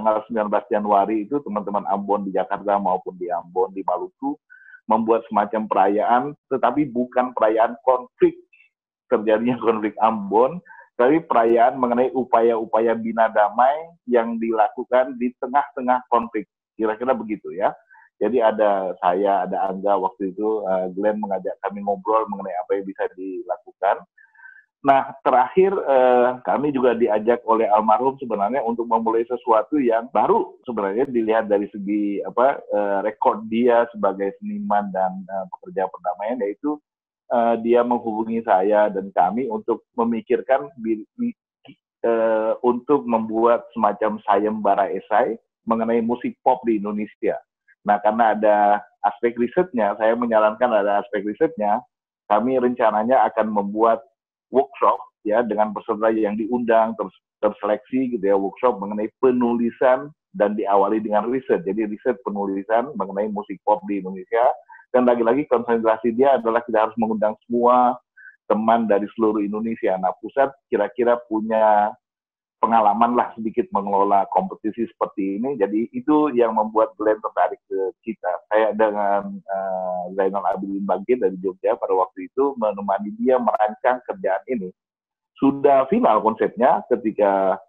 tanggal 19 Januari itu teman-teman Ambon di Jakarta maupun di Ambon, di Maluku, membuat semacam perayaan, tetapi bukan perayaan konflik, terjadinya konflik Ambon, tapi perayaan mengenai upaya-upaya bina damai yang dilakukan di tengah-tengah konflik. Kira-kira begitu ya. Jadi ada saya, ada Angga waktu itu, Glenn mengajak kami ngobrol mengenai apa yang bisa dilakukan. Nah, terakhir kami juga diajak oleh almarhum sebenarnya untuk memulai sesuatu yang baru sebenarnya dilihat dari segi rekod dia sebagai seniman dan pekerja perdamaian, yaitu dia menghubungi saya dan kami untuk memikirkan untuk membuat semacam sayembara esai mengenai musik pop di Indonesia. Nah, karena ada aspek risetnya, saya menyarankan ada aspek risetnya, kami rencananya akan membuat workshop ya dengan peserta yang diundang terseleksi gitu ya, workshop mengenai penulisan dan diawali dengan riset. Jadi riset penulisan mengenai musik pop di Indonesia, dan lagi-lagi konsentrasi dia adalah kita harus mengundang semua teman dari seluruh Indonesia. Nah, pusat kira-kira punya pengalaman lah sedikit mengelola kompetisi seperti ini. Jadi itu yang membuat Glenn tertarik ke kita. Saya dengan Zainal Abidin Bangkit dari Jogja pada waktu itu menemani dia merancang kerjaan ini. Sudah final konsepnya ketika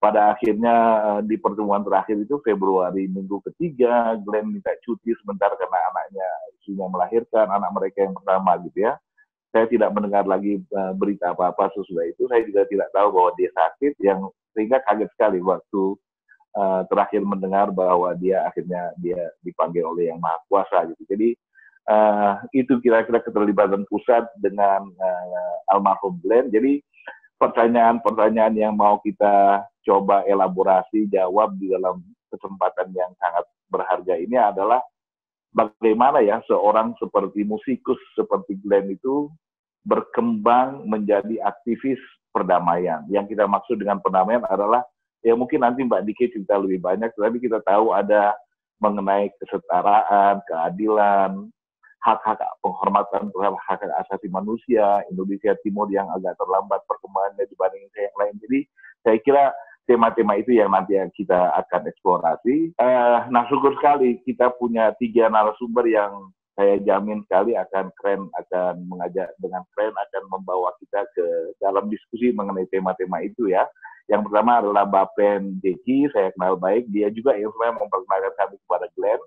pada akhirnya di pertemuan terakhir itu Februari minggu ketiga, Glenn minta cuti sebentar karena anaknya isunya melahirkan, anak mereka yang pertama gitu ya. Saya tidak mendengar lagi berita apa-apa sesudah itu. Saya juga tidak tahu bahwa dia sakit, yang sehingga kaget sekali waktu terakhir mendengar bahwa dia akhirnya dipanggil oleh Yang Maha Kuasa gitu. Jadi itu kira-kira keterlibatan pusat dengan almarhum Glenn. Jadi pertanyaan-pertanyaan yang mau kita coba elaborasi, jawab di dalam kesempatan yang sangat berharga ini adalah bagaimana ya seorang seperti musikus seperti Glenn itu berkembang menjadi aktivis perdamaian. Yang kita maksud dengan perdamaian adalah, ya mungkin nanti Mbak Diki cerita lebih banyak, tapi kita tahu ada mengenai kesetaraan, keadilan, hak-hak penghormatan terhadap hak-hak asasi manusia, Indonesia Timur yang agak terlambat perkembangannya dibanding yang lain. Jadi saya kira tema-tema itu yang nanti kita akan eksplorasi. Nah, syukur sekali kita punya 3 narasumber yang saya jamin sekali akan keren, akan mengajak dengan keren, akan membawa kita ke dalam diskusi mengenai tema-tema itu ya. Yang pertama adalah Bapen Jeki, saya kenal baik. Dia juga yang sebenarnya memperkenalkan kami kepada Glenn.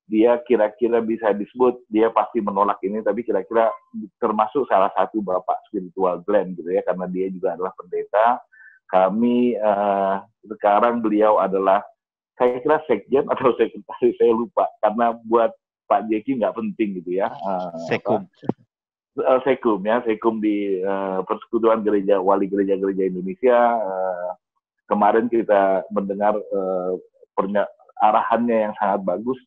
Dia kira-kira bisa disebut, dia pasti menolak ini, tapi kira-kira termasuk salah satu bapak spiritual Glenn gitu ya, karena dia juga adalah pendeta. Kami sekarang beliau adalah, saya kira sekjen atau sekretaris, saya lupa, karena buat Pak Jeki nggak penting gitu ya. Sekum. Sekum ya, Sekum di Persekutuan Gereja Wali Gereja-Gereja Indonesia. Kemarin kita mendengar arahannya yang sangat bagus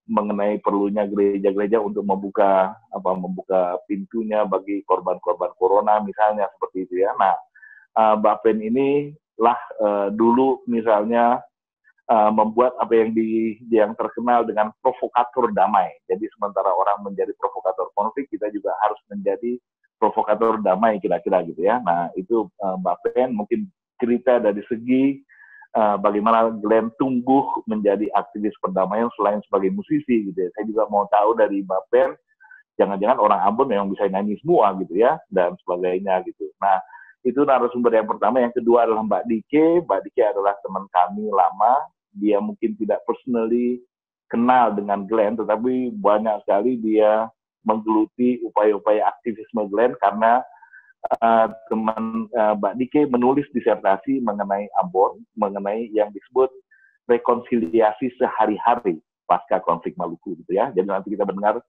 mengenai perlunya gereja-gereja untuk membuka pintunya bagi korban-korban corona misalnya seperti itu ya. Nah, Bapen ini lah dulu misalnya membuat apa yang terkenal dengan provokator damai. Jadi sementara orang menjadi provokator konflik, kita juga harus menjadi provokator damai kira-kira gitu ya. Nah, itu Bapen mungkin cerita dari segi bagaimana Glenn tumbuh menjadi aktivis perdamaian selain sebagai musisi gitu ya. Saya juga mau tahu dari Bapen, jangan-jangan orang Ambon memang bisa nyanyi semua gitu ya, dan sebagainya gitu. Nah, itu narasumber yang pertama. Yang kedua adalah Mbak Dike. Mbak Dike adalah teman kami lama. Dia mungkin tidak personally kenal dengan Glenn, tetapi banyak sekali dia menggeluti upaya-upaya aktivisme Glenn karena Mbak Dike menulis disertasi mengenai Ambon, mengenai yang disebut rekonsiliasi sehari-hari pasca konflik Maluku gitu ya. Jadi nanti kita mendengar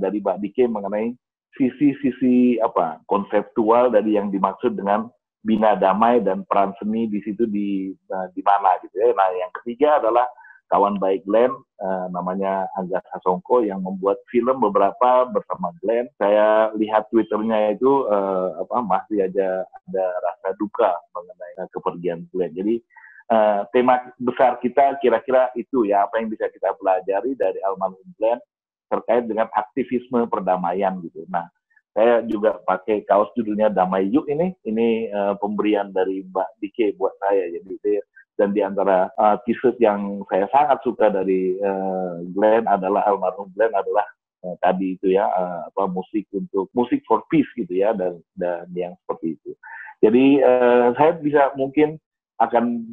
dari Mbak Dike mengenai sisi-sisi konseptual dari yang dimaksud dengan bina damai dan peran seni di situ di mana gitu ya. Nah, yang ketiga adalah kawan baik Glenn, namanya Angga Sasongko yang membuat film beberapa bersama Glenn. Saya lihat Twitternya itu masih ada rasa duka mengenai kepergian Glenn. Jadi tema besar kita kira-kira itu ya, apa yang bisa kita pelajari dari almarhum Glenn terkait dengan aktivisme perdamaian gitu. Nah, saya juga pakai kaos judulnya Damai Yuk ini pemberian dari Mbak Dike buat saya. Jadi Dan di antara t-shirt yang saya sangat suka dari Glenn adalah, almarhum Glenn adalah tadi itu ya, musik for peace gitu ya, dan yang seperti itu. Jadi saya bisa mungkin akan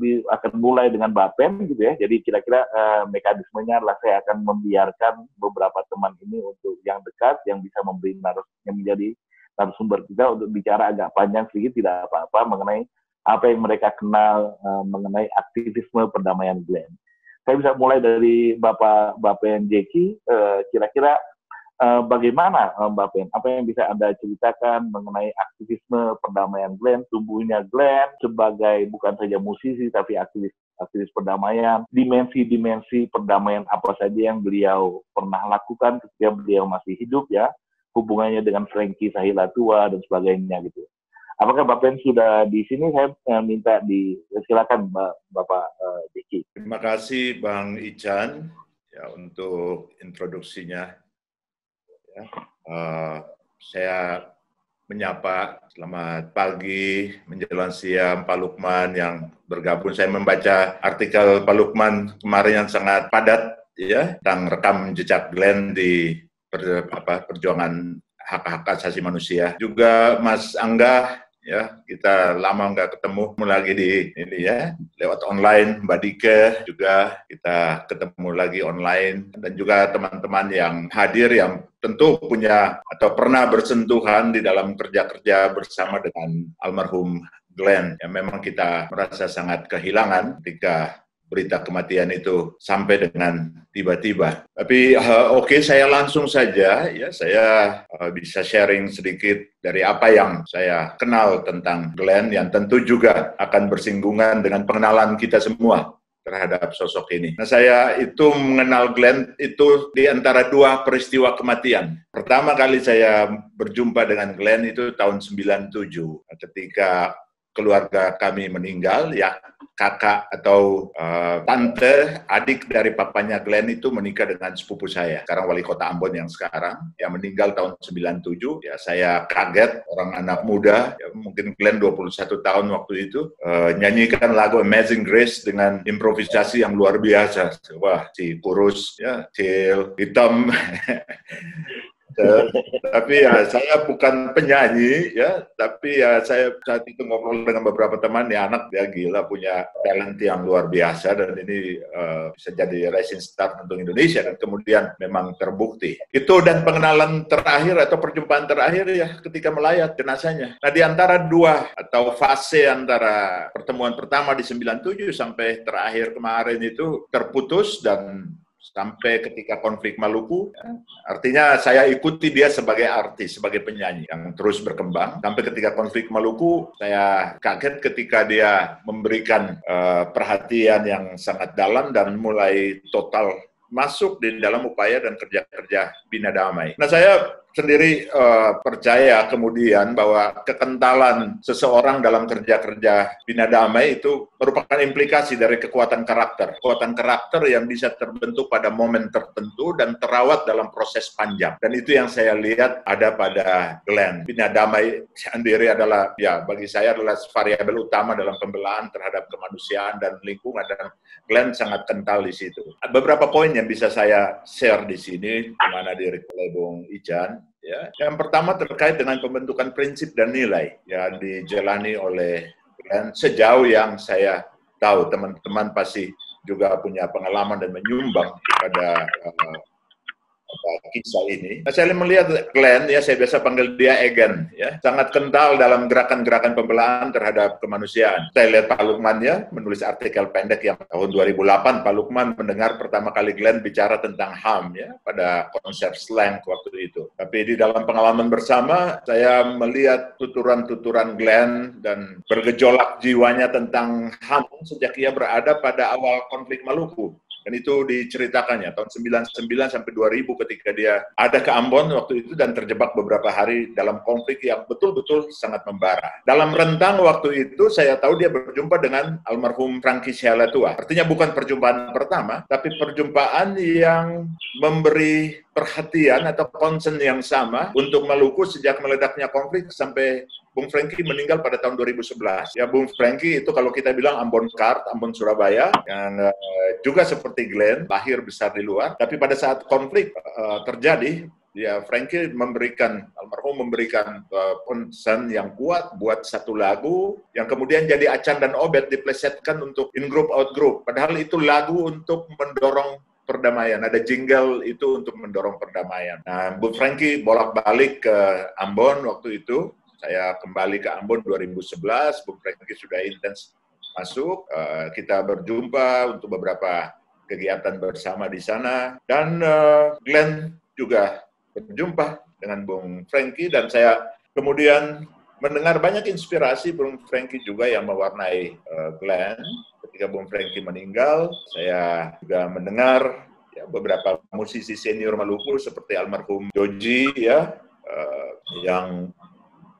mulai dengan Bapen gitu ya. Jadi kira-kira mekanismenya adalah saya akan membiarkan beberapa teman ini untuk yang dekat, yang bisa yang menjadi narasumber kita untuk bicara agak panjang sedikit, tidak apa-apa, mengenai apa yang mereka kenal mengenai aktivisme perdamaian Glenn. Saya bisa mulai dari Bapak Bapen Jeki, kira-kira bagaimana Mbak Pen? Apa yang bisa Anda ceritakan mengenai aktivisme perdamaian Glenn, tumbuhnya Glenn sebagai bukan saja musisi tapi aktivis perdamaian, dimensi-dimensi perdamaian apa saja yang beliau pernah lakukan ketika beliau masih hidup ya, hubungannya dengan Frankie Sahilatua dan sebagainya gitu. Apakah Mbak Pen sudah di sini? Saya minta silakan Bapak Jeki. Terima kasih Bang Ican ya untuk introduksinya. Saya menyapa selamat pagi menjelang siang Pak Lukman yang bergabung. Saya membaca artikel Pak Lukman kemarin yang sangat padat ya tentang rekam jejak Glenn di perjuangan hak-hak asasi manusia. Juga Mas Angga ya, kita lama nggak ketemu lagi di ini ya, lewat online. Mbak Dike juga kita ketemu lagi online, dan juga teman-teman yang hadir yang tentu punya atau pernah bersentuhan di dalam kerja-kerja bersama dengan almarhum Glenn. Ya, memang kita merasa sangat kehilangan ketika berita kematian itu sampai dengan tiba-tiba. Tapi oke, saya langsung saja ya, saya bisa sharing sedikit dari apa yang saya kenal tentang Glenn, yang tentu juga akan bersinggungan dengan pengenalan kita semua terhadap sosok ini. Nah, saya itu mengenal Glenn itu di antara dua peristiwa kematian. Pertama kali saya berjumpa dengan Glenn itu tahun 97, ketika keluarga kami meninggal, ya kakak atau tante, adik dari papanya Glenn itu menikah dengan sepupu saya, sekarang wali kota Ambon yang sekarang, yang meninggal tahun 97. Ya, saya kaget, orang anak muda, ya, mungkin Glenn 21 tahun waktu itu, nyanyikan lagu Amazing Grace dengan improvisasi yang luar biasa. Wah, si kurus, ya, kecil, hitam. Tapi ya saya bukan penyanyi ya, tapi ya saya saat itu ngobrol dengan beberapa teman, ya anak dia gila, punya talent yang luar biasa, dan ini bisa jadi rising star untuk Indonesia, dan kemudian memang terbukti. Itu dan pengenalan terakhir atau perjumpaan terakhir ya ketika melayat jenazahnya. Nah, di antara dua atau fase antara pertemuan pertama di 97 sampai terakhir kemarin itu terputus, dan sampai ketika konflik Maluku, ya, artinya saya ikuti dia sebagai artis, sebagai penyanyi yang terus berkembang. Sampai ketika konflik Maluku, saya kaget ketika dia memberikan perhatian yang sangat dalam dan mulai total masuk di dalam upaya dan kerja-kerja bina damai. Nah, saya sendiri percaya kemudian bahwa kekentalan seseorang dalam kerja-kerja bina damai itu merupakan implikasi dari kekuatan karakter yang bisa terbentuk pada momen tertentu dan terawat dalam proses panjang. Dan itu yang saya lihat ada pada Glenn. Bina damai sendiri adalah, ya bagi saya adalah variabel utama dalam pembelaan terhadap kemanusiaan dan lingkungan, dan Glenn sangat kental di situ. Beberapa poin yang bisa saya share di sini, di mana oleh Bung Ican. Ya, yang pertama terkait dengan pembentukan prinsip dan nilai yang dijalani oleh Glenn. Sejauh yang saya tahu, teman-teman pasti juga punya pengalaman dan menyumbang pada kisah ini. Nah, saya melihat Glenn, ya saya biasa panggil dia Egen, ya sangat kental dalam gerakan-gerakan pembelaan terhadap kemanusiaan. Saya lihat Pak Lukman ya menulis artikel pendek yang tahun 2008 Pak Lukman mendengar pertama kali Glenn bicara tentang HAM ya pada konsep slang waktu itu. Tapi di dalam pengalaman bersama saya melihat tuturan-tuturan Glenn dan bergejolak jiwanya tentang HAM sejak ia berada pada awal konflik Maluku. Dan itu diceritakannya tahun 99 sampai 2000 ketika dia ada ke Ambon waktu itu dan terjebak beberapa hari dalam konflik yang betul-betul sangat membara. Dalam rentang waktu itu saya tahu dia berjumpa dengan almarhum Frankie Sahilatua. Artinya bukan perjumpaan pertama, tapi perjumpaan yang memberi perhatian atau concern yang sama untuk Maluku sejak meledaknya konflik sampai Bung Franky meninggal pada tahun 2011. Ya, Bung Franky itu kalau kita bilang Ambon Kart, Ambon Surabaya, yang juga seperti Glenn, lahir besar di luar. Tapi pada saat konflik terjadi, ya Franky almarhum memberikan concern yang kuat buat satu lagu yang kemudian jadi Acan dan Obet diplesetkan untuk in group out group. Padahal itu lagu untuk mendorong perdamaian. Ada jingle itu untuk mendorong perdamaian. Nah, Bu Franky bolak-balik ke Ambon waktu itu. Saya kembali ke Ambon 2011. Bu Franky sudah intens masuk. Kita berjumpa untuk beberapa kegiatan bersama di sana. Dan Glenn juga berjumpa dengan Bung Franky. Dan saya kemudian mendengar banyak inspirasi Bung Franky juga yang mewarnai Glenn. Ketika Bung Franky meninggal, saya juga mendengar ya, beberapa musisi senior Maluku seperti almarhum Joji ya, yang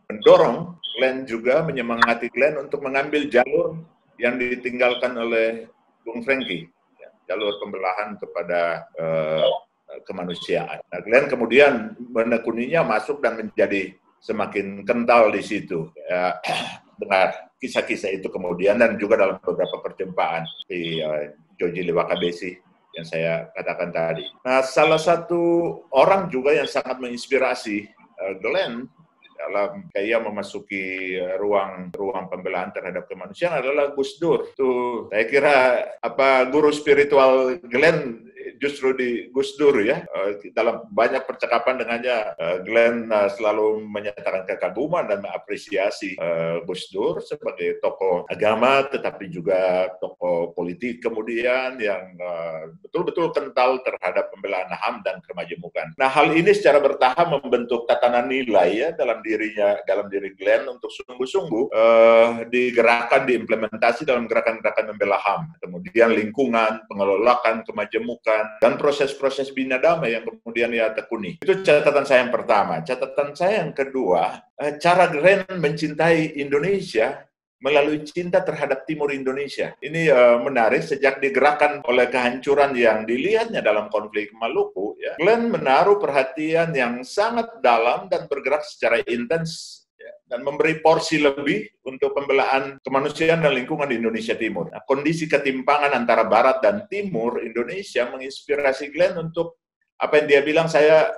mendorong Glenn juga, menyemangati Glenn untuk mengambil jalur yang ditinggalkan oleh Bung Franky, ya, jalur pembelahan kepada kemanusiaan. Nah, Glenn kemudian menekuninya, masuk dan menjadi semakin kental di situ. Ya, dengar kisah-kisah itu kemudian, dan juga dalam beberapa perjumpaan di Joji Lewakabesi yang saya katakan tadi. Nah, salah satu orang juga yang sangat menginspirasi Glenn dalam kayak memasuki ruang pembelaan terhadap kemanusiaan adalah Gus Dur. Tuh, saya kira guru spiritual Glenn justru di Gus Dur ya. Dalam banyak percakapan dengannya, Glenn selalu menyatakan kekaguman dan mengapresiasi Gus Dur sebagai tokoh agama, tetapi juga tokoh politik kemudian yang betul-betul kental terhadap pembelaan HAM dan kemajemukan. Nah, hal ini secara bertahap membentuk tatanan nilai ya dalam diri Glenn untuk sungguh-sungguh digerakkan, diimplementasi dalam gerakan-gerakan membela HAM. Kemudian lingkungan, pengelolaan, kemajemukan, dan proses-proses bina damai yang kemudian ia tekuni. Itu catatan saya yang pertama. Catatan saya yang kedua, cara Glenn mencintai Indonesia melalui cinta terhadap Timur Indonesia. Ini menarik, sejak digerakkan oleh kehancuran yang dilihatnya dalam konflik Maluku, ya, Glenn menaruh perhatian yang sangat dalam dan bergerak secara intens dan memberi porsi lebih untuk pembelaan kemanusiaan dan lingkungan di Indonesia Timur. Nah, kondisi ketimpangan antara Barat dan Timur Indonesia menginspirasi Glenn untuk apa yang dia bilang, saya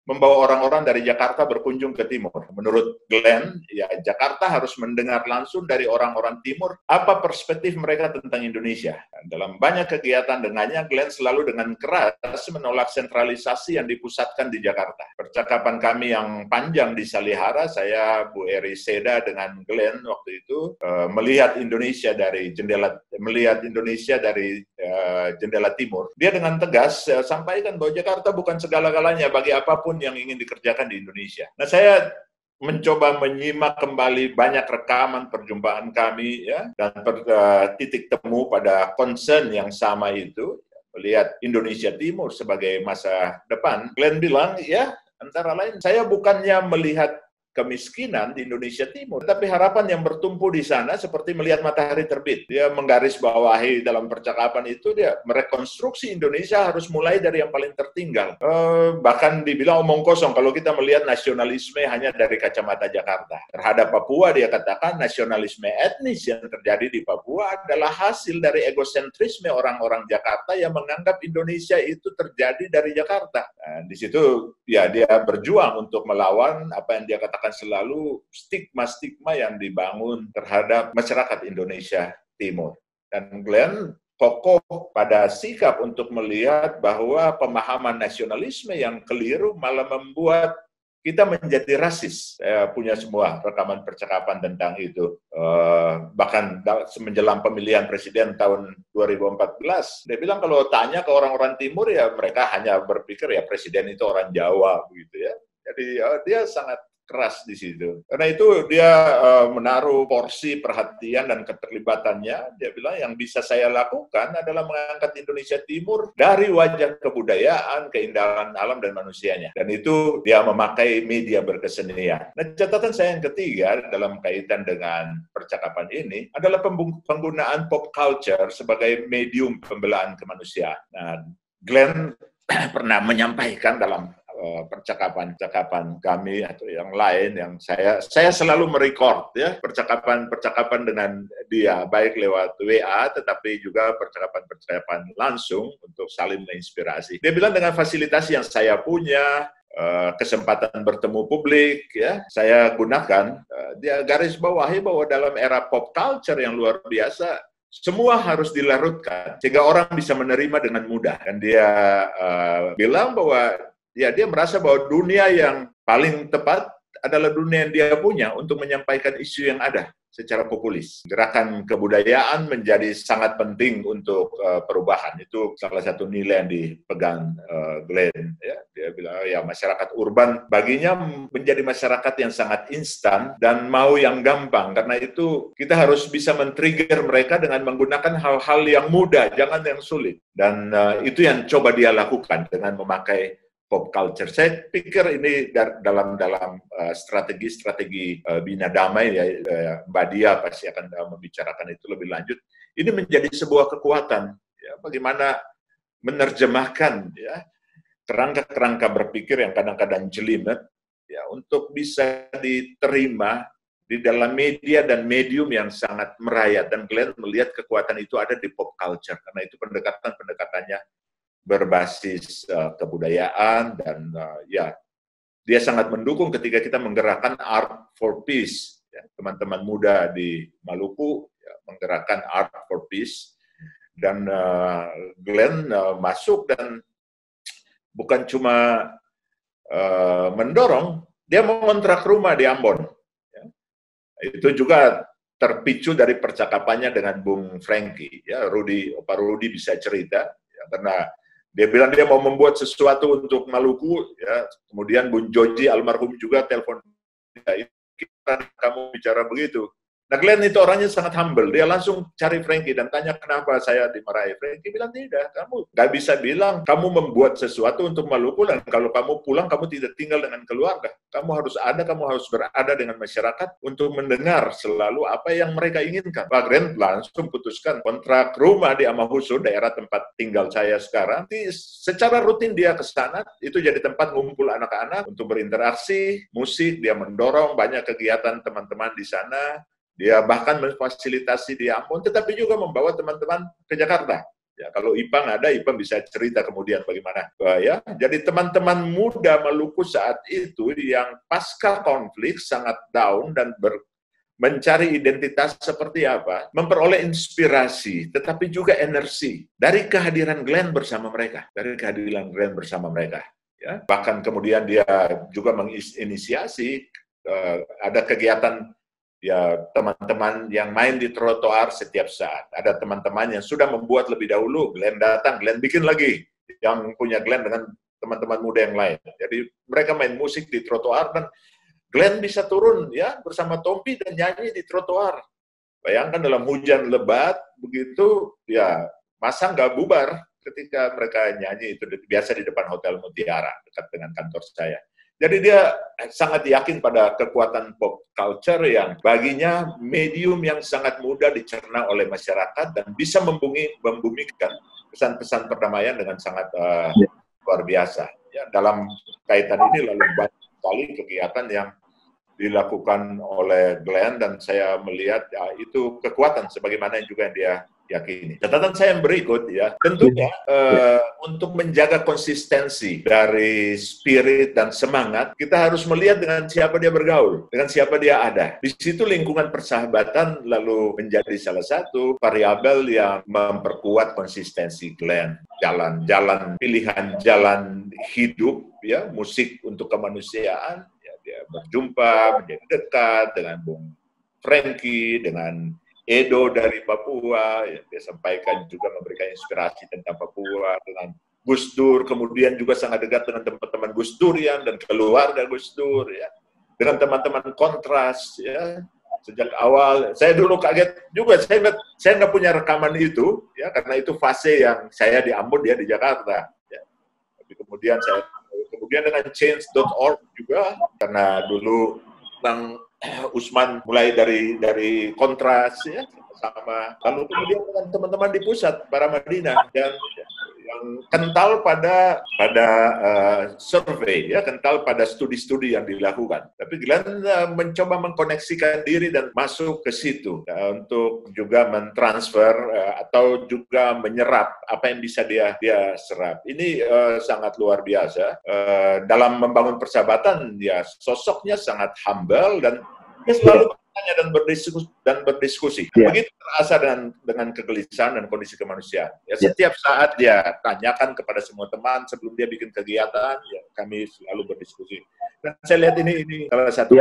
membawa orang-orang dari Jakarta berkunjung ke Timur. Menurut Glenn, ya Jakarta harus mendengar langsung dari orang-orang Timur apa perspektif mereka tentang Indonesia. Dan dalam banyak kegiatan dengannya, Glenn selalu dengan keras menolak sentralisasi yang dipusatkan di Jakarta. Percakapan kami yang panjang di Salihara, saya, Bu Eri Seda dengan Glenn waktu itu melihat Indonesia dari jendela timur. Dia dengan tegas sampaikan bahwa Jakarta bukan segala-galanya bagi apapun yang ingin dikerjakan di Indonesia. Nah, saya mencoba menyimak kembali banyak rekaman perjumpaan kami ya, dan titik temu pada concern yang sama itu, melihat Indonesia Timur sebagai masa depan. Glenn bilang, ya antara lain, saya bukannya melihat kemiskinan di Indonesia Timur, tapi harapan yang bertumpu di sana seperti melihat matahari terbit. Dia menggarisbawahi dalam percakapan itu, dia merekonstruksi Indonesia harus mulai dari yang paling tertinggal. Bahkan dibilang omong kosong kalau kita melihat nasionalisme hanya dari kacamata Jakarta. Terhadap Papua, dia katakan nasionalisme etnis yang terjadi di Papua adalah hasil dari egosentrisme orang-orang Jakarta yang menganggap Indonesia itu terjadi dari Jakarta. Nah, di situ ya dia berjuang untuk melawan apa yang dia katakan selalu stigma-stigma yang dibangun terhadap masyarakat Indonesia Timur. Dan Glenn kokoh pada sikap untuk melihat bahwa pemahaman nasionalisme yang keliru malah membuat kita menjadi rasis. Saya punya semua rekaman percakapan tentang itu. Bahkan menjelang pemilihan presiden tahun 2014, dia bilang kalau tanya ke orang-orang Timur, ya mereka hanya berpikir ya presiden itu orang Jawa, begitu ya. Jadi dia sangat keras di situ. Karena itu dia menaruh porsi perhatian dan keterlibatannya. Dia bilang yang bisa saya lakukan adalah mengangkat Indonesia Timur dari wajah kebudayaan, keindahan alam dan manusianya. Dan itu dia memakai media berkesenian. Nah, catatan saya yang ketiga dalam kaitan dengan percakapan ini adalah penggunaan pop culture sebagai medium pembelaan kemanusiaan. Nah, Glenn pernah menyampaikan dalam percakapan-percakapan kami atau yang lain yang saya selalu merecord ya percakapan-percakapan dengan dia baik lewat WA tetapi juga percakapan-percakapan langsung untuk saling menginspirasi. Dia bilang dengan fasilitas yang saya punya, kesempatan bertemu publik ya saya gunakan, dia garis bawahi bahwa dalam era pop culture yang luar biasa semua harus dilarutkan sehingga orang bisa menerima dengan mudah. Dan dia bilang bahwa ya dia merasa bahwa dunia yang paling tepat adalah dunia yang dia punya untuk menyampaikan isu yang ada secara populis. Gerakan kebudayaan menjadi sangat penting untuk perubahan. Itu salah satu nilai yang dipegang Glenn. Ya. Dia bilang ya masyarakat urban baginya menjadi masyarakat yang sangat instan dan mau yang gampang. Karena itu kita harus bisa men-trigger mereka dengan menggunakan hal-hal yang mudah, jangan yang sulit. Dan itu yang coba dia lakukan dengan memakai pop culture. Saya pikir ini dalam strategi Bina Damai ya, Mbak Dia pasti akan membicarakan itu lebih lanjut. Ini menjadi sebuah kekuatan. Ya, bagaimana menerjemahkan ya kerangka-kerangka berpikir yang kadang-kadang jelimet ya untuk bisa diterima di dalam media dan medium yang sangat merayat. Dan Glenn melihat kekuatan itu ada di pop culture karena itu pendekatannya berbasis kebudayaan dan ya dia sangat mendukung ketika kita menggerakkan Art for Peace. Ya, teman-teman muda di Maluku ya, menggerakkan Art for Peace dan Glenn masuk dan bukan cuma mendorong, dia mau kontrak rumah di Ambon. Ya. Itu juga terpicu dari percakapannya dengan Bung Frankie. Ya, Pak Rudi bisa cerita ya, karena dia bilang dia mau membuat sesuatu untuk Maluku, ya. Kemudian Bung Joji almarhum juga telepon, ya, kamu bicara begitu. Nah, Glenn itu orangnya sangat humble. Dia langsung cari Frankie dan tanya kenapa saya dimarahi. Frankie bilang tidak, kamu nggak bisa bilang kamu membuat sesuatu untuk Maluku dan kalau kamu pulang kamu tidak tinggal dengan keluarga. Kamu harus berada dengan masyarakat untuk mendengar selalu apa yang mereka inginkan. Pak Glenn langsung putuskan kontrak rumah di Amahusu, daerah tempat tinggal saya sekarang. Secara rutin dia ke sana, itu jadi tempat ngumpul anak-anak untuk berinteraksi, musik, dia mendorong banyak kegiatan teman-teman di sana. Dia bahkan memfasilitasi di Ambon, tetapi juga membawa teman-teman ke Jakarta. Ya, kalau Ipang ada, Ipang bisa cerita kemudian bagaimana. Ya, jadi teman-teman muda Maluku saat itu yang pasca konflik sangat down dan mencari identitas seperti apa, memperoleh inspirasi, tetapi juga energi dari kehadiran Glenn bersama mereka, Ya, bahkan kemudian dia juga menginisiasi ada kegiatan. Ya, teman-teman yang main di trotoar setiap saat. Ada teman-teman yang sudah membuat lebih dahulu, Glenn datang, Glenn bikin lagi yang punya Glenn dengan teman-teman muda yang lain. Jadi mereka main musik di trotoar dan Glenn bisa turun ya bersama Tompi dan nyanyi di trotoar. Bayangkan dalam hujan lebat begitu, ya masa nggak bubar ketika mereka nyanyi itu biasa di depan Hotel Mutiara dekat dengan kantor saya. Jadi dia sangat yakin pada kekuatan pop culture yang baginya medium yang sangat mudah dicerna oleh masyarakat dan bisa membumikan pesan-pesan perdamaian dengan sangat luar biasa. Ya, dalam kaitan ini lalu banyak sekali kegiatan yang dilakukan oleh Glenn dan saya melihat ya, itu kekuatan sebagaimana juga yang dia yakini. Catatan saya yang berikut ya, tentunya untuk menjaga konsistensi dari spirit dan semangat, kita harus melihat dengan siapa dia bergaul, dengan siapa dia ada. Di situ lingkungan persahabatan lalu menjadi salah satu variabel yang memperkuat konsistensi Glenn. Jalan pilihan jalan hidup ya, musik untuk kemanusiaan, ya, dia berjumpa, menjadi dekat dengan Bung Frankie, dengan Edo dari Papua, ya, dia sampaikan juga memberikan inspirasi tentang Papua, dengan Gus Dur, kemudian juga sangat dekat dengan teman-teman Gus Durian dan keluarga Gus Dur, ya, dengan teman-teman Kontras, ya, sejak awal. Saya dulu kaget juga, saya nggak punya rekaman itu, ya, karena itu fase yang saya di Ambon, dia di Jakarta. Ya. Tapi kemudian dengan change.org juga, karena dulu Bang Usman mulai dari Kontras ya sama, lalu kemudian dengan teman-teman di pusat para Madinah dan yang kental pada survei, ya, kental pada studi-studi yang dilakukan. Tapi Glenn mencoba mengkoneksikan diri dan masuk ke situ untuk juga mentransfer atau juga menyerap apa yang bisa dia serap. Ini sangat luar biasa. Dalam membangun persahabatan, ya sosoknya sangat humble dan dia selalu bertanya dan berdiskusi. Yeah. Begitu terasa dengan kegelisahan dan kondisi kemanusiaan. Ya, setiap saat dia tanyakan kepada semua teman sebelum dia bikin kegiatan, ya kami selalu berdiskusi. Dan saya lihat ini salah satu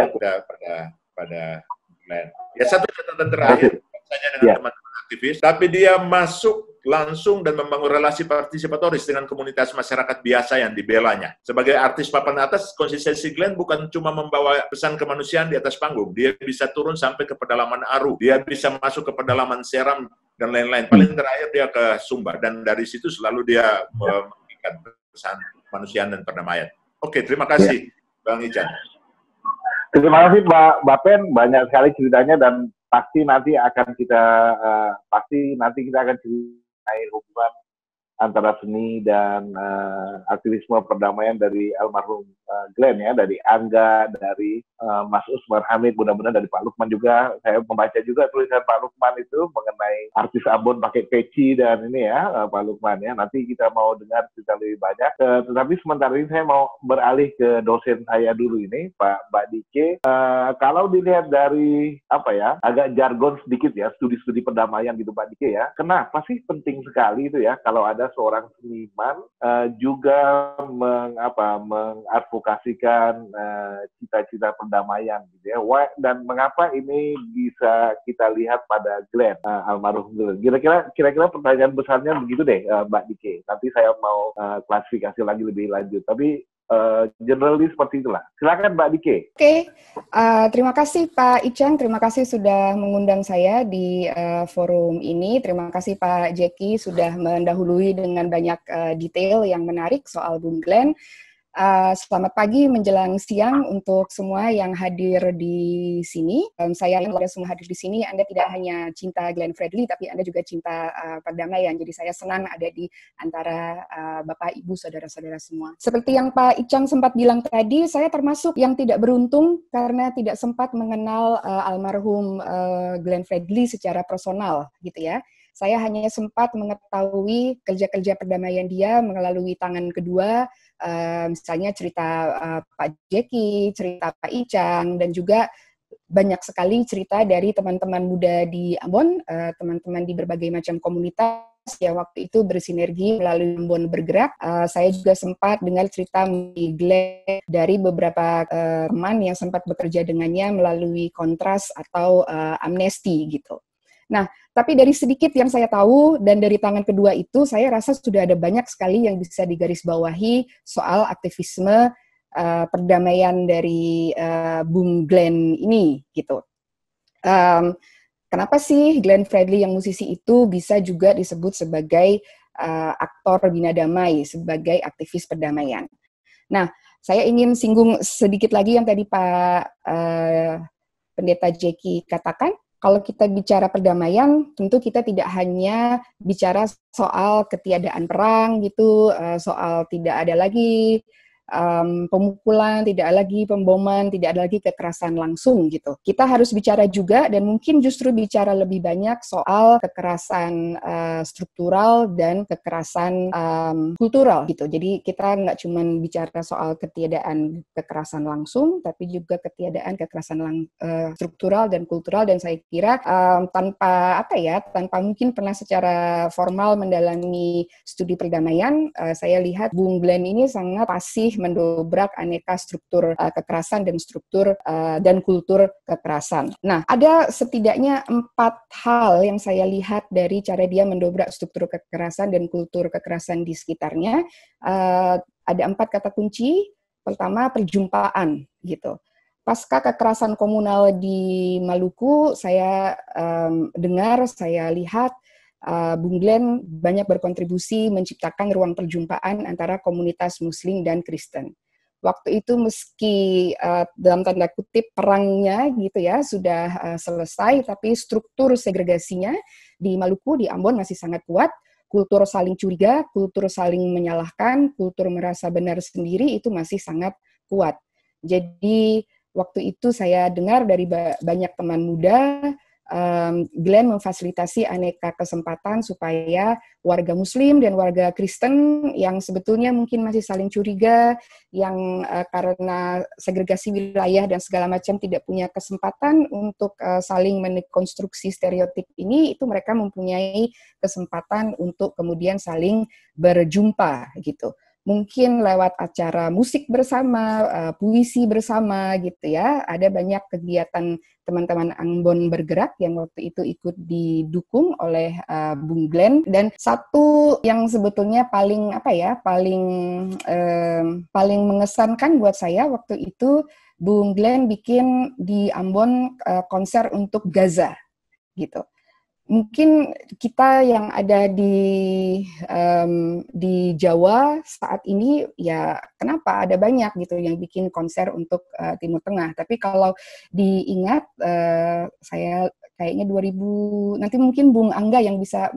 pada Glenn. Ya, satu catatan terakhir, saya dengan teman-teman aktivis, tapi dia masuk langsung dan membangun relasi partisipatoris dengan komunitas masyarakat biasa yang dibelanya. Sebagai artis papan atas, konsistensi Glenn bukan cuma membawa pesan kemanusiaan di atas panggung, dia bisa turun sampai ke pedalaman Aru, dia bisa masuk ke pedalaman Seram, dan lain-lain. Paling terakhir dia ke Sumba, dan dari situ selalu dia memberikan pesan kemanusiaan dan perdamaian. Oke, terima kasih, Bang Ican. Terima kasih Mbak Pen, banyak sekali ceritanya dan pasti nanti kita akan mengenai hubungan antara seni dan aktivisme perdamaian dari almarhum Glenn, ya, dari Angga, dari Mas Usmar Hamid, mudah-mudahan dari Pak Lukman juga. Saya membaca juga tulisan Pak Lukman itu mengenai artis Ambon pakai peci dan ini ya, Pak Lukman ya. Nanti kita mau dengar cerita lebih banyak. Tetapi sementara ini saya mau beralih ke dosen saya dulu ini, Mbak Dike. Kalau dilihat dari agak jargon sedikit ya, studi-studi perdamaian gitu Pak Dike ya. Kenapa sih penting sekali itu ya kalau ada seorang seniman juga mengadvokasikan cita-cita perdamaian gitu ya. Dan mengapa ini bisa kita lihat pada Glenn, almarhum Glenn. Kira-kira pertanyaan besarnya begitu deh, Mbak Dike. Nanti saya mau klasifikasi lagi lebih lanjut. Tapi generally seperti itulah. Silakan Mbak Dike. Oke, terima kasih Pak Icang, terima kasih sudah mengundang saya di forum ini. Terima kasih Pak Jeki sudah mendahului dengan banyak detail yang menarik soal Bung Glenn. Selamat pagi menjelang siang untuk semua yang hadir di sini. Saya yang semua hadir di sini, Anda tidak hanya cinta Glenn Fredly, tapi Anda juga cinta perdamaian. Jadi saya senang ada di antara Bapak, Ibu, saudara-saudara semua. Seperti yang Pak Icang sempat bilang tadi, saya termasuk yang tidak beruntung karena tidak sempat mengenal almarhum Glenn Fredly secara personal, gitu ya. Saya hanya sempat mengetahui kerja-kerja perdamaian dia melalui tangan kedua, misalnya cerita Pak Jeki, cerita Pak Icang, dan juga banyak sekali cerita dari teman-teman muda di Ambon, teman-teman di berbagai macam komunitas yang waktu itu bersinergi melalui Ambon Bergerak. Saya juga sempat dengar cerita Glenn dari beberapa teman yang sempat bekerja dengannya melalui kontras atau amnesti gitu. Nah, tapi dari sedikit yang saya tahu dan dari tangan kedua itu, saya rasa sudah ada banyak sekali yang bisa digarisbawahi soal aktivisme perdamaian dari Bung Glenn ini, gitu. Kenapa sih Glenn Fredly yang musisi itu bisa juga disebut sebagai aktor bina damai, sebagai aktivis perdamaian? Nah, saya ingin singgung sedikit lagi yang tadi Pak Pendeta Jeki katakan. Kalau kita bicara perdamaian, tentu kita tidak hanya bicara soal ketiadaan perang gitu, soal tidak ada lagi pemukulan, tidak ada lagi pemboman, tidak ada lagi kekerasan langsung gitu. Kita harus bicara juga dan mungkin justru bicara lebih banyak soal kekerasan struktural dan kekerasan kultural gitu. Jadi kita nggak cuma bicara soal ketiadaan kekerasan langsung, tapi juga ketiadaan kekerasan struktural dan kultural. Dan saya kira tanpa mungkin pernah secara formal mendalami studi perdamaian, saya lihat Bung Glenn ini sangat fasih mendobrak aneka struktur kekerasan dan struktur dan kultur kekerasan. Nah, ada setidaknya 4 hal yang saya lihat dari cara dia mendobrak struktur kekerasan dan kultur kekerasan di sekitarnya. Ada 4 kata kunci. Pertama, perjumpaan gitu. Pasca kekerasan komunal di Maluku, saya dengar, saya lihat Bung Glenn banyak berkontribusi menciptakan ruang perjumpaan antara komunitas Muslim dan Kristen. Waktu itu meski dalam tanda kutip perangnya gitu ya sudah selesai, tapi struktur segregasinya di Maluku, di Ambon masih sangat kuat. kultur saling curiga, kultur saling menyalahkan, kultur merasa benar sendiri itu masih sangat kuat. Jadi waktu itu saya dengar dari banyak teman muda, Glenn memfasilitasi aneka kesempatan supaya warga Muslim dan warga Kristen yang sebetulnya mungkin masih saling curiga, yang karena segregasi wilayah dan segala macam tidak punya kesempatan untuk saling mekonstruksi stereotip ini, itu mereka mempunyai kesempatan untuk kemudian saling berjumpa gitu. Mungkin lewat acara musik bersama, puisi bersama gitu ya. Ada banyak kegiatan teman-teman Ambon bergerak yang waktu itu ikut didukung oleh Bung Glenn. Dan satu yang sebetulnya paling paling mengesankan buat saya waktu itu, Bung Glenn bikin di Ambon konser untuk Gaza gitu. Mungkin kita yang ada di Jawa saat ini ya kenapa ada banyak gitu yang bikin konser untuk Timur Tengah. Tapi kalau diingat saya kayaknya 2000, nanti mungkin Bung Angga yang bisa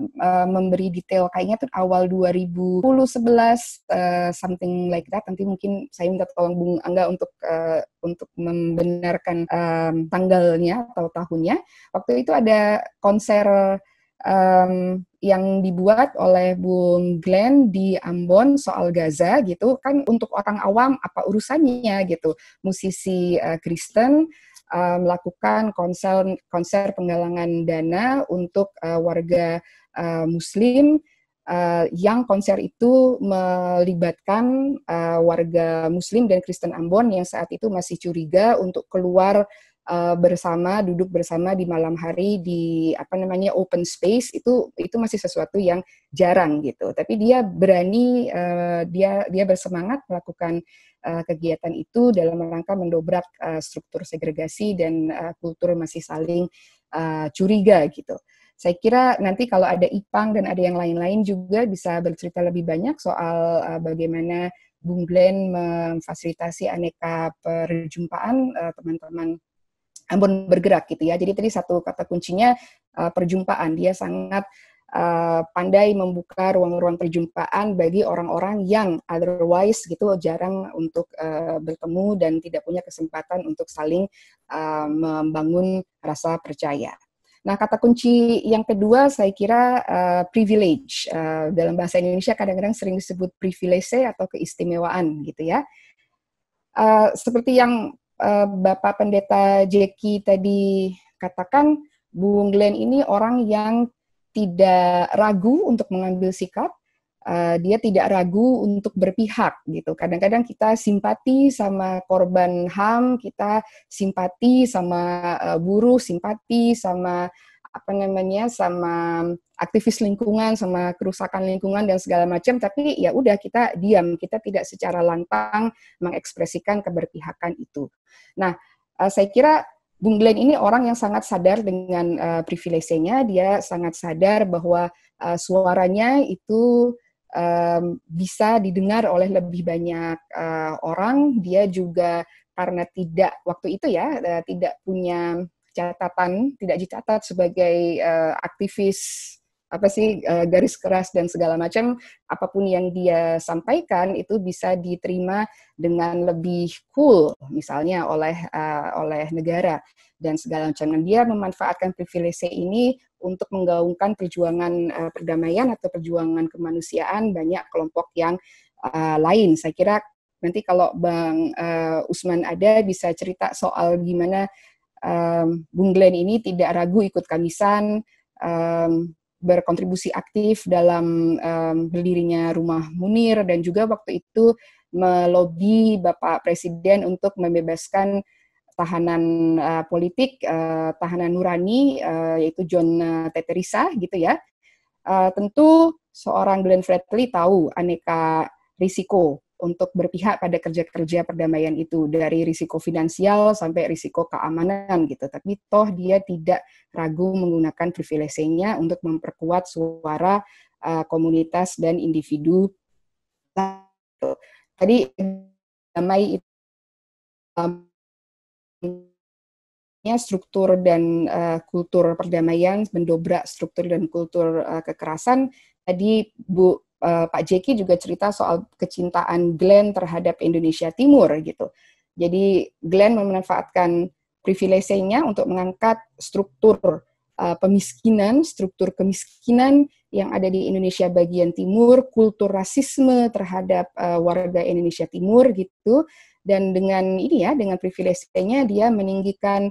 memberi detail, kayaknya tuh awal 2010 11 something like that. Nanti mungkin saya minta tolong Bung Angga untuk membenarkan tanggalnya atau tahunnya. Waktu itu ada konser yang dibuat oleh Bung Glenn di Ambon soal Gaza gitu kan. Untuk orang awam apa urusannya gitu, musisi Kristen melakukan konser penggalangan dana untuk warga Muslim, yang konser itu melibatkan warga Muslim dan Kristen Ambon yang saat itu masih curiga untuk keluar bersama, duduk bersama di malam hari di open space. Itu masih sesuatu yang jarang gitu. Tapi dia berani, dia bersemangat melakukan kegiatan itu dalam rangka mendobrak struktur segregasi dan kultur masih saling curiga gitu. Saya kira nanti kalau ada Ipang dan ada yang lain-lain juga bisa bercerita lebih banyak soal bagaimana Bung Glenn memfasilitasi aneka perjumpaan teman-teman Ambon bergerak gitu ya. Jadi tadi satu kata kuncinya perjumpaan. Dia sangat pandai membuka ruang-ruang perjumpaan bagi orang-orang yang otherwise gitu jarang untuk bertemu dan tidak punya kesempatan untuk saling membangun rasa percaya. Nah, kata kunci yang kedua saya kira privilege. Dalam bahasa Indonesia kadang-kadang sering disebut privilege atau keistimewaan gitu ya. Seperti yang Bapak Pendeta Jeki tadi katakan, Bung Glenn ini orang yang tidak ragu untuk mengambil sikap, dia tidak ragu untuk berpihak gitu. Kadang-kadang kita simpati sama korban HAM, kita simpati sama buruh, simpati sama sama aktivis lingkungan, sama kerusakan lingkungan dan segala macam, tapi ya udah kita diam, kita tidak secara lantang mengekspresikan keberpihakan itu. Nah, saya kira Bung Glenn ini orang yang sangat sadar dengan privilege-nya, dia sangat sadar bahwa suaranya itu bisa didengar oleh lebih banyak orang. Dia juga karena waktu itu ya tidak punya catatan, tidak dicatat sebagai aktivis garis keras dan segala macam. Apapun yang dia sampaikan itu bisa diterima dengan lebih cool misalnya oleh negara dan segala macam. Dan dia memanfaatkan privilege ini untuk menggaungkan perjuangan perdamaian atau perjuangan kemanusiaan banyak kelompok yang lain. Saya kira nanti kalau Bang Usman ada bisa cerita soal gimana Bung Glenn ini tidak ragu ikut kamisan, berkontribusi aktif dalam berdirinya Rumah Munir, dan juga waktu itu melobi Bapak Presiden untuk membebaskan tahanan politik, tahanan nurani, yaitu John Teterisa gitu ya. Tentu seorang Glenn Fredly tahu aneka risiko untuk berpihak pada kerja-kerja perdamaian itu, dari risiko finansial sampai risiko keamanan gitu. Tapi toh dia tidak ragu menggunakan privilege-nya untuk memperkuat suara komunitas dan individu. Tadi damai itu struktur dan kultur perdamaian, mendobrak struktur dan kultur kekerasan, tadi Pak Jeki juga cerita soal kecintaan Glenn terhadap Indonesia Timur gitu. Jadi Glenn memanfaatkan privilege-nya untuk mengangkat struktur struktur kemiskinan yang ada di Indonesia bagian timur, kultur rasisme terhadap warga Indonesia Timur gitu. Dan dengan dengan privilege-nya dia meninggikan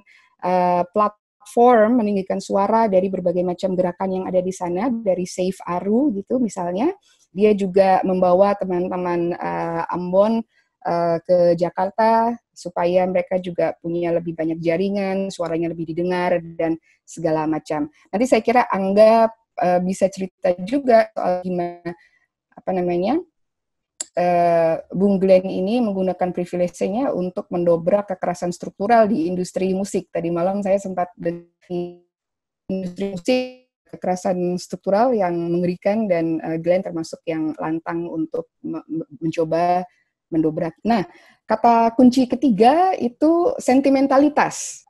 platform, meninggikan suara dari berbagai macam gerakan yang ada di sana, dari Save Aru gitu misalnya. Dia juga membawa teman-teman Ambon ke Jakarta supaya mereka juga punya lebih banyak jaringan, suaranya lebih didengar dan segala macam. Nanti saya kira Angga bisa cerita juga soal gimana Bung Glenn ini menggunakan privilege-nya untuk mendobrak kekerasan struktural di industri musik. Tadi malam saya sempat di industri musik, kekerasan struktural yang mengerikan, dan Glenn termasuk yang lantang untuk mencoba mendobrak. Nah, kata kunci ketiga itu sentimentalitas.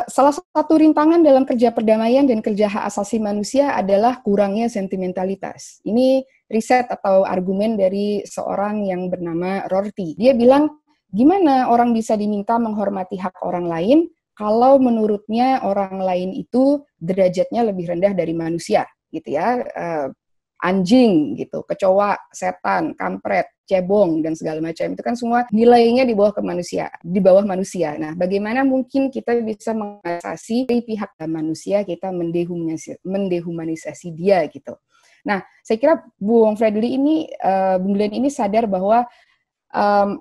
Salah satu rintangan dalam kerja perdamaian dan kerja hak asasi manusia adalah kurangnya sentimentalitas. Ini riset atau argumen dari seorang yang bernama Rorty. Dia bilang, gimana orang bisa diminta menghormati hak orang lain kalau menurutnya orang lain itu derajatnya lebih rendah dari manusia, gitu ya. Anjing gitu, kecoa, setan, kampret, cebong dan segala macam itu kan semua nilainya di bawah manusia. Nah, bagaimana mungkin kita bisa mengasasi dari pihak manusia, kita mendehumanisasi dia gitu. Nah, saya kira Bung Glenn ini sadar bahwa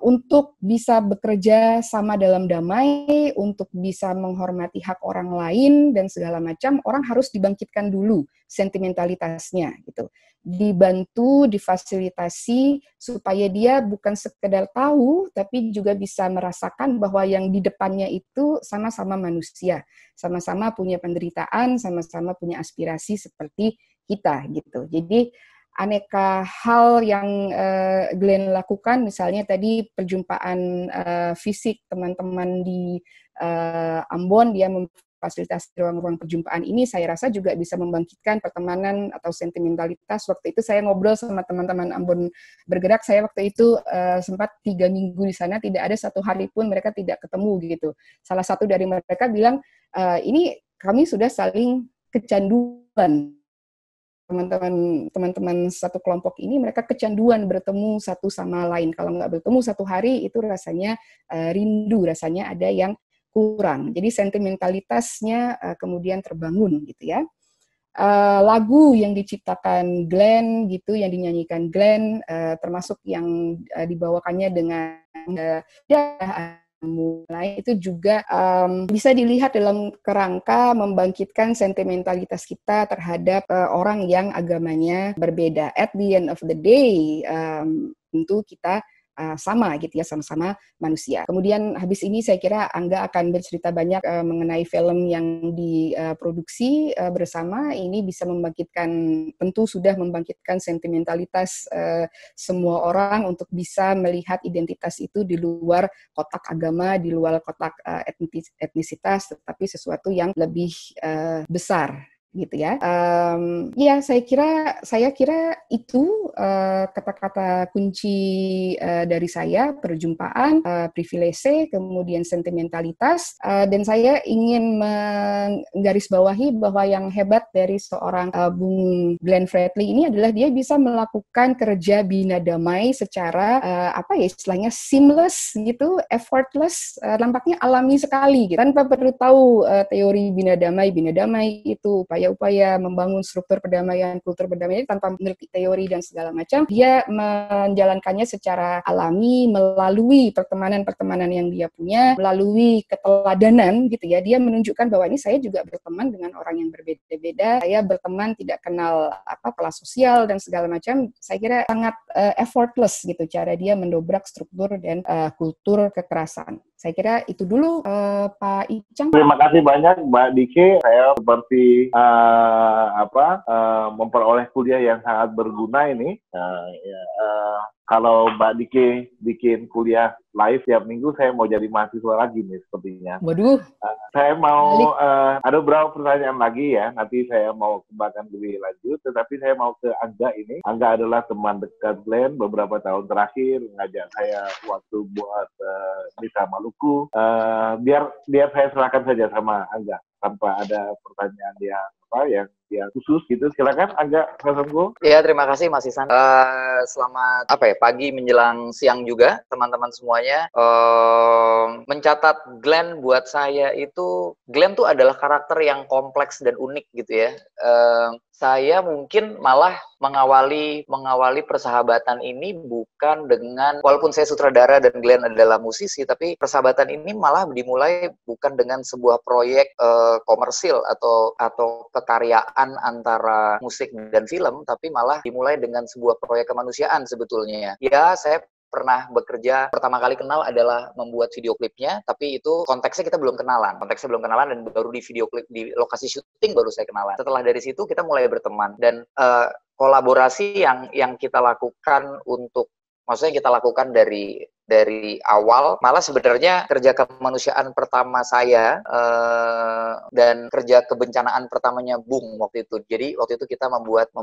untuk bisa bekerja sama dalam damai, untuk bisa menghormati hak orang lain dan segala macam, orang harus dibangkitkan dulu sentimentalitasnya gitu. Dibantu, difasilitasi supaya dia bukan sekedar tahu, tapi juga bisa merasakan bahwa yang di depannya itu sama-sama manusia, sama-sama punya penderitaan, sama-sama punya aspirasi seperti kita gitu. Jadi aneka hal yang Glenn lakukan, misalnya tadi perjumpaan fisik teman-teman di Ambon, dia memfasilitasi ruang-ruang perjumpaan ini, saya rasa juga bisa membangkitkan pertemanan atau sentimentalitas. Waktu itu saya ngobrol sama teman-teman Ambon Bergerak, saya waktu itu sempat 3 minggu di sana, tidak ada satu hari pun mereka tidak ketemu gitu. Salah satu dari mereka bilang, ini kami sudah saling kecanduan. Teman-teman satu kelompok ini, mereka kecanduan bertemu satu sama lain. Kalau nggak bertemu satu hari, itu rasanya rindu, rasanya ada yang kurang. Jadi sentimentalitasnya kemudian terbangun gitu ya. Lagu yang diciptakan Glenn gitu, yang dinyanyikan Glenn, termasuk yang dibawakannya dengan mulai itu juga bisa dilihat dalam kerangka membangkitkan sentimentalitas kita terhadap orang yang agamanya berbeda. At the end of the day, tentu kita sama gitu ya, sama-sama manusia. Kemudian habis ini saya kira Angga akan bercerita banyak mengenai film yang diproduksi bersama. Ini bisa membangkitkan, tentu sudah membangkitkan sentimentalitas semua orang untuk bisa melihat identitas itu di luar kotak agama, di luar kotak etnisitas, tetapi sesuatu yang lebih besar gitu ya. Ya, saya kira itu kata-kata kunci dari saya: perjumpaan, privilege, kemudian sentimentalitas, dan saya ingin menggarisbawahi bahwa yang hebat dari seorang Bung Glenn Fredly ini adalah dia bisa melakukan kerja bina damai secara istilahnya seamless gitu, effortless, nampaknya alami sekali gitu, tanpa perlu tahu teori bina damai itu upaya membangun struktur perdamaian, kultur perdamaian tanpa mengerti teori dan segala macam. Dia menjalankannya secara alami melalui pertemanan-pertemanan yang dia punya, melalui keteladanan gitu ya. Dia menunjukkan bahwa ini saya juga berteman dengan orang yang berbeda-beda. Saya berteman tidak kenal kelas sosial dan segala macam. Saya kira sangat effortless gitu cara dia mendobrak struktur dan kultur kekerasan. Saya kira itu dulu Pak Icang. Terima kasih banyak Mbak Dike. Saya seperti memperoleh kuliah yang sangat berguna ini. kalau Mbak Diki bikin kuliah live tiap minggu, saya mau jadi mahasiswa lagi nih sepertinya. Waduh. Saya mau ada beberapa pertanyaan lagi ya. Nanti saya mau kembangkan lebih lanjut. Tetapi saya mau ke Angga ini. Angga adalah teman dekat Glenn beberapa tahun terakhir, ngajak saya waktu buat Desa Maluku. Biar saya serahkan saja sama Angga tanpa ada pertanyaan yang khusus gitu. Silakan Angga Prasango. Ya, terima kasih Mas Isan. Selamat pagi menjelang siang juga teman-teman semuanya. Mencatat Glenn buat saya itu, Glenn tuh adalah karakter yang kompleks dan unik gitu ya. Saya mungkin malah mengawali persahabatan ini bukan dengan, walaupun saya sutradara dan Glenn adalah musisi, tapi persahabatan ini malah dimulai bukan dengan sebuah proyek komersil atau kekaryaan antara musik dan film, tapi malah dimulai dengan sebuah proyek kemanusiaan sebetulnya. Ya, saya pernah bekerja, pertama kali kenal adalah membuat video klipnya, tapi itu konteksnya kita belum kenalan. Dan baru di video klip, di lokasi syuting baru saya kenalan. Setelah dari situ kita mulai berteman, dan kolaborasi yang kita lakukan maksudnya kita lakukan dari awal, malah sebenarnya kerja kemanusiaan pertama saya dan kerja kebencanaan pertamanya Bung waktu itu. Jadi waktu itu kita membuat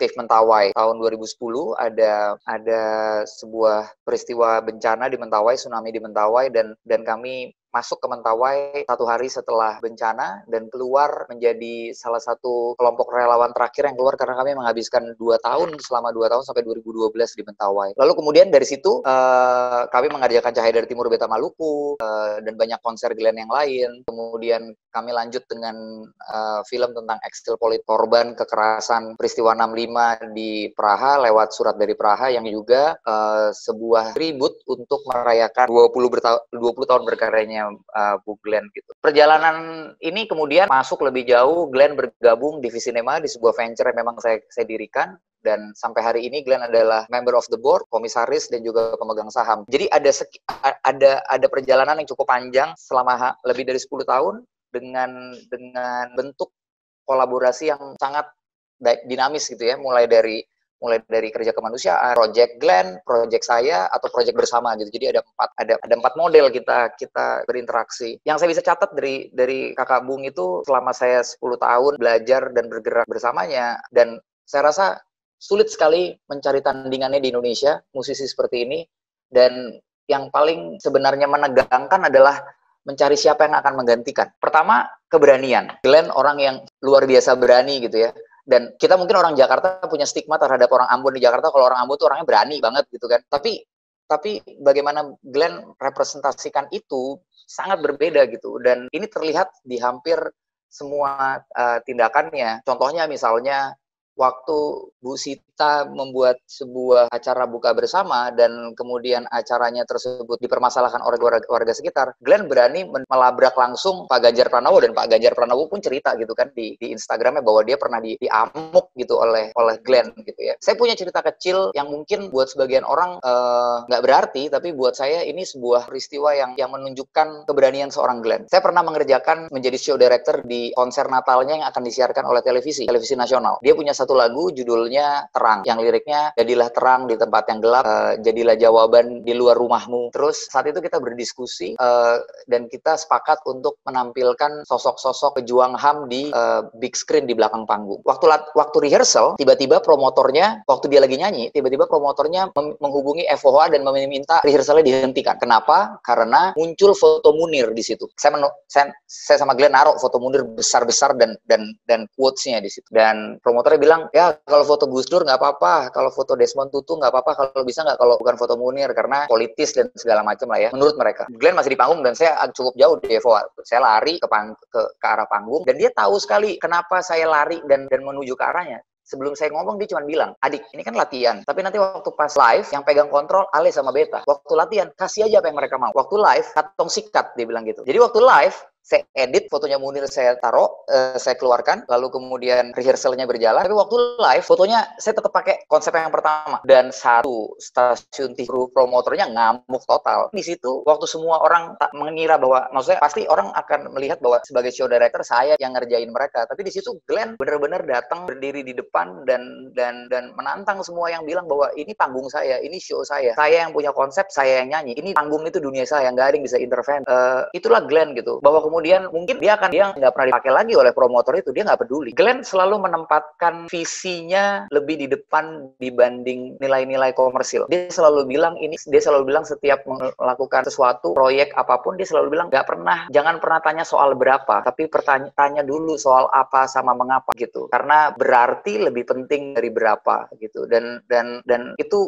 Cave Mentawai tahun 2010. Ada sebuah peristiwa bencana di Mentawai, tsunami di Mentawai, dan kami masuk ke Mentawai 1 hari setelah bencana dan keluar menjadi salah satu kelompok relawan terakhir yang keluar karena kami menghabiskan 2 tahun, selama 2 tahun sampai 2012 di Mentawai. Lalu kemudian dari situ kami mengerjakan Cahaya dari Timur Beta Maluku dan banyak konser Glenn yang lain. Kemudian kami lanjut dengan film tentang eksil politik korban kekerasan peristiwa 65 di Praha lewat Surat dari Praha, yang juga sebuah tribut untuk merayakan 20 tahun berkaryanya Bu Glenn gitu. Perjalanan ini kemudian masuk lebih jauh, Glenn bergabung di Visinema, di sebuah venture yang memang saya dirikan, dan sampai hari ini Glenn adalah member of the board, komisaris, dan juga pemegang saham. Jadi ada perjalanan yang cukup panjang selama lebih dari 10 tahun dengan bentuk kolaborasi yang sangat dinamis gitu ya, mulai dari kerja kemanusiaan, project Glenn, project saya, atau project bersama gitu. Jadi ada 4 model kita berinteraksi. Yang saya bisa catat dari Kakak Bung itu, selama saya 10 tahun belajar dan bergerak bersamanya, dan saya rasa sulit sekali mencari tandingannya di Indonesia, musisi seperti ini. Dan yang paling sebenarnya menegangkan adalah mencari siapa yang akan menggantikan. Pertama, keberanian. Glenn orang yang luar biasa berani gitu ya. Dan kita mungkin orang Jakarta punya stigma terhadap orang Ambon di Jakarta, kalau orang Ambon tuh orangnya berani banget gitu kan. Tapi bagaimana Glenn representasikan itu sangat berbeda gitu. Dan ini terlihat di hampir semua tindakannya. Contohnya misalnya waktu Bu Sita membuat sebuah acara buka bersama dan kemudian acaranya tersebut dipermasalahkan oleh warga sekitar, Glenn berani melabrak langsung Pak Ganjar Pranowo, dan Pak Ganjar Pranowo pun cerita gitu kan di Instagramnya bahwa dia pernah diamuk gitu oleh Glenn gitu ya. Saya punya cerita kecil yang mungkin buat sebagian orang nggak berarti, tapi buat saya ini sebuah peristiwa yang menunjukkan keberanian seorang Glenn. Saya pernah mengerjakan menjadi show director di konser Natalnya yang akan disiarkan oleh televisi nasional. Dia punya satu lagu judulnya Terang, yang liriknya jadilah terang di tempat yang gelap, jadilah jawaban di luar rumahmu. Terus saat itu kita berdiskusi dan kita sepakat untuk menampilkan sosok-sosok pejuang HAM di big screen di belakang panggung. Waktu rehearsal, tiba-tiba promotornya, waktu dia lagi nyanyi, tiba-tiba promotornya menghubungi FOH dan meminta rehearsalnya dihentikan. Kenapa? Karena muncul foto Munir di situ. Saya sama Glenn naruh foto Munir besar-besar dan quotes-nya di situ. Dan promotornya bilang, ya kalau foto Gus Dur nggak apa-apa, kalau foto Desmond Tutu nggak apa-apa, kalau bisa nggak kalau bukan foto Munir, karena politis dan segala macam lah ya, menurut mereka. Glenn masih di panggung dan saya cukup jauh di Evo. Saya lari ke arah panggung, dan dia tahu sekali kenapa saya lari dan menuju ke arahnya. Sebelum saya ngomong, dia cuma bilang, adik, ini kan latihan, tapi nanti waktu pas live, yang pegang kontrol Ale sama Beta. Waktu latihan, kasih aja apa yang mereka mau. Waktu live, katong sikat, dia bilang gitu. Jadi waktu live, saya edit, fotonya Munir saya taruh, saya keluarkan, lalu kemudian rehearsalnya berjalan. Tapi waktu live, fotonya saya tetap pakai konsep yang pertama. Dan satu stasiun TV promotornya ngamuk total. Di situ, waktu semua orang tak mengira bahwa, maksudnya pasti orang akan melihat bahwa sebagai show director saya yang ngerjain mereka. Tapi di situ Glenn benar-benar datang berdiri di depan dan menantang semua yang bilang bahwa ini panggung saya, ini show saya yang punya konsep, saya yang nyanyi, ini panggung itu dunia saya, nggak ada yang bisa intervene. Itulah Glenn gitu, bahwa kemudian mungkin dia nggak pernah dipakai lagi oleh promotor itu, dia nggak peduli. Glenn selalu menempatkan visinya lebih di depan dibanding nilai-nilai komersil. Dia selalu bilang setiap melakukan sesuatu, proyek apapun, dia selalu bilang jangan pernah tanya soal berapa, tapi tanya dulu soal apa sama mengapa gitu, karena berarti lebih penting dari berapa gitu. Dan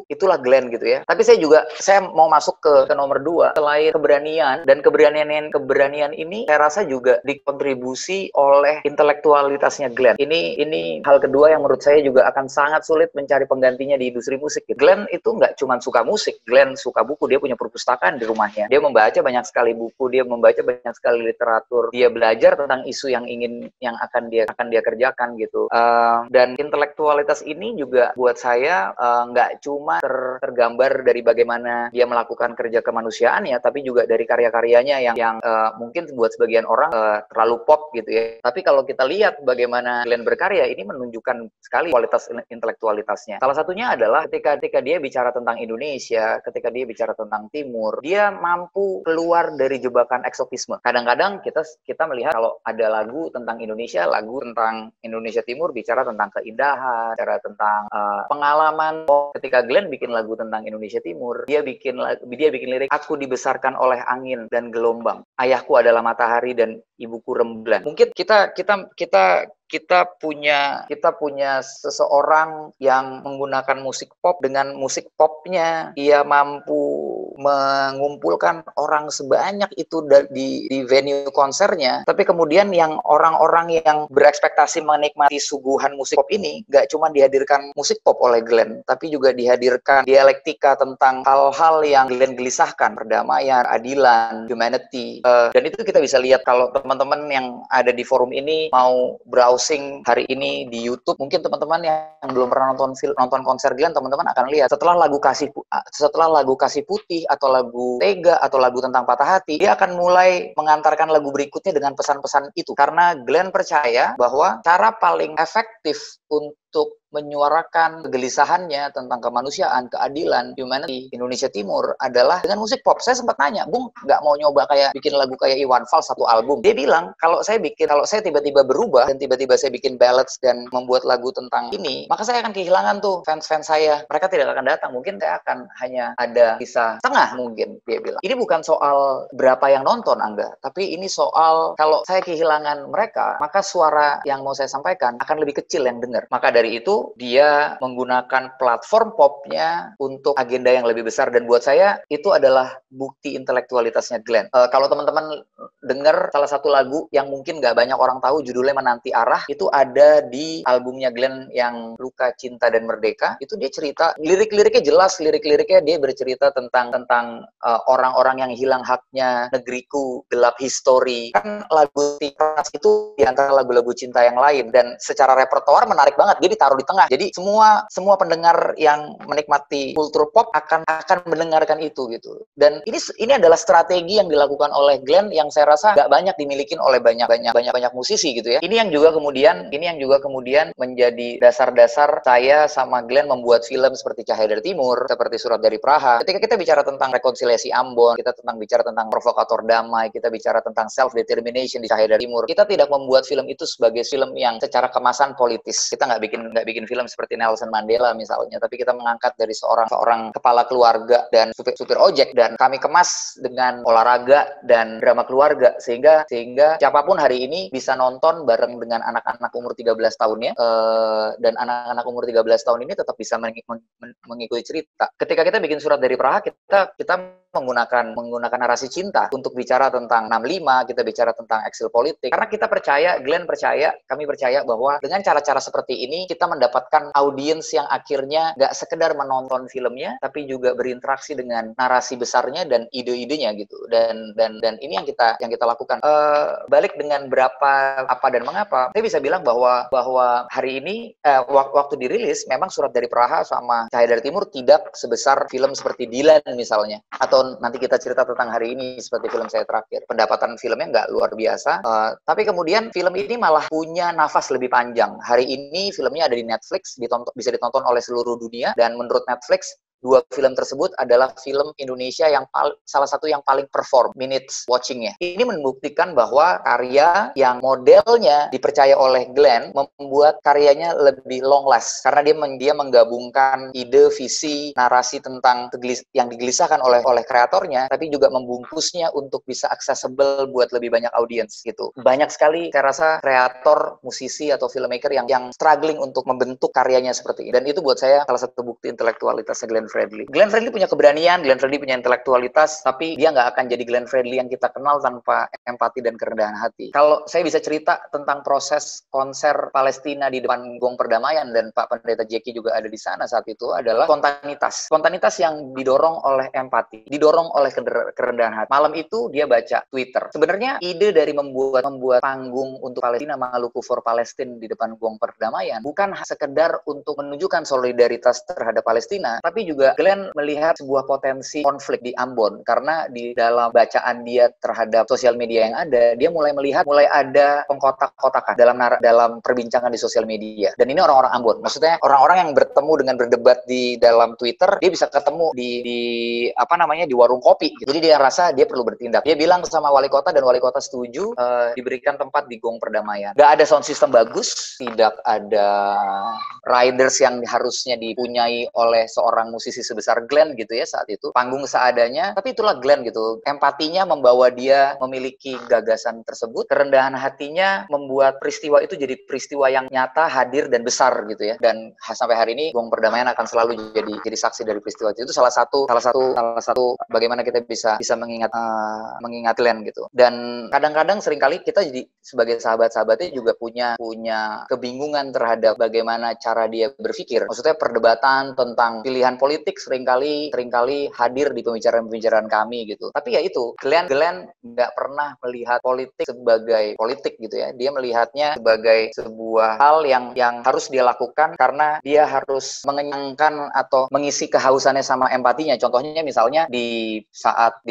itulah Glenn gitu ya. Tapi saya mau masuk ke nomor 2. Selain keberanian ini saya rasa juga dikontribusi oleh intelektualitasnya Glenn. Ini hal kedua yang menurut saya juga akan sangat sulit mencari penggantinya di industri musik. Glenn itu nggak cuma suka musik, Glenn suka buku, dia punya perpustakaan di rumahnya. Dia membaca banyak sekali buku, dia membaca banyak sekali literatur, dia belajar tentang isu yang akan dia kerjakan gitu. Dan intelektualitas ini juga buat saya nggak cuma tergambar dari bagaimana dia melakukan kerja kemanusiaan ya, tapi juga dari karya-karyanya yang mungkin buat sebagian orang terlalu pop gitu ya. Tapi kalau kita lihat bagaimana Glenn berkarya, ini menunjukkan sekali kualitas intelektualitasnya. Salah satunya adalah ketika dia bicara tentang Indonesia, ketika dia bicara tentang Timur, dia mampu keluar dari jebakan eksotisme. Kadang-kadang kita melihat kalau ada lagu tentang Indonesia Timur bicara tentang keindahan, bicara tentang pengalaman. Ketika Glenn bikin lagu tentang Indonesia Timur, dia bikin lirik, aku dibesarkan oleh angin dan gelombang, ayahku adalah matahari dan ibuku rembulan. Mungkin kita punya seseorang yang menggunakan musik pop. Dengan musik popnya ia mampu mengumpulkan orang sebanyak itu di venue konsernya. Tapi kemudian yang orang-orang yang berekspektasi menikmati suguhan musik pop ini nggak cuma dihadirkan musik pop oleh Glenn, tapi juga dihadirkan dialektika tentang hal-hal yang Glenn gelisahkan, perdamaian, keadilan, humanity. Dan itu kita bisa lihat kalau teman-teman yang ada di forum ini mau browsing hari ini di YouTube, mungkin teman-teman yang belum pernah nonton konser Glenn, teman-teman akan lihat setelah lagu Kasih Putih atau lagu Tega atau lagu tentang patah hati, dia akan mulai mengantarkan lagu berikutnya dengan pesan-pesan itu, karena Glenn percaya bahwa cara paling efektif untuk menyuarakan kegelisahannya tentang kemanusiaan, keadilan, humanity, Indonesia Timur adalah dengan musik pop. Saya sempat nanya, Bung, nggak mau nyoba bikin lagu kayak Iwan Fals satu album? Dia bilang, kalau saya tiba-tiba berubah dan tiba-tiba saya bikin ballads dan membuat lagu tentang ini, maka saya akan kehilangan tuh fans-fans saya. Mereka tidak akan datang. Mungkin saya akan hanya ada kisah setengah mungkin, dia bilang. Ini bukan soal berapa yang nonton, Angga, tapi ini soal kalau saya kehilangan mereka, maka suara yang mau saya sampaikan akan lebih kecil yang dengar. Maka dari itu, dia menggunakan platform popnya untuk agenda yang lebih besar, dan buat saya itu adalah bukti intelektualitasnya Glenn. Kalau teman-teman dengar salah satu lagu yang mungkin nggak banyak orang tahu, judulnya Menanti Arah, itu ada di albumnya Glenn yang Luka, Cinta, dan Merdeka. Itu dia cerita, lirik-liriknya jelas, lirik-liriknya dia bercerita tentang orang-orang yang hilang haknya, negeriku, gelap histori. Kan lagu Tikras itu di antara lagu-lagu cinta yang lain, dan secara repertoar menarik banget, dia ditaruh di tengah. Jadi semua pendengar yang menikmati kultur pop akan mendengarkan itu gitu. Dan ini adalah strategi yang dilakukan oleh Glenn yang saya rasa nggak banyak dimiliki oleh banyak musisi gitu ya. Ini yang juga kemudian menjadi dasar-dasar saya sama Glenn membuat film seperti Cahaya dari Timur, seperti Surat dari Praha. Ketika kita bicara tentang rekonsiliasi Ambon, kita bicara tentang provokator damai, kita bicara tentang self determination di Cahaya dari Timur. Kita tidak membuat film itu sebagai film yang secara kemasan politis. Kita nggak bikin film seperti Nelson Mandela misalnya, tapi kita mengangkat dari seorang kepala keluarga dan supir ojek, dan kami kemas dengan olahraga dan drama keluarga sehingga siapapun hari ini bisa nonton bareng dengan anak-anak umur 13 tahunnya, dan anak-anak umur 13 tahun ini tetap bisa mengikuti cerita. Ketika kita bikin Surat dari Praha, kita menggunakan narasi cinta untuk bicara tentang 65, kita bicara tentang eksil politik. Karena kita percaya, Glenn percaya, kami percaya bahwa dengan cara-cara seperti ini kita mendapatkan audiens yang akhirnya nggak sekedar menonton filmnya, tapi juga berinteraksi dengan narasi besarnya dan ide-idenya gitu. Dan ini yang kita lakukan. Balik dengan berapa, apa dan mengapa, saya bisa bilang bahwa hari ini waktu dirilis memang Surat dari Praha sama Cahaya dari Timur tidak sebesar film seperti Dilan misalnya, atau nanti kita cerita tentang hari ini seperti film saya terakhir. Pendapatan filmnya nggak luar biasa, tapi kemudian film ini malah punya nafas lebih panjang. Hari ini filmnya ada di Netflix, bisa ditonton oleh seluruh dunia, dan menurut Netflix, 2 film tersebut adalah film Indonesia yang salah satu yang paling perform minutes watchingnya. Ini membuktikan bahwa karya yang modelnya dipercaya oleh Glenn membuat karyanya lebih long last, karena dia menggabungkan ide, visi, narasi tentang yang digelisahkan oleh kreatornya, tapi juga membungkusnya untuk bisa accessible buat lebih banyak audiens gitu. Banyak sekali saya rasa kreator, musisi atau filmmaker yang struggling untuk membentuk karyanya seperti ini, dan itu buat saya salah satu bukti intelektualitasnya Glenn Fredly. Glenn Fredly punya keberanian, Glenn Fredly punya intelektualitas, tapi dia nggak akan jadi Glenn Fredly yang kita kenal tanpa empati dan kerendahan hati. Kalau saya bisa cerita tentang proses konser Palestina di depan Gong Perdamaian, dan Pak Pendeta Jeki juga ada di sana saat itu, adalah spontanitas. Spontanitas yang didorong oleh empati, didorong oleh kerendahan hati. Malam itu dia baca Twitter. Sebenarnya ide dari membuat panggung untuk Palestina, Maluku for Palestine di depan Gong Perdamaian, bukan sekedar untuk menunjukkan solidaritas terhadap Palestina, tapi juga Glenn melihat sebuah potensi konflik di Ambon, karena di dalam bacaan dia terhadap sosial media yang ada, dia mulai ada pengkotak-kotakan dalam perbincangan di sosial media. Dan ini orang-orang Ambon, maksudnya orang-orang yang bertemu dengan berdebat di dalam Twitter, dia bisa ketemu di warung kopi gitu. Jadi dia rasa dia perlu bertindak. Dia bilang sama wali kota, dan wali kota setuju diberikan tempat di Gong Perdamaian. Gak ada sound system bagus, tidak ada riders yang harusnya dipunyai oleh seorang musisi sebesar Glenn gitu ya saat itu. Panggung seadanya, tapi itulah Glenn gitu. Empatinya membawa dia memiliki gagasan tersebut. Kerendahan hatinya membuat peristiwa itu jadi peristiwa yang nyata, hadir, dan besar gitu ya. Dan sampai hari ini Gong Perdamaian akan selalu jadi saksi dari peristiwa itu. Itu salah satu bagaimana kita bisa mengingat Glenn gitu. Dan kadang-kadang seringkali kita jadi sebagai sahabat-sahabatnya juga punya kebingungan terhadap bagaimana cara dia berpikir. Maksudnya perdebatan tentang pilihan politik seringkali hadir di pembicaraan kami gitu. Tapi ya itu, Glenn nggak pernah melihat politik sebagai politik gitu ya. Dia melihatnya sebagai sebuah hal yang harus dia lakukan karena dia harus mengenyangkan atau mengisi kehausannya sama empatinya. Contohnya misalnya di saat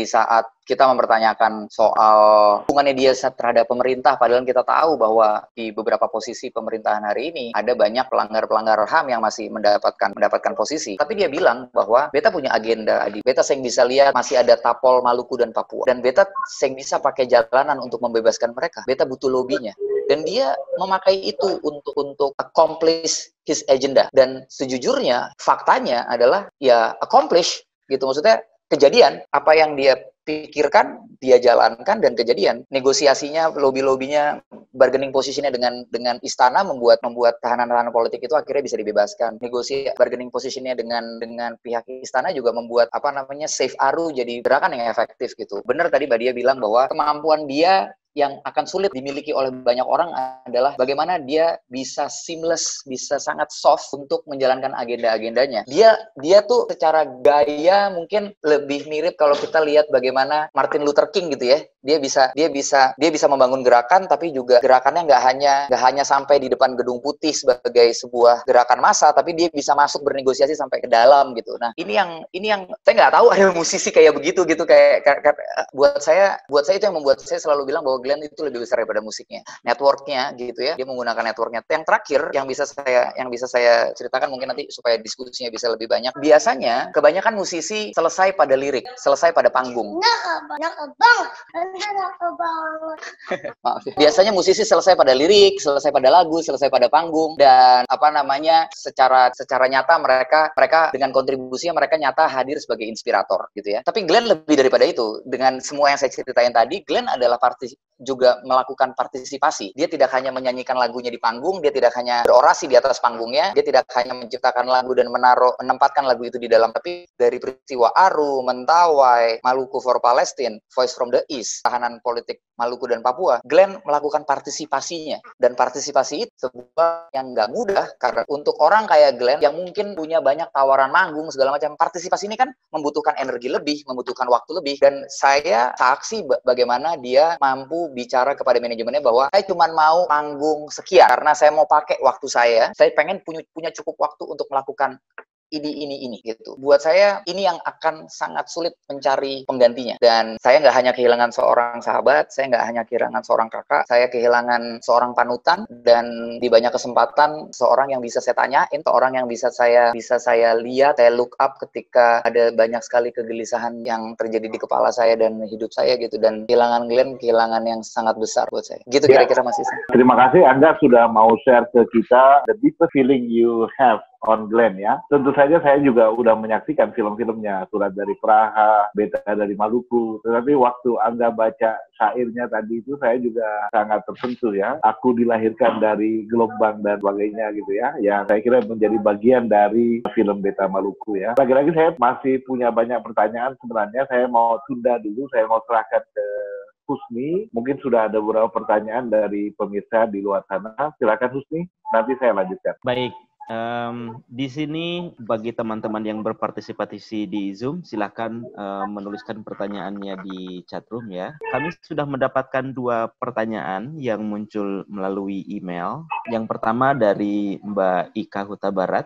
kita mempertanyakan soal hubungannya dia terhadap pemerintah, padahal kita tahu bahwa di beberapa posisi pemerintahan hari ini ada banyak pelanggar HAM yang masih mendapatkan posisi. Tapi dia bilang bahwa beta punya agenda, beta yang bisa lihat masih ada Tapol, Maluku, dan Papua. Dan beta yang bisa pakai jalanan untuk membebaskan mereka. Beta butuh lobbynya. Dan dia memakai itu untuk accomplish his agenda. Dan sejujurnya, faktanya adalah ya accomplish gitu. Maksudnya kejadian, apa yang dia pikirkan, dia jalankan, dan kejadian. Negosiasinya, lobby-lobbynya, bargaining positionnya dengan istana membuat tahanan-tahanan politik itu akhirnya bisa dibebaskan. Bargaining positionnya dengan pihak istana juga membuat Save Aru jadi gerakan yang efektif gitu. Benar tadi Mbak Dia bilang bahwa kemampuan dia yang akan sulit dimiliki oleh banyak orang adalah bagaimana dia bisa seamless, bisa sangat soft untuk menjalankan agenda-agendanya. Dia tuh secara gaya mungkin lebih mirip kalau kita lihat bagaimana Martin Luther King gitu ya. Dia bisa membangun gerakan, tapi juga gerakannya nggak hanya sampai di depan Gedung Putih sebagai sebuah gerakan massa, tapi dia bisa masuk bernegosiasi sampai ke dalam gitu. Nah, ini yang saya nggak tahu ada musisi kayak begitu gitu, kayak buat saya itu yang membuat saya selalu bilang bahwa Glenn itu lebih besar daripada musiknya, networknya gitu ya. Dia menggunakan networknya. Yang terakhir yang bisa saya ceritakan mungkin nanti supaya diskusinya bisa lebih banyak. Biasanya kebanyakan musisi selesai pada lirik, selesai pada panggung. Maaf ya. Biasanya musisi selesai pada lirik, selesai pada lagu, selesai pada panggung, dan secara nyata mereka dengan kontribusinya mereka nyata hadir sebagai inspirator gitu ya. Tapi Glenn lebih daripada itu. Dengan semua yang saya ceritain tadi, Glenn adalah juga melakukan partisipasi. Dia tidak hanya menyanyikan lagunya di panggung, dia tidak hanya berorasi di atas panggungnya, dia tidak hanya menciptakan lagu dan menempatkan lagu itu di dalam, tapi dari peristiwa Aru, Mentawai, Maluku for Palestine, Voice from the East, tahanan politik Maluku dan Papua, Glenn melakukan partisipasinya. Dan partisipasi itu sebuah yang nggak mudah, karena untuk orang kayak Glenn yang mungkin punya banyak tawaran manggung, segala macam, partisipasi ini kan membutuhkan energi lebih, membutuhkan waktu lebih, dan saya saksi bagaimana dia mampu bicara kepada manajemennya bahwa saya cuma mau panggung sekian karena saya mau pakai waktu saya pengen punya cukup waktu untuk melakukan ini gitu. Buat saya ini yang akan sangat sulit mencari penggantinya. Dan saya nggak hanya kehilangan seorang sahabat, saya nggak hanya kehilangan seorang kakak, saya kehilangan seorang panutan, dan di banyak kesempatan seorang yang bisa saya tanyain, seorang yang bisa saya lihat, saya look up ketika ada banyak sekali kegelisahan yang terjadi di kepala saya dan hidup saya gitu. Dan kehilangan Glenn, kehilangan yang sangat besar buat saya. Gitu kira-kira Mas Isan. Terima kasih Anda sudah mau share ke kita the deepest feeling you have on Glenn ya. Tentu saja saya juga udah menyaksikan film-filmnya, Surat dari Praha, Beta dari Maluku. Tetapi waktu Anda baca syairnya tadi itu saya juga sangat tersentuh ya. Aku dilahirkan dari gelombang dan sebagainya gitu ya. Yang saya kira menjadi bagian dari film Beta Maluku ya. Lagi-lagi saya masih punya banyak pertanyaan sebenarnya. Saya mau tunda dulu, saya mau serahkan ke Husni. Mungkin sudah ada beberapa pertanyaan dari pemirsa di luar sana. Silakan Husni, nanti saya lanjutkan. Baik. Di sini bagi teman-teman yang berpartisipasi di Zoom, silakan menuliskan pertanyaannya di chatroom ya. Kami sudah mendapatkan 2 pertanyaan yang muncul melalui email. Yang pertama dari Mbak Ika Huta Barat.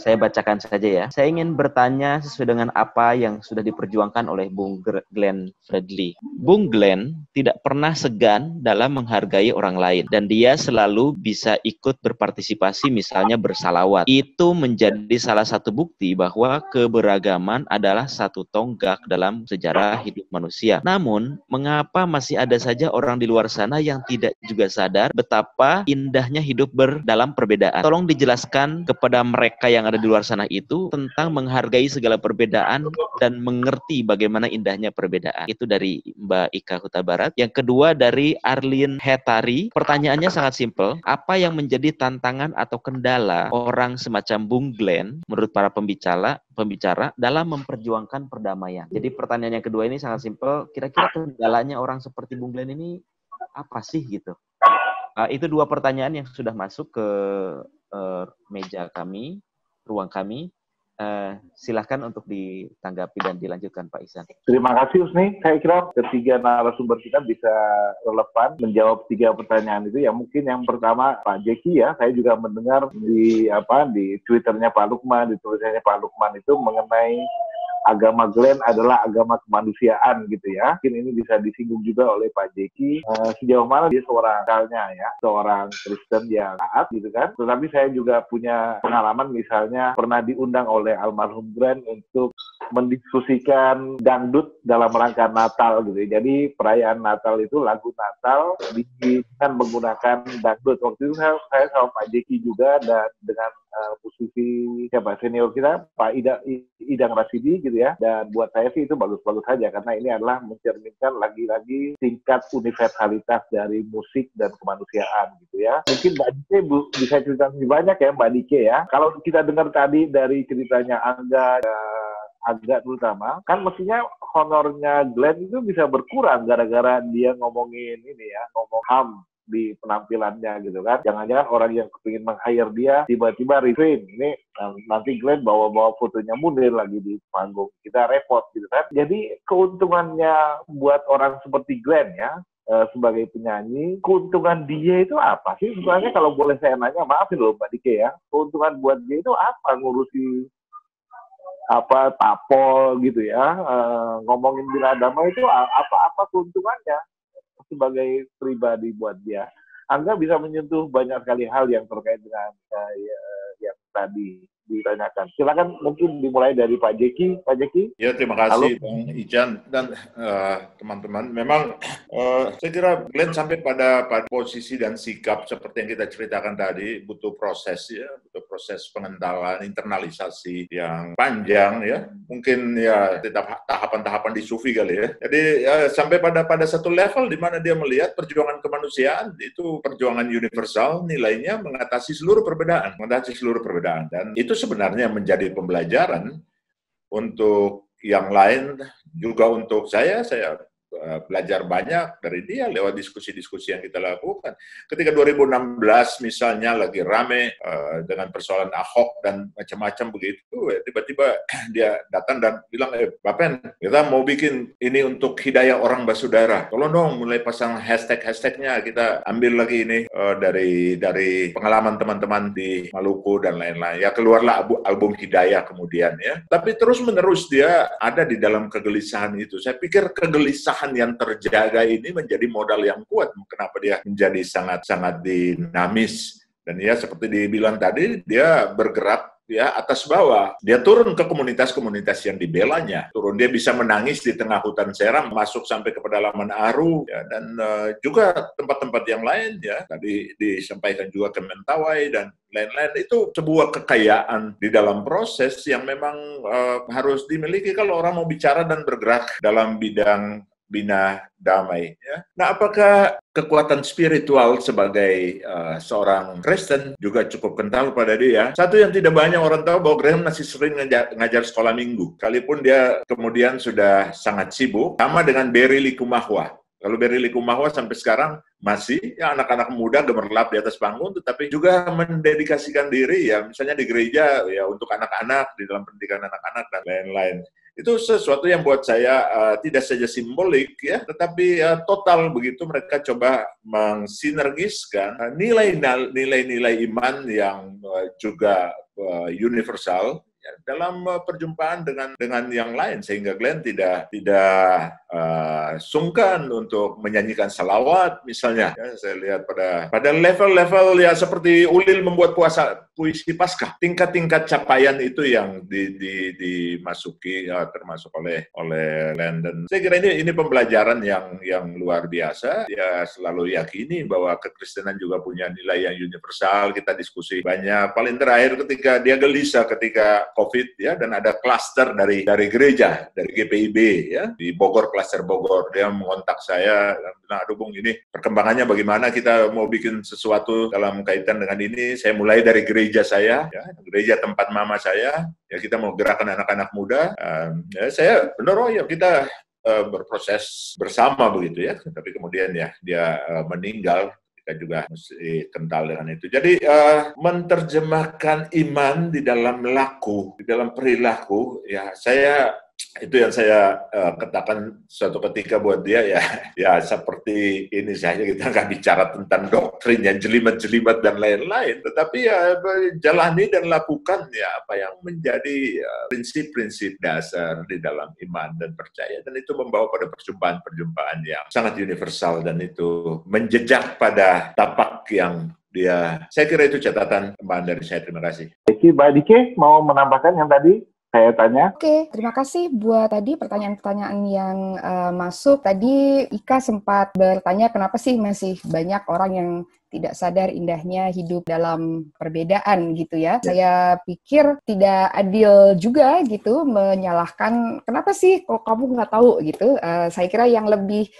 Saya bacakan saja ya. Saya ingin bertanya sesuai dengan apa yang sudah diperjuangkan oleh Bung Glenn Fredly. Bung Glenn tidak pernah segan dalam menghargai orang lain, dan dia selalu bisa ikut berpartisipasi, misalnya bersalawat. Itu menjadi salah satu bukti bahwa keberagaman adalah satu tonggak dalam sejarah hidup manusia. Namun, mengapa masih ada saja orang di luar sana yang tidak juga sadar betapa indahnya hidup dalam perbedaan? Tolong dijelaskan kepada mereka yang ada di luar sana itu tentang menghargai segala perbedaan dan mengerti bagaimana indahnya perbedaan. Itu dari Mbak Ika Huta Barat. Yang kedua dari Arlene Hetari. Pertanyaannya sangat simpel. Apa yang menjadi tantangan atau kendala orang semacam Bung Glenn menurut para pembicara dalam memperjuangkan perdamaian? Jadi pertanyaan yang kedua ini sangat simpel. Kira-kira kendalanya orang seperti Bung Glenn ini apa sih gitu? Itu 2 pertanyaan yang sudah masuk ke meja kami, ruang kami. Silakan untuk ditanggapi dan dilanjutkan Pak Ihsan. Terima kasih Husni. Saya kira ketiga narasumber kita bisa relevan menjawab 3 pertanyaan itu. Ya mungkin yang pertama Pak Jeki ya. Saya juga mendengar di Twitternya Pak Lukman, di tulisannya Pak Lukman itu mengenai agama Glenn adalah agama kemanusiaan gitu ya. Mungkin ini bisa disinggung juga oleh Pak Jeki. Sejauh mana dia seorang Kristen yang taat gitu kan. Tetapi saya juga punya pengalaman misalnya pernah diundang oleh almarhum Glenn untuk mendiskusikan dangdut dalam rangka Natal gitu. Jadi perayaan Natal itu lagu Natal kan menggunakan dangdut. Waktu itu saya sama Pak Jeki juga dan dengan musisi senior kita Pak Idang Rasidi gitu ya. Dan buat saya sih itu bagus-bagus saja karena ini adalah mencerminkan lagi-lagi tingkat universalitas dari musik dan kemanusiaan gitu ya. Mungkin Mbak Dike bisa cerita lebih banyak ya Mbak Dike ya. Kalau kita dengar tadi dari ceritanya Angga terutama, kan mestinya honornya Glenn itu bisa berkurang gara-gara dia ngomongin ngomong HAM di penampilannya gitu kan. Jangan-jangan orang yang kepingin meng-hire dia tiba-tiba resign. Ini nanti Glenn bawa-bawa fotonya Munir lagi di panggung. Kita repot gitu kan. Jadi keuntungannya buat orang seperti Glenn ya, sebagai penyanyi, keuntungan dia itu apa sih? Sebenarnya kalau boleh saya nanya, maafin loh Mbak Dike ya, keuntungan buat dia itu apa ngurusi tapol gitu ya, ngomongin bela damai itu apa keuntungannya sebagai pribadi buat dia? Angga bisa menyentuh banyak sekali hal yang terkait dengan yang tadi ditanyakan. Silakan mungkin dimulai dari Pak Jeki. Pak Jeki. Ya, terima kasih Bang Ijan dan teman-teman. Memang saya kira Glenn sampai pada posisi dan sikap seperti yang kita ceritakan tadi butuh proses ya, butuh proses pengentalan, internalisasi yang panjang ya. Mungkin ya tahapan-tahapan di sufi kali ya. Jadi ya, sampai pada satu level di mana dia melihat perjuangan kemanusiaan itu perjuangan universal, nilainya mengatasi seluruh perbedaan, dan itu sebenarnya menjadi pembelajaran untuk yang lain, juga untuk saya belajar banyak dari dia lewat diskusi-diskusi yang kita lakukan. Ketika 2016 misalnya lagi rame dengan persoalan Ahok dan macam-macam begitu, tiba-tiba dia datang dan bilang, Bapen, kita mau bikin ini untuk hidayah orang Basudara. Tolong dong mulai pasang hashtag-hashtagnya, kita ambil lagi ini dari pengalaman teman-teman di Maluku dan lain-lain. Ya keluarlah album Hidayah kemudian ya. Tapi terus-menerus dia ada di dalam kegelisahan itu. Saya pikir kegelisahan yang terjaga ini menjadi modal yang kuat. Kenapa dia menjadi sangat-sangat dinamis. Dan ya seperti dibilang tadi, dia bergerak ya atas bawah. Dia turun ke komunitas-komunitas yang dibelanya. Dia bisa menangis di tengah hutan seram, masuk sampai ke pedalaman Aru, ya, dan juga tempat-tempat yang lain. Ya tadi disampaikan juga ke Mentawai dan lain-lain. Itu sebuah kekayaan di dalam proses yang memang harus dimiliki kalau orang mau bicara dan bergerak dalam bidang bina damai. Ya. Nah, apakah kekuatan spiritual sebagai seorang Kristen juga cukup kental pada dia? Satu yang tidak banyak orang tahu bahwa Graham masih sering ngajar sekolah minggu. Sekalipun dia kemudian sudah sangat sibuk, sama dengan Barry Likumahua. Kalau Barry Likumahua sampai sekarang masih ya anak-anak muda gemerlap di atas panggung, tetapi juga mendedikasikan diri ya misalnya di gereja ya untuk anak-anak, di dalam pendidikan anak-anak dan lain-lain. Itu sesuatu yang buat saya tidak saja simbolik ya, tetapi total begitu mereka coba mensinergiskan nilai-nilai iman yang juga universal ya, dalam perjumpaan dengan yang lain, sehingga Glenn tidak sungkan untuk menyanyikan salawat misalnya. Ya, saya lihat pada level-level ya seperti Ulil membuat puisi Paskah, tingkat-tingkat capaian itu yang dimasuki ya, termasuk oleh Glenn. Dan saya kira ini pembelajaran yang luar biasa. Dia selalu yakini bahwa kekristenan juga punya nilai yang universal. Kita diskusi banyak. Paling terakhir ketika dia gelisah ketika COVID ya, dan ada klaster dari gereja, dari GPIB ya di Bogor, klaster Bogor. Dia mengontak saya dan bilang, aduh Bung, ini perkembangannya bagaimana, kita mau bikin sesuatu dalam kaitan dengan ini. Saya mulai dari gereja saya, ya, gereja tempat mama saya, ya kita mau gerakan anak-anak muda. Ya, saya benar, ya kita berproses bersama begitu ya. Tapi kemudian ya dia meninggal. Kita juga mesti kental dengan itu. Jadi menerjemahkan iman di dalam laku, di dalam perilaku, ya itu yang saya katakan suatu ketika buat dia ya seperti ini saja, kita nggak bicara tentang doktrin yang jelimet-jelimet dan lain-lain, tetapi ya jalani dan lakukan ya apa yang menjadi prinsip-prinsip dasar di dalam iman dan percaya, dan itu membawa pada perjumpaan-perjumpaan yang sangat universal, dan itu menjejak pada tapak yang dia. Saya kira itu catatan tambahan dari saya. Terima kasih. Mbak Dike mau menambahkan yang tadi saya tanya. Oke, terima kasih buat tadi pertanyaan-pertanyaan yang masuk. Tadi Ika sempat bertanya kenapa sih masih banyak orang yang tidak sadar indahnya hidup dalam perbedaan gitu ya. Saya pikir tidak adil juga gitu menyalahkan kenapa sih kok kamu nggak tahu gitu. Saya kira yang lebih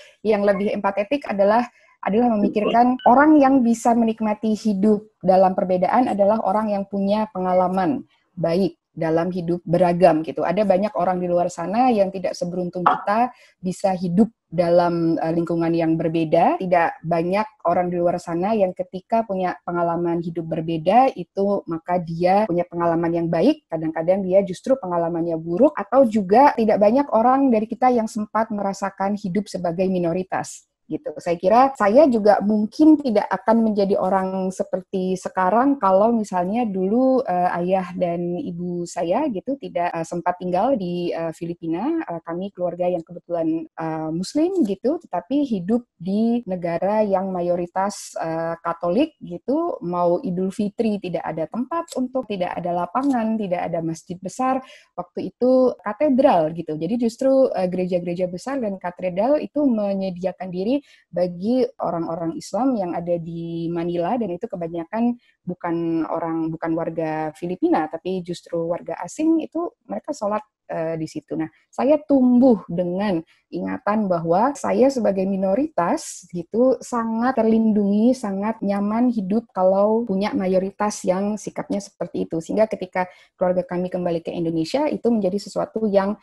empatetik adalah memikirkan orang yang bisa menikmati hidup dalam perbedaan adalah orang yang punya pengalaman baik dalam hidup beragam gitu. Ada banyak orang di luar sana yang tidak seberuntung kita bisa hidup dalam lingkungan yang berbeda. Tidak banyak orang di luar sana yang ketika punya pengalaman hidup berbeda itu maka dia punya pengalaman yang baik. Kadang-kadang dia justru pengalamannya buruk, atau juga tidak banyak orang dari kita yang sempat merasakan hidup sebagai minoritas. Gitu. Saya kira saya juga mungkin tidak akan menjadi orang seperti sekarang kalau misalnya dulu ayah dan ibu saya gitu tidak sempat tinggal di Filipina. Kami keluarga yang kebetulan Muslim gitu, tetapi hidup di negara yang mayoritas Katolik gitu. Mau Idul Fitri tidak ada tempat untuk, tidak ada lapangan, tidak ada masjid besar. Waktu itu katedral gitu. Jadi justru gereja-gereja besar dan katedral itu menyediakan diri Jadi bagi orang-orang Islam yang ada di Manila, dan itu kebanyakan bukan warga Filipina, tapi justru warga asing, itu mereka sholat di situ. Nah, saya tumbuh dengan ingatan bahwa saya sebagai minoritas gitu sangat terlindungi, sangat nyaman hidup kalau punya mayoritas yang sikapnya seperti itu. Sehingga ketika keluarga kami kembali ke Indonesia, itu menjadi sesuatu yang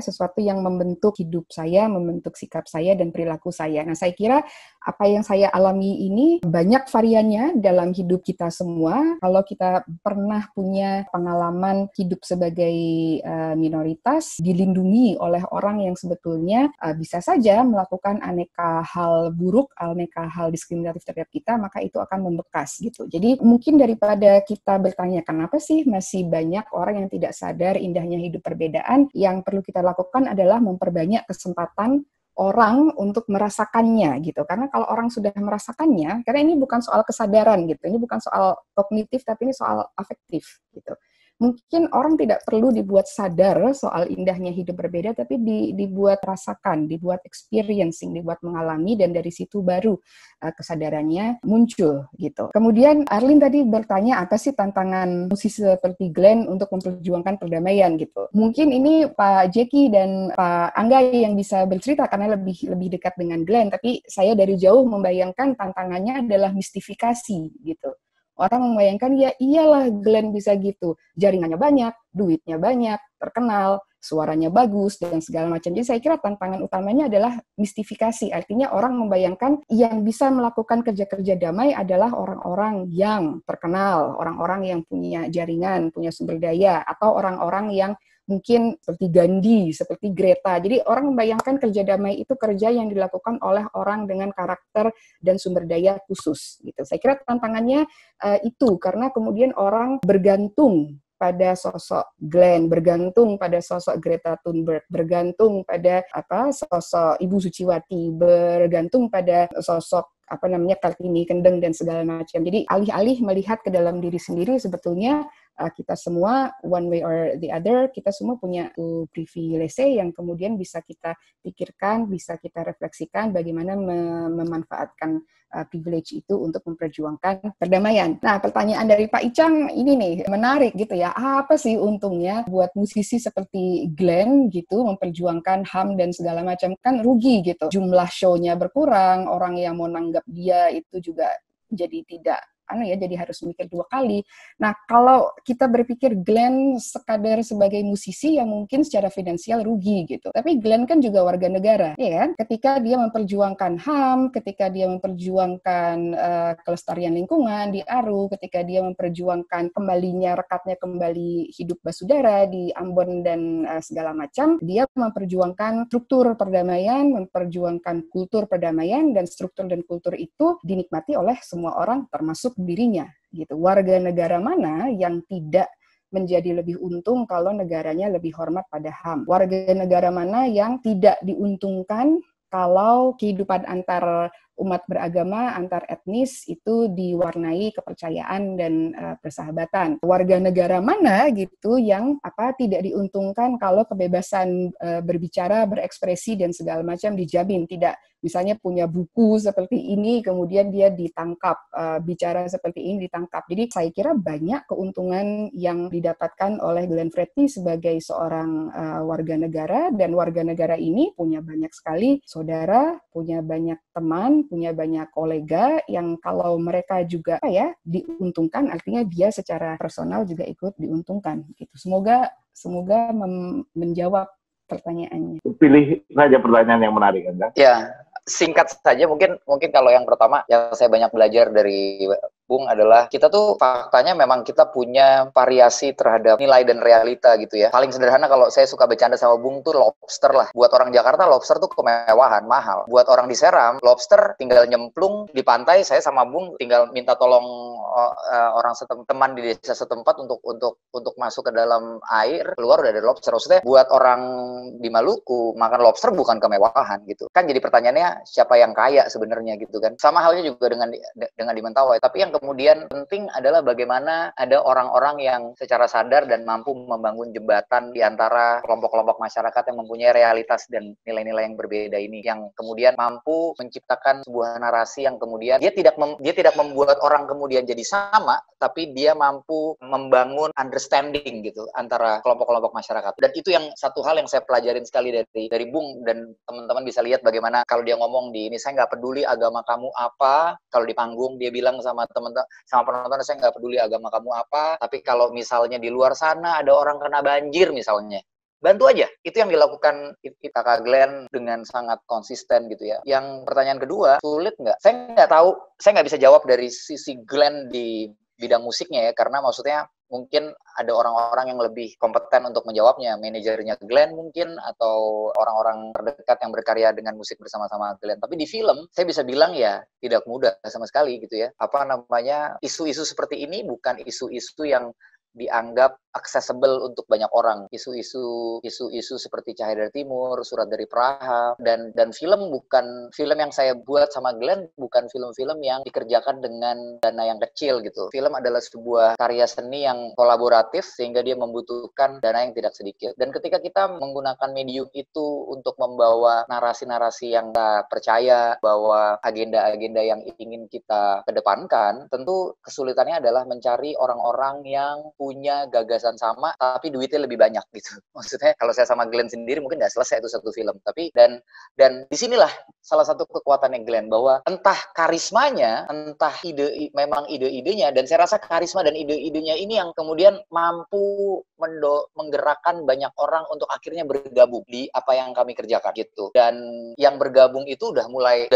sesuatu yang membentuk hidup saya, membentuk sikap saya dan perilaku saya. Nah, saya kira apa yang saya alami ini banyak variannya dalam hidup kita semua. Kalau kita pernah punya pengalaman hidup sebagai minoritas, dilindungi oleh orang yang sebetulnya bisa saja melakukan aneka hal buruk, aneka hal diskriminatif terhadap kita, maka itu akan membekas gitu. Jadi mungkin daripada kita bertanya kenapa sih masih banyak orang yang tidak sadar indahnya hidup perbedaan, yang perlu kita lakukan adalah memperbanyak kesempatan orang untuk merasakannya gitu. Karena kalau orang sudah merasakannya, karena ini bukan soal kesadaran gitu, ini bukan soal kognitif, tapi ini soal afektif gitu. Mungkin orang tidak perlu dibuat sadar soal indahnya hidup berbeda, tapi dibuat rasakan, dibuat experiencing, dibuat mengalami, dan dari situ baru kesadarannya muncul gitu. Kemudian Arlin tadi bertanya apa sih tantangan musisi seperti Glenn untuk memperjuangkan perdamaian gitu. Mungkin ini Pak Jeki dan Pak Angga yang bisa bercerita karena lebih dekat dengan Glenn, tapi saya dari jauh membayangkan tantangannya adalah mistifikasi gitu. Orang membayangkan, ya iyalah Glenn bisa gitu. Jaringannya banyak, duitnya banyak, terkenal, suaranya bagus, dan segala macam. Jadi saya kira tantangan utamanya adalah mistifikasi. Artinya orang membayangkan yang bisa melakukan kerja-kerja damai adalah orang-orang yang terkenal, orang-orang yang punya jaringan, punya sumber daya, atau orang-orang yang mungkin seperti Gandhi, seperti Greta. Jadi orang membayangkan kerja damai itu kerja yang dilakukan oleh orang dengan karakter dan sumber daya khusus. Gitu. Saya kira tantangannya itu, karena kemudian orang bergantung pada sosok Glenn, bergantung pada sosok Greta Thunberg, bergantung pada sosok Ibu Suciwati, bergantung pada sosok Kartini Kendeng dan segala macam. Jadi alih-alih melihat ke dalam diri sendiri, sebetulnya kita semua one way or the other, kita semua punya privilege yang kemudian bisa kita pikirkan, bisa kita refleksikan bagaimana memanfaatkan privilege itu untuk memperjuangkan perdamaian. Nah, pertanyaan dari Pak Icang ini nih menarik gitu ya. Apa sih untungnya buat musisi seperti Glenn gitu memperjuangkan HAM dan segala macam? Kan rugi gitu. Jumlah show-nya berkurang, orang yang mau nanggap dia itu juga jadi tidak jadi harus mikir 2 kali. Nah, kalau kita berpikir Glenn sekadar sebagai musisi yang mungkin secara finansial rugi gitu. Tapi Glenn kan juga warga negara, ya kan? Ketika dia memperjuangkan HAM, ketika dia memperjuangkan kelestarian lingkungan di Aru, ketika dia memperjuangkan kembalinya rekatnya kembali hidup basudara di Ambon dan segala macam, dia memperjuangkan struktur perdamaian, memperjuangkan kultur perdamaian, dan struktur dan kultur itu dinikmati oleh semua orang termasuk dirinya gitu. Warga negara mana yang tidak menjadi lebih untung kalau negaranya lebih hormat pada HAM? Warga negara mana yang tidak diuntungkan kalau kehidupan antar umat beragama, antar etnis itu diwarnai kepercayaan dan persahabatan? Warga negara mana gitu yang tidak diuntungkan kalau kebebasan berbicara, berekspresi dan segala macam dijamin? Tidak, misalnya punya buku seperti ini kemudian dia ditangkap, bicara seperti ini ditangkap. Jadi saya kira banyak keuntungan yang didapatkan oleh Glenn Fredly sebagai seorang warga negara, dan warga negara ini punya banyak sekali saudara, punya banyak teman, punya banyak kolega yang kalau mereka juga diuntungkan, artinya dia secara personal juga ikut diuntungkan gitu. Semoga menjawab pertanyaannya. Pilih saja pertanyaan yang menarik, kan? Ya, singkat saja mungkin kalau yang pertama yang saya banyak belajar dari Bung adalah kita tuh faktanya memang kita punya variasi terhadap nilai dan realita gitu ya. Paling sederhana kalau saya suka bercanda sama Bung tuh lobster lah. Buat orang Jakarta lobster tuh kemewahan, mahal. Buat orang di Seram, lobster tinggal nyemplung di pantai, saya sama Bung tinggal minta tolong orang teman di desa setempat untuk masuk ke dalam air, keluar udah ada lobster. Maksudnya buat orang di Maluku makan lobster bukan kemewahan gitu. Kan jadi pertanyaannya siapa yang kaya sebenarnya gitu kan. Sama halnya juga dengan di Mentawai. Tapi yang kemudian penting adalah bagaimana ada orang-orang yang secara sadar dan mampu membangun jembatan di antara kelompok-kelompok masyarakat yang mempunyai realitas dan nilai-nilai yang berbeda ini, yang kemudian mampu menciptakan sebuah narasi yang kemudian dia tidak membuat orang kemudian jadi sama, tapi dia mampu membangun understanding gitu antara kelompok-kelompok masyarakat. Dan itu yang satu hal yang saya pelajarin sekali dari Bung, dan teman-teman bisa lihat bagaimana kalau dia ngomong di ini, saya nggak peduli agama kamu apa, kalau di panggung dia bilang sama teman-teman, sama penonton, saya nggak peduli agama kamu apa, tapi kalau misalnya di luar sana ada orang kena banjir misalnya, bantu aja. Itu yang dilakukan Kakak Glenn dengan sangat konsisten gitu ya. Yang pertanyaan kedua, sulit nggak? Saya nggak tahu, saya nggak bisa jawab dari sisi Glenn di bidang musiknya ya, karena maksudnya mungkin ada orang-orang yang lebih kompeten untuk menjawabnya, manajernya Glenn mungkin, atau orang-orang terdekat yang berkarya dengan musik bersama-sama Glenn. Tapi di film, saya bisa bilang ya tidak mudah sama sekali gitu ya. Apa namanya, isu-isu seperti ini bukan isu-isu yang dianggap accessible untuk banyak orang. Isu-isu seperti Cahaya dari Timur, Surat dari Praha, dan film yang saya buat sama Glenn bukan film-film yang dikerjakan dengan dana yang kecil gitu. Film adalah sebuah karya seni yang kolaboratif sehingga dia membutuhkan dana yang tidak sedikit. Dan ketika kita menggunakan medium itu untuk membawa narasi-narasi yang kita percaya, bahwa agenda-agenda yang ingin kita kedepankan, tentu kesulitannya adalah mencari orang-orang yang punya gagasan sama tapi duitnya lebih banyak gitu. Maksudnya kalau saya sama Glenn sendiri mungkin nggak selesai itu satu film. Tapi dan disinilah salah satu kekuatannya Glenn, bahwa entah karismanya, entah memang ide-idenya, dan saya rasa karisma dan ide-idenya ini yang kemudian mampu menggerakkan banyak orang untuk akhirnya bergabung di apa yang kami kerjakan gitu. Dan yang bergabung itu udah mulai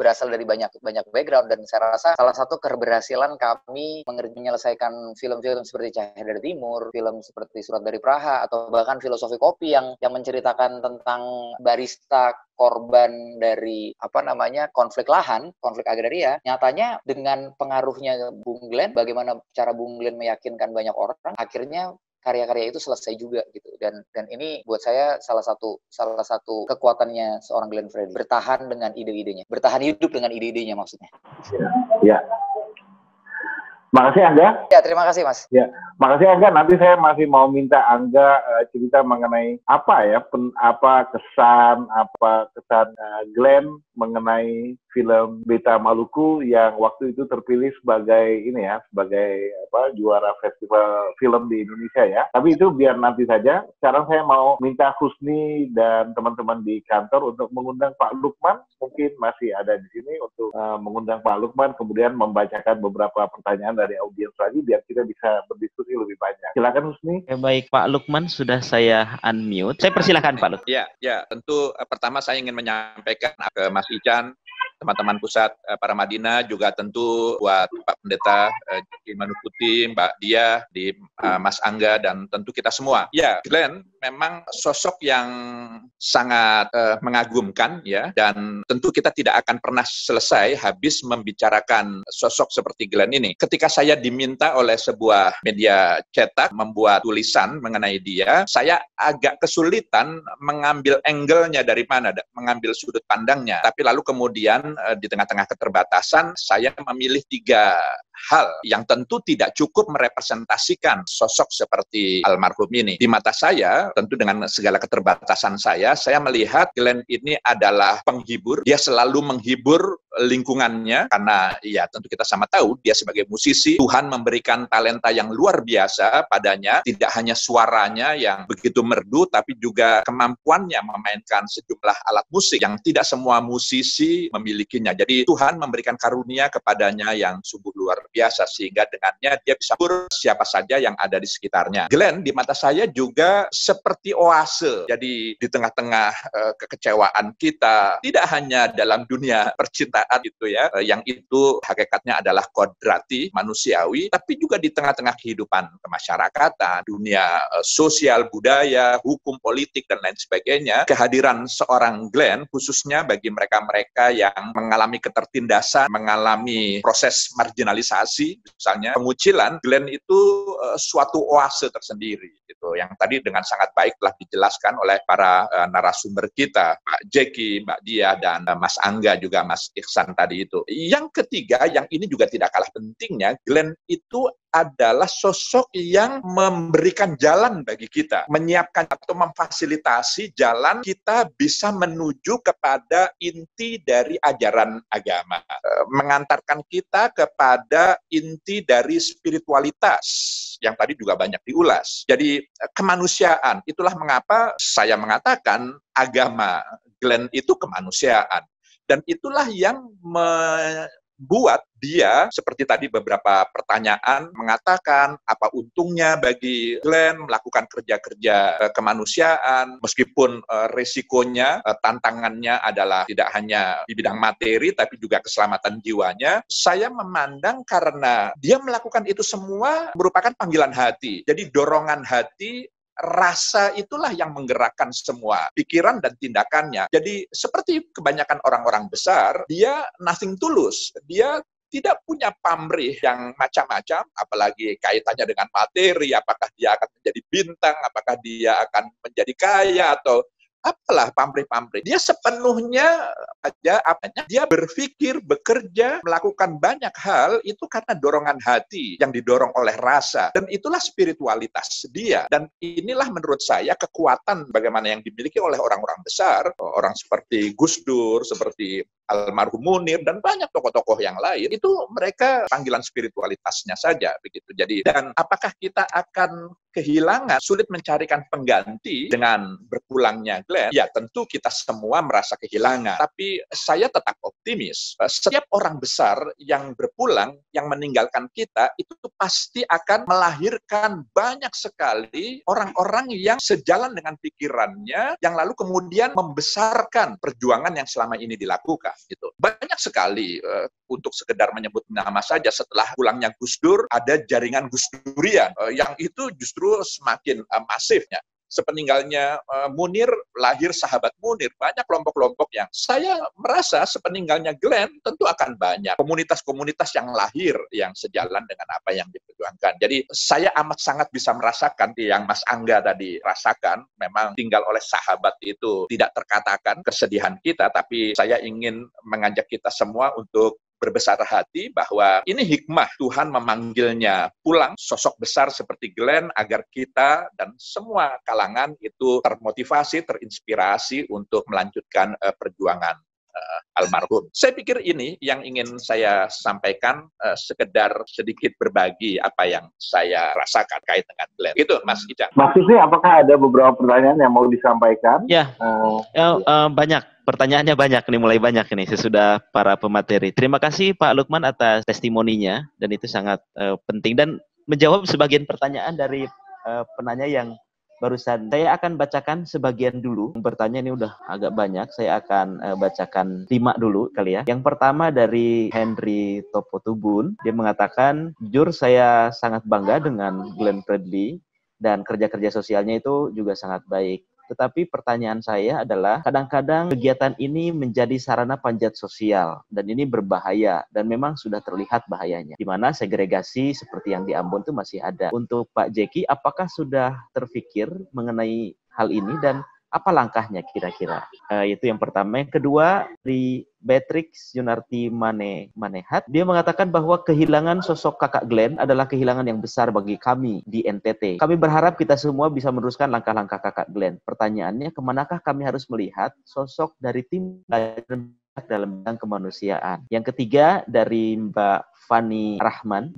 berasal dari banyak background, dan saya rasa salah satu keberhasilan kami menyelesaikan film-film seperti Cahaya dari Timur, film seperti Surat dari Praha, atau bahkan Filosofi Kopi yang menceritakan tentang barista korban dari konflik lahan, konflik agraria. Nyatanya dengan pengaruhnya Bung Glenn, bagaimana cara Bung Glenn meyakinkan banyak orang, akhirnya karya-karya itu selesai juga gitu. Dan ini buat saya salah satu kekuatannya seorang Glenn Fredly, bertahan dengan ide-idenya, bertahan hidup dengan ide-idenya maksudnya. Ya. Makasih Angga. Ya, terima kasih Mas. Ya, makasih Angga. Nanti saya masih mau minta Angga cerita mengenai kesan Glenn mengenai film Beta Maluku yang waktu itu terpilih sebagai juara festival film di Indonesia ya. Tapi itu biar nanti saja. Sekarang saya mau minta Husni dan teman-teman di kantor untuk mengundang Pak Lukman. Mungkin masih ada di sini untuk mengundang Pak Lukman, kemudian membacakan beberapa pertanyaan dari audiens lagi biar kita bisa berdiskusi lebih banyak. Silakan Husni. Baik, Pak Lukman sudah saya unmute. Saya persilakan Pak Lukman. Ya, tentu pertama saya ingin menyampaikan ke Mas Ican, teman-teman pusat para Madinah, juga tentu buat Pak Pendeta Jeki Manuputi, Mbak Dia, Mas Angga, dan tentu kita semua. Ya, Glenn memang sosok yang sangat mengagumkan ya, dan tentu kita tidak akan pernah selesai habis membicarakan sosok seperti Glenn ini. Ketika saya diminta oleh sebuah media cetak membuat tulisan mengenai dia, saya agak kesulitan mengambil angle-nya dari mana, mengambil sudut pandangnya. Tapi lalu kemudian di tengah-tengah keterbatasan, saya memilih 3 hal yang tentu tidak cukup merepresentasikan sosok seperti almarhum ini. Di mata saya, tentu dengan segala keterbatasan saya melihat Glenn ini adalah penghibur. Dia selalu menghibur lingkungannya, karena ya tentu kita sama tahu dia sebagai musisi, Tuhan memberikan talenta yang luar biasa padanya, tidak hanya suaranya yang begitu merdu, tapi juga kemampuannya memainkan sejumlah alat musik yang tidak semua musisi memilikinya. Jadi Tuhan memberikan karunia kepadanya yang sungguh luar biasa, sehingga dengannya dia bisa menghibur siapa saja yang ada di sekitarnya. Glenn di mata saya juga seperti oase. Jadi di tengah-tengah kekecewaan kita, tidak hanya dalam dunia percintaan itu ya, yang itu hakikatnya adalah kodrati, manusiawi, tapi juga di tengah-tengah kehidupan kemasyarakatan, dunia sosial, budaya, hukum, politik, dan lain sebagainya. Kehadiran seorang Glenn, khususnya bagi mereka-mereka yang mengalami ketertindasan, mengalami proses marginalisasi, misalnya pengucilan, Glenn itu suatu oase tersendiri gitu, yang tadi dengan sangat baik telah dijelaskan oleh para narasumber kita, Pak Jeki, Mbak Dia, dan Mas Angga, juga Mas Iksan. terkesan tadi itu. Yang ketiga, yang ini juga tidak kalah pentingnya, Glenn itu adalah sosok yang memberikan jalan bagi kita, menyiapkan atau memfasilitasi jalan kita bisa menuju kepada inti dari ajaran agama, mengantarkan kita kepada inti dari spiritualitas yang tadi juga banyak diulas. Jadi kemanusiaan, itulah mengapa saya mengatakan agama Glenn itu kemanusiaan. Dan itulah yang membuat dia, seperti tadi beberapa pertanyaan mengatakan apa untungnya bagi Glenn melakukan kerja-kerja kemanusiaan, meskipun resikonya, tantangannya adalah tidak hanya di bidang materi, tapi juga keselamatan jiwanya. Saya memandang karena dia melakukan itu semua merupakan panggilan hati. Jadi dorongan hati, rasa itulah yang menggerakkan semua pikiran dan tindakannya. Jadi seperti kebanyakan orang-orang besar, dia nothing tulus. Dia tidak punya pamrih yang macam-macam, apalagi kaitannya dengan materi, apakah dia akan menjadi bintang, apakah dia akan menjadi kaya, atau apalah pamrih-pamrih. Dia sepenuhnya aja dia berpikir, bekerja, melakukan banyak hal itu karena dorongan hati yang didorong oleh rasa. Dan itulah spiritualitas dia. Dan inilah menurut saya kekuatan bagaimana yang dimiliki oleh orang-orang besar, orang seperti Gus Dur, seperti almarhum Munir, dan banyak tokoh-tokoh yang lain, itu mereka panggilan spiritualitasnya saja begitu. Jadi, dan apakah kita akan kehilangan, sulit mencarikan pengganti dengan berpulangnya Glenn? Ya, tentu kita semua merasa kehilangan. Tapi saya tetap optimis. Setiap orang besar yang berpulang, yang meninggalkan kita, itu pasti akan melahirkan banyak sekali orang-orang yang sejalan dengan pikirannya, yang lalu kemudian membesarkan perjuangan yang selama ini dilakukan. Gitu. Banyak sekali, untuk sekedar menyebut nama saja, setelah pulangnya Gus Dur, ada jaringan Gus Durian, yang itu justru semakin masifnya. Sepeninggalnya Munir, lahir sahabat Munir, banyak kelompok-kelompok yang saya merasa sepeninggalnya Glenn tentu akan banyak komunitas-komunitas yang lahir yang sejalan dengan apa yang diperjuangkan. Jadi saya amat sangat bisa merasakan yang Mas Angga tadi rasakan, memang tinggal oleh sahabat itu tidak terkatakan kesedihan kita, tapi saya ingin mengajak kita semua untuk berbesar hati bahwa ini hikmah Tuhan memanggilnya pulang sosok besar seperti Glenn agar kita dan semua kalangan itu termotivasi, terinspirasi untuk melanjutkan perjuangan almarhum. Saya pikir ini yang ingin saya sampaikan, sekedar sedikit berbagi apa yang saya rasakan kait dengan Glenn. Gitu, Mas Ican. Mas Susi, apakah ada beberapa pertanyaan yang mau disampaikan? Ya, banyak. Pertanyaannya banyak nih, mulai banyak nih sesudah para pemateri. Terima kasih Pak Lukman atas testimoninya, dan itu sangat penting dan menjawab sebagian pertanyaan dari penanya yang barusan. Saya akan bacakan sebagian dulu. Bertanya ini udah agak banyak, saya akan bacakan 5 dulu kali ya. Yang pertama dari Henry Topotubun, dia mengatakan, jujur saya sangat bangga dengan Glenn Fredly dan kerja-kerja sosialnya itu juga sangat baik. Tetapi pertanyaan saya adalah, kadang-kadang kegiatan ini menjadi sarana panjat sosial, dan ini berbahaya, dan memang sudah terlihat bahayanya, di mana segregasi seperti yang di Ambon itu masih ada. Untuk Pak Jeki, apakah sudah terpikir mengenai hal ini, dan apa langkahnya kira-kira? Itu yang pertama. Yang kedua, di Beatrix Yunarti Manehat, dia mengatakan bahwa kehilangan sosok kakak Glenn adalah kehilangan yang besar bagi kami di NTT. Kami berharap kita semua bisa meneruskan langkah-langkah kakak Glenn. Pertanyaannya, kemanakah kami harus melihat sosok dari tim dalam bidang kemanusiaan? Yang ketiga, dari Mbak Fani Rahman,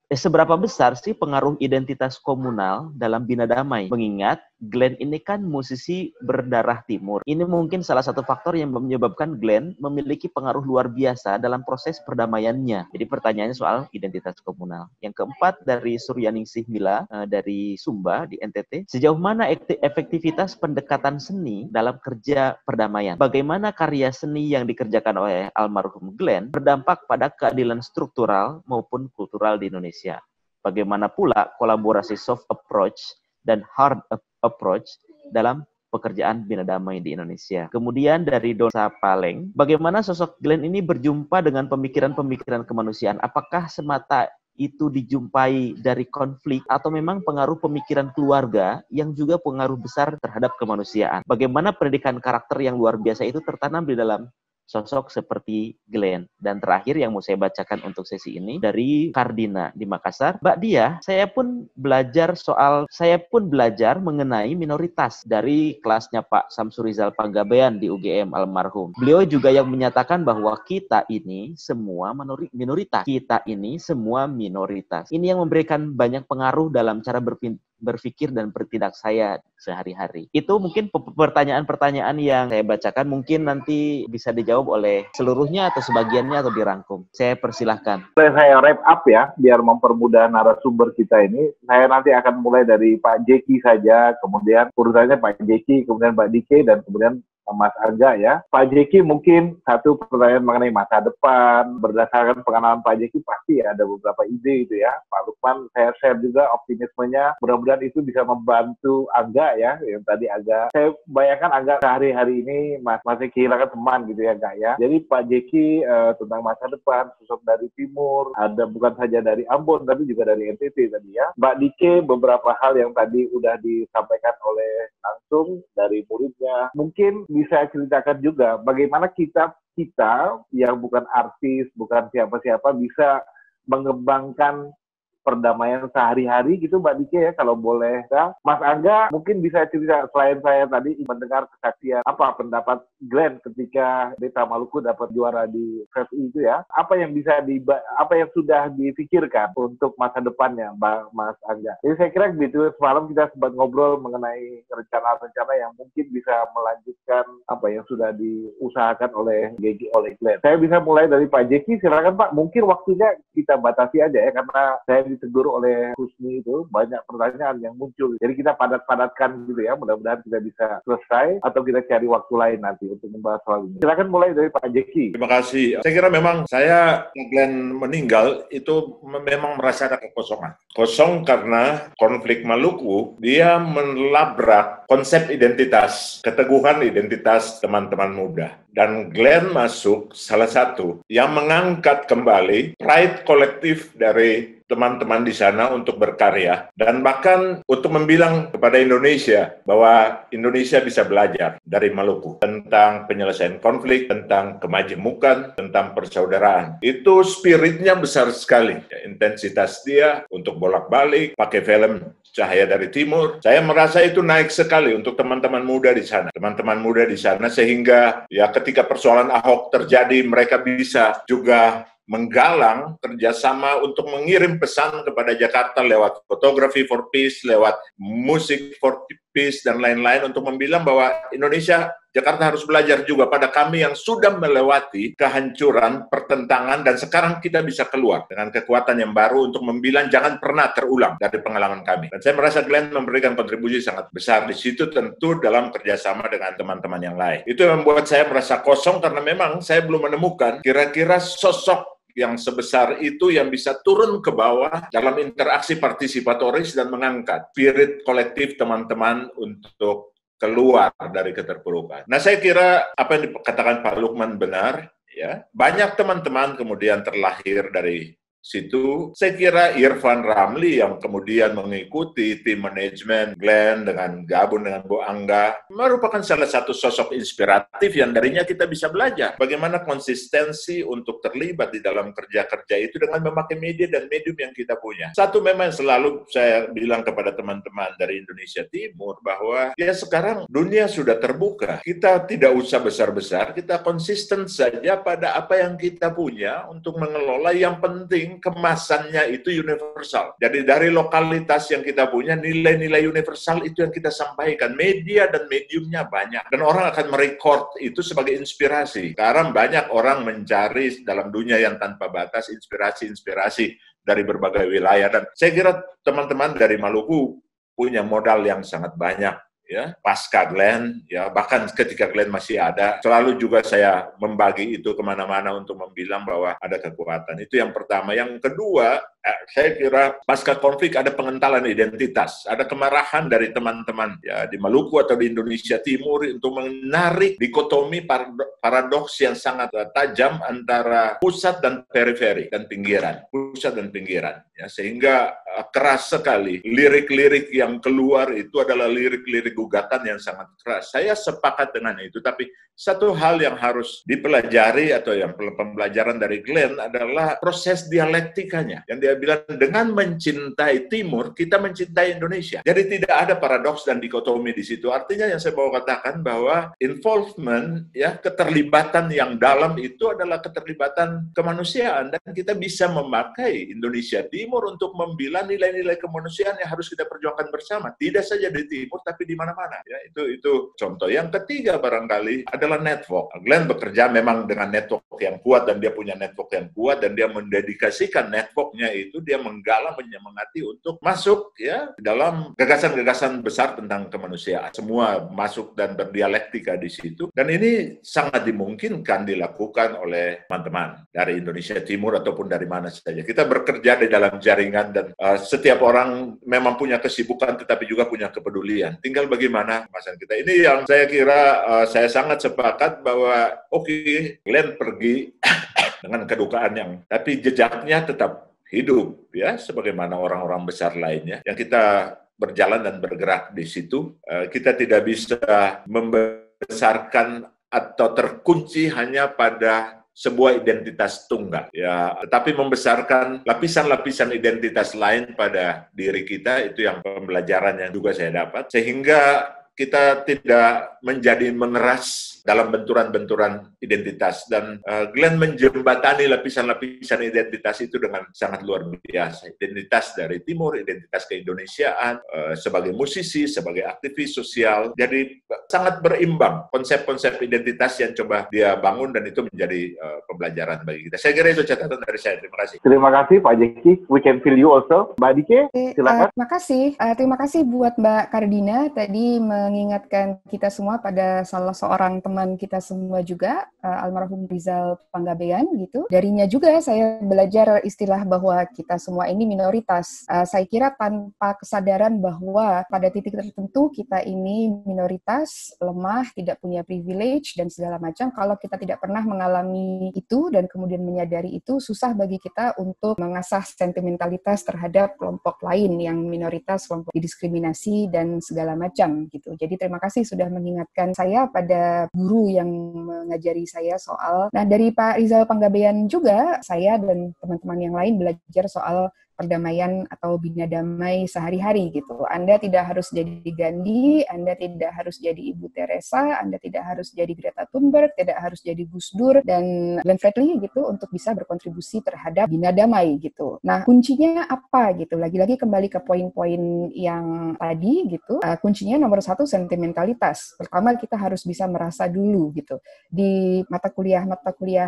seberapa besar sih pengaruh identitas komunal dalam Bina Damai? Mengingat Glenn ini kan musisi berdarah timur. Ini mungkin salah satu faktor yang menyebabkan Glenn memiliki pengaruh luar biasa dalam proses perdamaiannya. Jadi pertanyaannya soal identitas komunal. Yang keempat dari Suryaningsih Mila dari Sumba di NTT. Sejauh mana efektivitas pendekatan seni dalam kerja perdamaian? Bagaimana karya seni yang dikerjakan oleh almarhum Glenn berdampak pada keadilan struktural maupun kultural di Indonesia? Bagaimana pula kolaborasi soft approach dan hard approach dalam pekerjaan Bina Damai di Indonesia? Kemudian dari Donsa Paleng, bagaimana sosok Glenn ini berjumpa dengan pemikiran-pemikiran kemanusiaan? Apakah semata itu dijumpai dari konflik atau memang pengaruh pemikiran keluarga yang juga pengaruh besar terhadap kemanusiaan? Bagaimana pendidikan karakter yang luar biasa itu tertanam di dalam sosok seperti Glenn. Dan terakhir yang mau saya bacakan untuk sesi ini dari Kardina di Makassar. Mbak Dia, saya pun belajar mengenai minoritas dari kelasnya Pak Samsurizal Panggabean di UGM almarhum. Beliau juga yang menyatakan bahwa kita ini semua minoritas. Kita ini semua minoritas. Ini yang memberikan banyak pengaruh dalam cara berpikir dan bertindak saya sehari-hari. Itu mungkin pertanyaan-pertanyaan yang saya bacakan, mungkin nanti bisa dijawab oleh seluruhnya atau sebagiannya atau dirangkum. Saya persilahkan. Saya wrap up ya, biar mempermudah narasumber kita ini. Saya nanti akan mulai dari Pak Jeki saja, kemudian urutannya Pak Jeki, kemudian Mbak Dike, dan kemudian Mas Angga ya. Pak Jeki mungkin satu pertanyaan mengenai masa depan. Berdasarkan pengalaman Pak Jeki pasti ada beberapa ide itu ya. Pak Lukman, saya share juga optimismenya. Mudah-mudahan itu bisa membantu Angga ya. Yang tadi Angga, saya bayangkan Angga sehari-hari ini masih kehilangan teman gitu ya Angga ya. Jadi Pak Jeki tentang masa depan, sosok dari Timur, ada bukan saja dari Ambon tapi juga dari NTT tadi ya. Mbak Dike, beberapa hal yang tadi udah disampaikan oleh langsung dari muridnya. Mungkin bisa ceritakan juga bagaimana kita yang bukan artis, bukan siapa-siapa bisa mengembangkan perdamaian sehari-hari gitu Mbak Dike ya, kalau boleh ya. Mas Angga mungkin bisa cerita, selain saya tadi mendengar kesaksian apa pendapat Glenn ketika Beta Maluku dapat juara di FFI itu ya, apa yang sudah difikirkan untuk masa depannya Mas Angga. Jadi saya kira begitu, semalam kita sempat ngobrol mengenai rencana-rencana yang mungkin bisa melanjutkan apa yang sudah diusahakan oleh Glenn. Saya bisa mulai dari Pak Jeki, silakan Pak, mungkin waktunya kita batasi aja ya, karena saya ditegur oleh Husni itu banyak pertanyaan yang muncul. Jadi kita padat-padatkan gitu ya. Mudah-mudahan kita bisa selesai atau kita cari waktu lain nanti untuk membahas soal ini. Silakan mulai dari Pak Jeki. Terima kasih. Saya kira memang Glenn meninggal itu memang merasa ada kekosongan. Kosong karena konflik Maluku, dia melabrak konsep identitas, keteguhan identitas teman-teman muda. Dan Glenn masuk salah satu yang mengangkat kembali pride kolektif dari teman-teman di sana untuk berkarya, dan bahkan untuk membilang kepada Indonesia bahwa Indonesia bisa belajar dari Maluku tentang penyelesaian konflik, tentang kemajemukan, tentang persaudaraan. Itu spiritnya besar sekali. Intensitas dia untuk bolak-balik, pakai film Cahaya dari Timur. Saya merasa itu naik sekali untuk teman-teman muda di sana. Teman-teman muda di sana, sehingga ya ketika persoalan Ahok terjadi, mereka bisa juga menggalang kerjasama untuk mengirim pesan kepada Jakarta lewat Photography for Peace, lewat Music for Peace, dan lain-lain untuk membilang bahwa Jakarta harus belajar juga pada kami yang sudah melewati kehancuran, pertentangan, dan sekarang kita bisa keluar dengan kekuatan yang baru untuk membilang jangan pernah terulang dari pengalaman kami. Dan saya merasa Glenn memberikan kontribusi sangat besar di situ, tentu dalam kerjasama dengan teman-teman yang lain. Itu yang membuat saya merasa kosong karena memang saya belum menemukan kira-kira sosok yang sebesar itu yang bisa turun ke bawah dalam interaksi partisipatoris dan mengangkat spirit kolektif teman-teman untuk keluar dari keterpurukan. Nah, saya kira apa yang dikatakan Pak Lukman benar, ya. Banyak teman-teman kemudian terlahir dari situ. Saya kira Irfan Ramli yang kemudian mengikuti tim manajemen Glenn dengan gabung dengan Bu Angga merupakan salah satu sosok inspiratif yang darinya kita bisa belajar bagaimana konsistensi untuk terlibat di dalam kerja-kerja itu dengan memakai media dan medium yang kita punya. Satu memang selalu saya bilang kepada teman-teman dari Indonesia Timur bahwa ya sekarang dunia sudah terbuka. Kita tidak usah besar-besar, kita konsisten saja pada apa yang kita punya untuk mengelola. Yang penting kemasannya itu universal. Jadi dari lokalitas yang kita punya, nilai-nilai universal itu yang kita sampaikan. Media dan mediumnya banyak. Dan orang akan merekord itu sebagai inspirasi. Sekarang banyak orang mencari dalam dunia yang tanpa batas inspirasi-inspirasi dari berbagai wilayah. Dan saya kira teman-teman dari Maluku punya modal yang sangat banyak. Ya, pasca Glenn, ya bahkan ketika Glenn masih ada, selalu juga saya membagi itu kemana-mana untuk membilang bahwa ada kekuatan. Itu yang pertama. Yang kedua, saya kira pasca konflik ada pengentalan identitas, ada kemarahan dari teman-teman ya di Maluku atau di Indonesia Timur untuk menarik dikotomi paradoks yang sangat tajam antara pusat dan periferi dan pinggiran, pusat dan pinggiran. Ya, sehingga keras sekali. Lirik-lirik yang keluar itu adalah lirik-lirik gugatan yang sangat keras. Saya sepakat dengan itu, tapi satu hal yang harus dipelajari atau yang pembelajaran dari Glenn adalah proses dialektikanya. Yang dia bilang, dengan mencintai Timur, kita mencintai Indonesia. Jadi tidak ada paradoks dan dikotomi di situ. Artinya yang saya mau katakan bahwa involvement, ya, keterlibatan yang dalam itu adalah keterlibatan kemanusiaan, dan kita bisa memakai Indonesia Timur untuk membela nilai-nilai kemanusiaan yang harus kita perjuangkan bersama. Tidak saja di Timur, tapi di mana-mana. Ya, itu contoh. Yang ketiga barangkali adalah network. Glenn bekerja memang dengan network yang kuat, dan dia punya network yang kuat, dan dia mendedikasikan networknya itu, dia menggalang, menyemangati untuk masuk, ya, dalam gagasan-gagasan besar tentang kemanusiaan. Semua masuk dan berdialektika di situ, dan ini sangat dimungkinkan dilakukan oleh teman-teman dari Indonesia Timur ataupun dari mana saja. Kita bekerja di dalam jaringan, dan setiap orang memang punya kesibukan tetapi juga punya kepedulian. Tinggal bagaimana kemasan kita. Ini yang saya kira saya sangat sepakat bahwa Glenn pergi dengan kedukaan tapi jejaknya tetap hidup, ya, sebagaimana orang-orang besar lainnya yang kita berjalan dan bergerak di situ. Kita tidak bisa membesarkan atau terkunci hanya pada sebuah identitas tunggal, ya, tetapi membesarkan lapisan-lapisan identitas lain pada diri kita. Itu yang pembelajaran yang juga saya dapat, sehingga kita tidak menjadi meneras dalam benturan-benturan identitas. Dan Glenn menjembatani lapisan-lapisan identitas itu dengan sangat luar biasa. Identitas dari Timur, identitas keindonesiaan, sebagai musisi, sebagai aktivis sosial. Jadi sangat berimbang konsep-konsep identitas yang coba dia bangun, dan itu menjadi pembelajaran bagi kita. Saya kira itu catatan dari saya. Terima kasih. Terima kasih Pak Jeki. We can feel you also. Mbak Dike, silakan. Terima kasih buat Mbak Kardina tadi mengingatkan kita semua pada salah seorang teman kita semua juga, almarhum Rizal Panggabean gitu. Darinya juga saya belajar istilah bahwa kita semua ini minoritas. Saya kira tanpa kesadaran bahwa pada titik tertentu kita ini minoritas, lemah, tidak punya privilege dan segala macam. Kalau kita tidak pernah mengalami itu dan kemudian menyadari itu, susah bagi kita untuk mengasah sentimentalitas terhadap kelompok lain yang minoritas, kelompok didiskriminasi dan segala macam gitu. Jadi terima kasih sudah mengingatkan saya pada guru yang mengajari saya soal. Nah, dari Pak Rizal Panggabean juga saya dan teman-teman yang lain belajar soal perdamaian atau bina damai sehari-hari gitu. Anda tidak harus jadi Gandhi, Anda tidak harus jadi Ibu Teresa, Anda tidak harus jadi Greta Thunberg, tidak harus jadi Gus Dur dan Glenn Fredly gitu untuk bisa berkontribusi terhadap bina damai gitu. Nah, kuncinya apa gitu? Lagi-lagi kembali ke poin-poin yang tadi gitu. Kuncinya nomor 1 sentimentalitas. Pertama kita harus bisa merasa dulu gitu. Di mata kuliah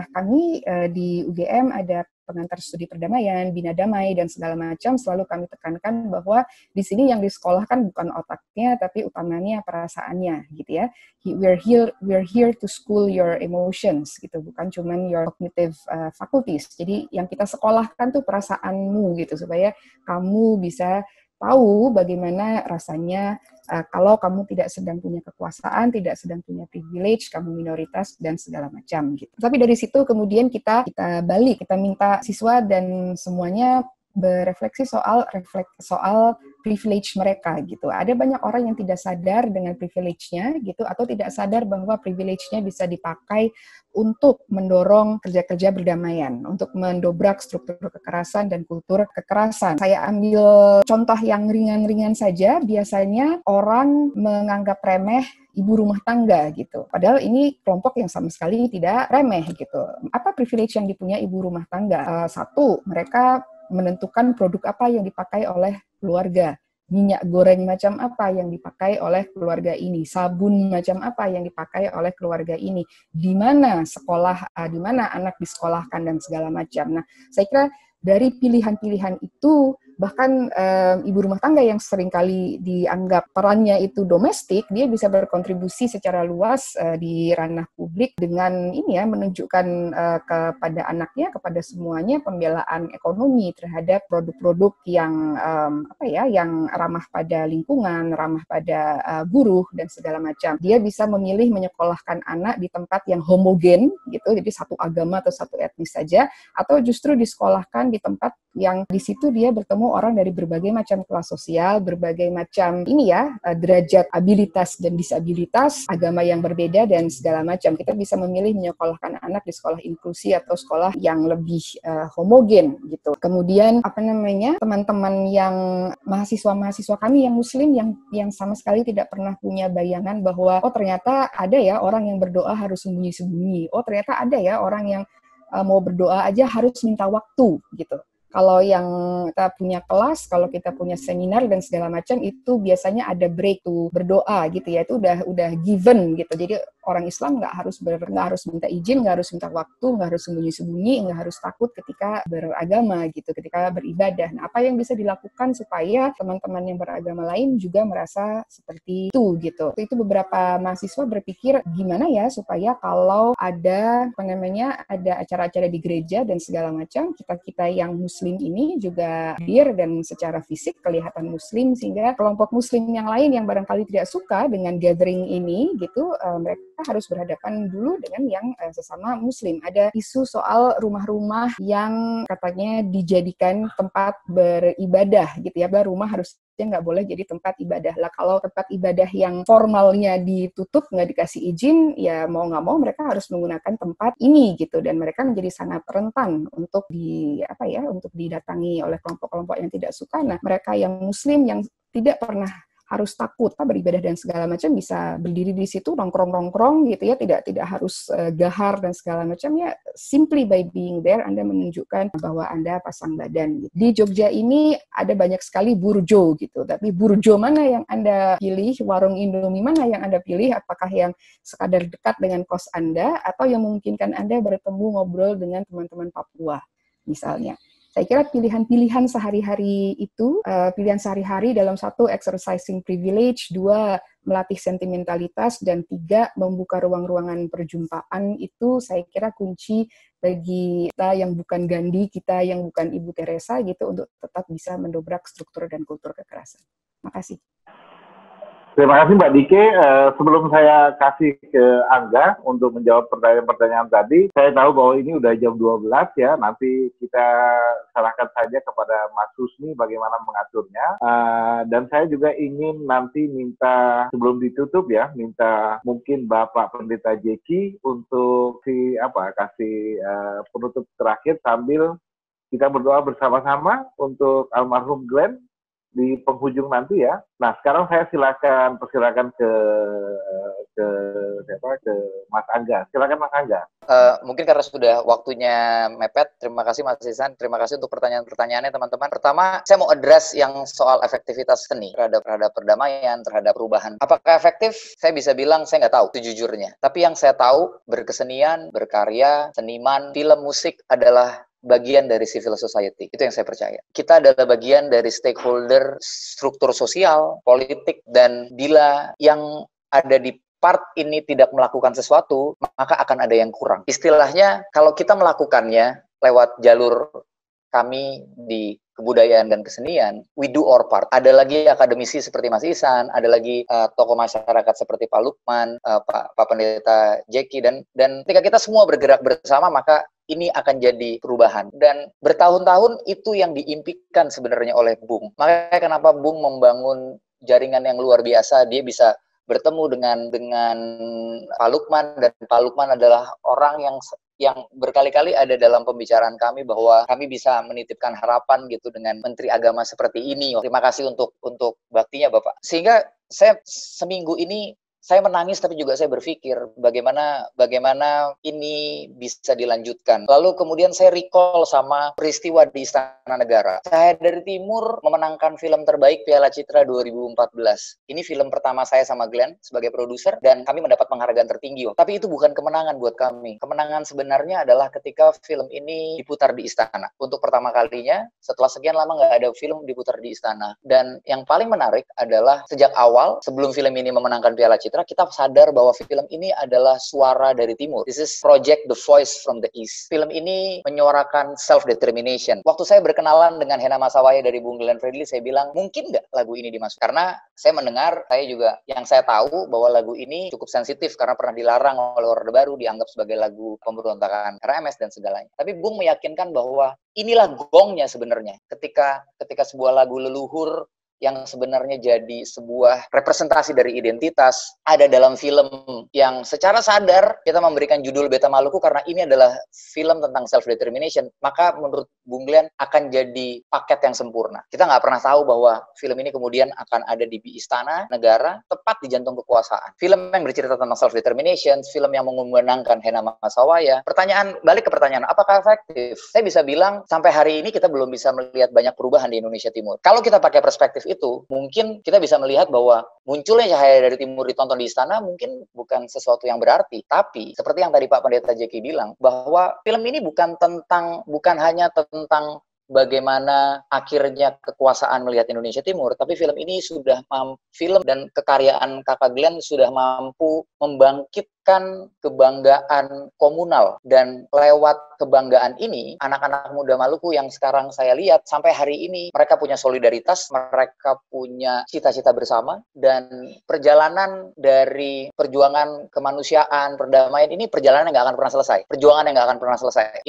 kami di UGM ada pengantar studi perdamaian, bina damai, dan segala macam, selalu kami tekankan bahwa di sini yang disekolahkan bukan otaknya, tapi utamanya perasaannya, gitu ya. We're here to school your emotions, gitu, bukan cuman your cognitive faculties. Jadi yang kita sekolahkan tuh perasaanmu, gitu, supaya kamu bisa tahu bagaimana rasanya kalau kamu tidak sedang punya kekuasaan, tidak sedang punya privilege, kamu minoritas, dan segala macam gitu. Tapi dari situ kemudian kita balik, kita minta siswa dan semuanya berefleksi soal privilege mereka gitu. Ada banyak orang yang tidak sadar dengan privilege-nya gitu, atau tidak sadar bahwa privilege-nya bisa dipakai untuk mendorong kerja-kerja berdamaian, untuk mendobrak struktur kekerasan dan kultur kekerasan. Saya ambil contoh yang ringan-ringan saja, biasanya orang menganggap remeh ibu rumah tangga gitu. Padahal ini kelompok yang sama sekali tidak remeh gitu. Apa privilege yang dipunyai ibu rumah tangga? Satu, mereka menentukan produk apa yang dipakai oleh keluarga. Minyak goreng macam apa yang dipakai oleh keluarga ini, sabun macam apa yang dipakai oleh keluarga ini, di mana sekolah, di mana anak disekolahkan dan segala macam. Nah, saya kira dari pilihan-pilihan itu, bahkan ibu rumah tangga yang seringkali dianggap perannya itu domestik, dia bisa berkontribusi secara luas di ranah publik dengan ini ya, menunjukkan kepada anaknya, kepada semuanya pembelaan ekonomi terhadap produk-produk yang yang ramah pada lingkungan, ramah pada buruh dan segala macam. Dia bisa memilih menyekolahkan anak di tempat yang homogen gitu, jadi satu agama atau satu etnis saja, atau justru disekolahkan diletakkan di tempat yang di situ dia bertemu orang dari berbagai macam kelas sosial, berbagai macam derajat abilitas dan disabilitas, agama yang berbeda dan segala macam. Kita bisa memilih menyekolahkan anak di sekolah inklusi atau sekolah yang lebih homogen gitu. Kemudian teman-teman yang mahasiswa kami yang muslim yang sama sekali tidak pernah punya bayangan bahwa ternyata ada ya orang yang berdoa harus sembunyi-sembunyi. Ternyata ada ya orang yang mau berdoa aja harus minta waktu gitu. Kalau yang kita punya kelas, kalau kita punya seminar dan segala macam, itu biasanya ada break to berdoa gitu ya, itu udah given gitu. Jadi orang Islam nggak harus minta izin, nggak harus minta waktu, nggak harus sembunyi-sembunyi, nggak harus takut ketika beragama gitu, ketika beribadah. Nah, apa yang bisa dilakukan supaya teman-teman yang beragama lain juga merasa seperti itu gitu. Itu beberapa mahasiswa berpikir gimana ya supaya kalau ada ada acara-acara di gereja dan segala macam, kita yang muslim ini juga hadir dan secara fisik kelihatan muslim, sehingga kelompok muslim yang lain yang barangkali tidak suka dengan gathering ini gitu, mereka harus berhadapan dulu dengan yang sesama muslim. Ada isu soal rumah-rumah yang katanya dijadikan tempat beribadah gitu ya, rumah harusnya nggak boleh jadi tempat ibadah lah. Kalau tempat ibadah yang formalnya ditutup, nggak dikasih izin, ya mau nggak mau mereka harus menggunakan tempat ini gitu, dan mereka menjadi sangat rentan untuk untuk didatangi oleh kelompok-kelompok yang tidak suka. Nah, mereka yang muslim yang tidak pernah harus takut beribadah dan segala macam bisa berdiri di situ nongkrong-nongkrong gitu ya, tidak harus gahar dan segala macam ya, simply by being there Anda menunjukkan bahwa Anda pasang badan gitu. Di Jogja ini ada banyak sekali burjo gitu, tapi burjo mana yang Anda pilih, warung Indomie mana yang Anda pilih, apakah yang sekadar dekat dengan kos Anda atau yang memungkinkan Anda bertemu ngobrol dengan teman-teman Papua misalnya. Saya kira pilihan-pilihan sehari-hari itu, pilihan sehari-hari dalam 1, exercising privilege, 2, melatih sentimentalitas, dan 3, membuka ruang-ruangan perjumpaan, itu saya kira kunci bagi kita yang bukan Gandhi, kita yang bukan Ibu Teresa gitu, untuk tetap bisa mendobrak struktur dan kultur kekerasan. Makasih. Terima kasih Mbak Dike. Sebelum saya kasih ke Angga untuk menjawab pertanyaan-pertanyaan tadi, saya tahu bahwa ini udah jam 12 ya, nanti kita serahkan saja kepada Mas Husni bagaimana mengaturnya. Dan saya juga ingin nanti minta, sebelum ditutup ya, minta mungkin Bapak Pendeta Jeki untuk kasih penutup terakhir sambil kita berdoa bersama-sama untuk almarhum Glenn di penghujung nanti ya. Nah, sekarang saya persilakan ke Mas Angga. Silakan Mas Angga. Mungkin karena sudah waktunya mepet, terima kasih Mas Ihsan, terima kasih untuk pertanyaan-pertanyaannya teman-teman. Pertama, saya mau address yang soal efektivitas seni terhadap perdamaian, terhadap perubahan. Apakah efektif? Saya bisa bilang saya nggak tahu sejujurnya. Tapi yang saya tahu, berkesenian, berkarya, seniman, film, musik adalah bagian dari civil society. Itu yang saya percaya. Kita adalah bagian dari stakeholder struktur sosial, politik, dan bila yang ada di part ini tidak melakukan sesuatu, maka akan ada yang kurang. Istilahnya, kalau kita melakukannya lewat jalur kami di kebudayaan dan kesenian, we do our part. Ada lagi akademisi seperti Mas Ihsan, ada lagi tokoh masyarakat seperti Pak Lukman, Pak Pendeta Jeki, dan ketika kita semua bergerak bersama, maka ini akan jadi perubahan. Dan bertahun-tahun itu yang diimpikan sebenarnya oleh Bung. Makanya kenapa Bung membangun jaringan yang luar biasa, dia bisa bertemu dengan Pak Lukman, dan Pak Lukman adalah orang yang berkali-kali ada dalam pembicaraan kami bahwa kami bisa menitipkan harapan gitu dengan Menteri Agama seperti ini. Terima kasih untuk baktinya Bapak. Sehingga saya seminggu ini saya menangis, tapi juga saya berpikir bagaimana ini bisa dilanjutkan. Lalu kemudian saya recall sama peristiwa di Istana Negara. Saya dari Timur memenangkan film terbaik Piala Citra 2014. Ini film pertama saya sama Glenn sebagai produser, dan kami mendapat penghargaan tertinggi. Tapi itu bukan kemenangan buat kami. Kemenangan sebenarnya adalah ketika film ini diputar di Istana. Untuk pertama kalinya, setelah sekian lama nggak ada film diputar di Istana. Dan yang paling menarik adalah sejak awal, sebelum film ini memenangkan Piala Citra, Mitra, kita sadar bahwa film ini adalah suara dari Timur. This is project The Voice from the East. Film ini menyuarakan self-determination. Waktu saya berkenalan dengan Hena Masawaya dari Bung Glenn Fredly, saya bilang, mungkin nggak lagu ini dimasuk? Karena saya mendengar, yang saya tahu bahwa lagu ini cukup sensitif karena pernah dilarang oleh Orde Baru, dianggap sebagai lagu pemberontakan RMS dan segalanya. Tapi Bung meyakinkan bahwa inilah gongnya sebenarnya. Ketika sebuah lagu leluhur yang sebenarnya jadi sebuah representasi dari identitas ada dalam film yang secara sadar kita memberikan judul Beta Maluku karena ini adalah film tentang self-determination, maka menurut Bung Glenn akan jadi paket yang sempurna. Kita nggak pernah tahu bahwa film ini kemudian akan ada di Istana Negara, tepat di jantung kekuasaan. Film yang bercerita tentang self-determination, film yang mengumandangkan Hena Masawaya. Balik ke pertanyaan, apakah efektif? Saya bisa bilang, sampai hari ini kita belum bisa melihat banyak perubahan di Indonesia Timur. Kalau kita pakai perspektif itu, mungkin kita bisa melihat bahwa munculnya Cahaya dari Timur ditonton di istana mungkin bukan sesuatu yang berarti, tapi seperti yang tadi Pak Pendeta Jeki bilang, bahwa film ini bukan hanya tentang bagaimana akhirnya kekuasaan melihat Indonesia Timur, tapi film ini film dan kekaryaan Kakak Glenn sudah mampu membangkitkan kebanggaan komunal, dan lewat kebanggaan ini anak-anak muda Maluku yang sekarang saya lihat sampai hari ini mereka punya solidaritas, mereka punya cita-cita bersama, dan perjalanan dari perjuangan kemanusiaan, perdamaian ini perjalanan yang nggak akan pernah selesai, perjuangan yang nggak akan pernah selesai.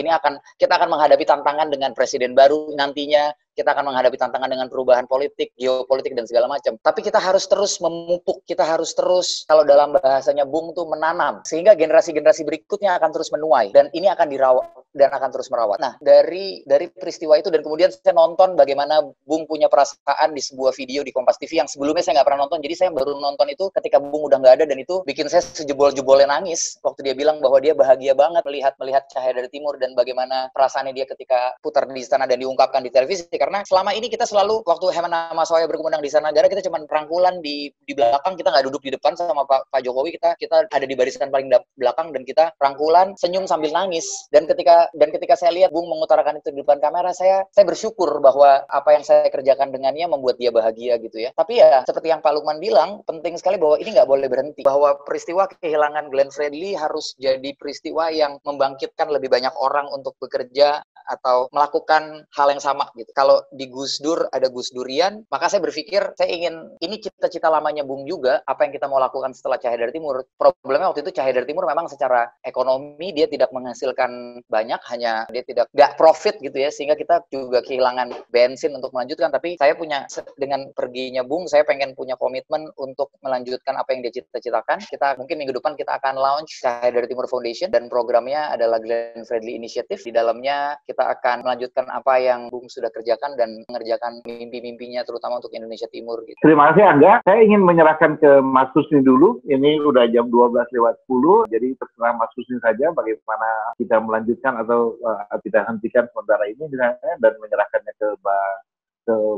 Kita akan menghadapi tantangan dengan presiden baru nantinya, kita akan menghadapi tantangan dengan perubahan politik, geopolitik, dan segala macam. Tapi kita harus terus memupuk, kita harus terus, kalau dalam bahasanya Bung tuh menanam, sehingga generasi-generasi berikutnya akan terus menuai, dan ini akan dirawat dan akan terus merawat. Nah, dari peristiwa itu, dan kemudian saya nonton bagaimana Bung punya perasaan di sebuah video di Kompas TV yang sebelumnya saya nggak pernah nonton, jadi saya baru nonton itu ketika Bung udah nggak ada, dan itu bikin saya sejebol-jebolnya nangis waktu dia bilang bahwa dia bahagia banget melihat Cahaya dari Timur dan bagaimana perasaannya dia ketika putar di istana dan diungkapkan di televisi. Karena selama ini kita selalu, waktu Hena Masawaya berkumandang di Istana Negara, kita cuma rangkulan di belakang, kita nggak duduk di depan sama Pak Jokowi, kita ada di barisan paling belakang dan kita rangkulan, senyum sambil nangis. Dan ketika saya lihat Bung mengutarakan itu di depan kamera, saya bersyukur bahwa apa yang saya kerjakan dengannya membuat dia bahagia gitu ya. Tapi ya seperti yang Pak Lukman bilang, penting sekali bahwa ini nggak boleh berhenti, bahwa peristiwa kehilangan Glenn Fredly harus jadi peristiwa yang membangkitkan lebih banyak orang untuk bekerja atau melakukan hal yang sama gitu. Kalau di Gus Dur ada Gus Durian, maka saya berpikir ini cita-cita lamanya Bung juga, apa yang kita mau lakukan setelah Cahaya dari Timur. Problemnya waktu itu Cahaya dari Timur memang secara ekonomi dia tidak menghasilkan banyak, hanya dia nggak profit gitu ya, sehingga kita juga kehilangan bensin untuk melanjutkan. Tapi saya dengan perginya Bung, saya pengen punya komitmen untuk melanjutkan apa yang dia cita-citakan. Mungkin minggu depan kita akan launch Cahaya dari Timur Foundation, dan programnya adalah Glenn Fredly Initiative. Di dalamnya kita akan melanjutkan apa yang Bung sudah kerjakan dan mengerjakan mimpi-mimpinya terutama untuk Indonesia Timur gitu. Terima kasih Angga. Saya ingin menyerahkan ke Mas Husni dulu. Ini udah jam 12:10, jadi terserah Mas Husni saja bagaimana kita melanjutkan atau kita hentikan sementara ini misalnya, dan menyerahkannya ke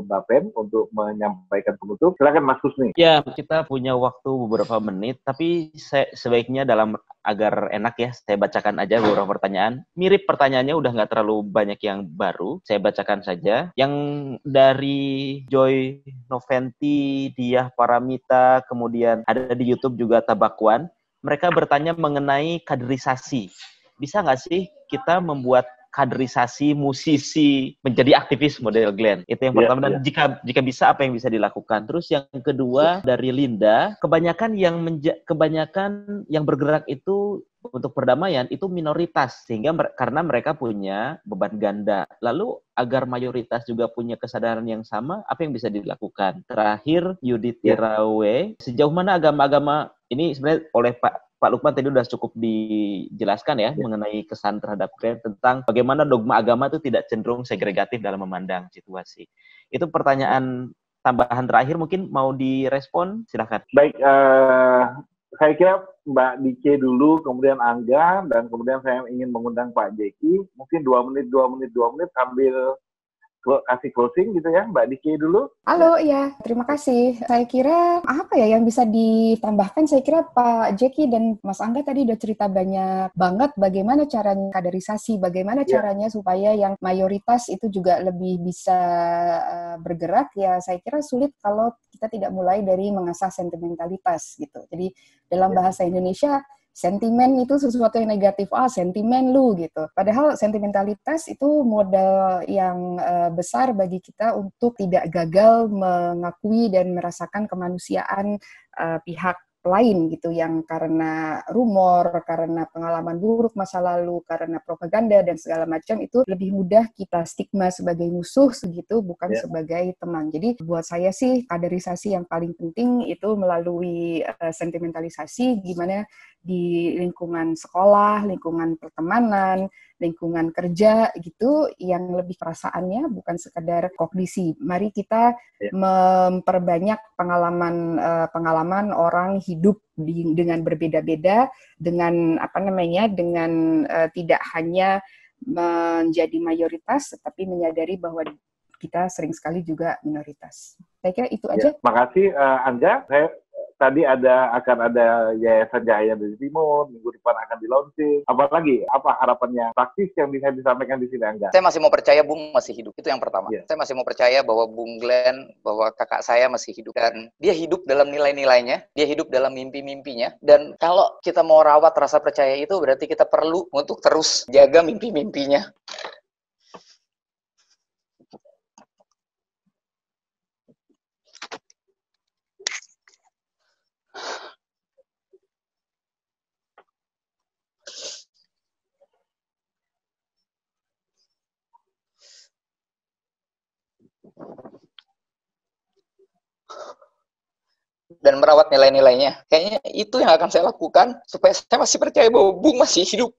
Bapen untuk menyampaikan penutup. Silakan Mas Husni. Ya, kita punya waktu beberapa menit, tapi sebaiknya agar enak ya, saya bacakan aja beberapa pertanyaan. Mirip pertanyaannya, udah nggak terlalu banyak yang baru. Saya bacakan saja. Yang dari Joy Noventi, Diah Paramita, kemudian ada di YouTube juga Tabakwan. Mereka bertanya mengenai kaderisasi. Bisa nggak sih kita membuat kaderisasi musisi menjadi aktivis model Glenn? Itu yang pertama. Dan jika bisa, apa yang bisa dilakukan? Terus yang kedua dari Linda, kebanyakan yang bergerak itu untuk perdamaian itu minoritas, sehingga karena mereka punya beban ganda. Lalu agar mayoritas juga punya kesadaran yang sama, apa yang bisa dilakukan? Terakhir, Yudit Tirawe, sejauh mana agama-agama ini sebenarnya oleh Pak Lukman tadi sudah cukup dijelaskan ya mengenai kesan terhadap Glenn, tentang bagaimana dogma agama itu tidak cenderung segregatif dalam memandang situasi. Itu pertanyaan tambahan terakhir, mungkin mau direspon, silakan. Baik, saya kira Mbak Dike dulu, kemudian Angga, dan kemudian saya ingin mengundang Pak Jeki. Mungkin 2 menit sambil kasih closing gitu ya, Mbak Diki dulu. Halo, ya, terima kasih. Saya kira apa ya yang bisa ditambahkan? Saya kira Pak Jeki dan Mas Angga tadi udah cerita banyak banget bagaimana caranya kaderisasi, bagaimana caranya supaya yang mayoritas itu juga lebih bisa bergerak. Ya, saya kira sulit kalau kita tidak mulai dari mengasah sentimentalitas gitu. Jadi dalam bahasa Indonesia, sentimen itu sesuatu yang negatif, sentimen lu gitu. Padahal sentimentalitas itu modal yang besar bagi kita untuk tidak gagal mengakui dan merasakan kemanusiaan pihak lain gitu, yang karena rumor, karena pengalaman buruk masa lalu, karena propaganda dan segala macam, itu lebih mudah kita stigma sebagai musuh segitu, bukan sebagai teman. Jadi buat saya sih kaderisasi yang paling penting itu melalui sentimentalisasi, gimana di lingkungan sekolah, lingkungan pertemanan, lingkungan kerja gitu, yang lebih perasaannya bukan sekadar kognisi. Mari kita memperbanyak pengalaman orang hidup dengan berbeda-beda, dengan dengan tidak hanya menjadi mayoritas, tetapi menyadari bahwa kita sering sekali juga minoritas. Saya kira itu aja. Makasih Angga. Tadi akan ada Yayasan Cahaya dari Timur, minggu depan akan di-launching. Apalagi, apa harapannya praktis yang bisa disampaikan di sini, Angga? Saya masih mau percaya Bung masih hidup. Itu yang pertama. Saya masih mau percaya bahwa Bung Glenn, bahwa kakak saya masih hidup. Dan dia hidup dalam nilai-nilainya, dia hidup dalam mimpi-mimpinya. Dan kalau kita mau rawat rasa percaya itu, berarti kita perlu untuk terus jaga mimpi-mimpinya. Dan merawat nilai-nilainya. Kayaknya itu yang akan saya lakukan supaya saya masih percaya bahwa Bung masih hidup.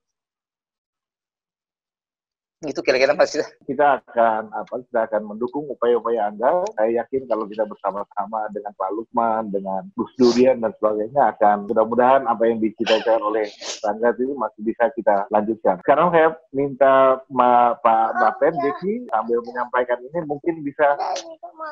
Gitu kira-kira masih. Kita akan mendukung upaya-upaya Angga. Saya yakin kalau kita bersama-sama dengan Pak Lukman, dengan Gus Durian dan sebagainya, akan mudah-mudahan apa yang dicita-citakan oleh Angga itu masih bisa kita lanjutkan. Sekarang saya minta Pak Bapen Jeki sambil menyampaikan ini, mungkin bisa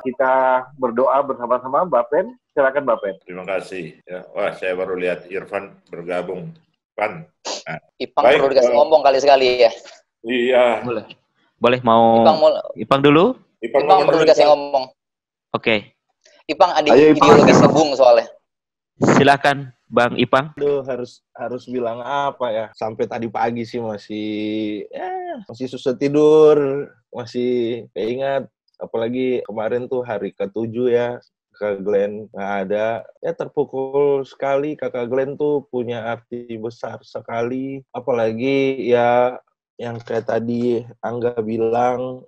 kita berdoa bersama-sama. Bapen, silakan Bapen. Terima kasih. Ya. Wah, saya baru lihat Irfan bergabung. Pan. Nah. Ipang perlu dikasih ngomong kali-sekali ya. Iya. Boleh mau Ipang dulu? Ipang perlu dikasih ngomong. Oke. Ipang adik ideologisnya Bung soalnya. Silakan Bang Ipang. Aduh, harus bilang apa ya? Sampai tadi pagi sih masih susah tidur, masih keingat. Apalagi kemarin tuh hari ke-7 ya, Kakak Glenn nggak ada. Ya terpukul sekali, Kakak Glenn tuh punya arti besar sekali. Apalagi ya yang kayak tadi Angga bilang,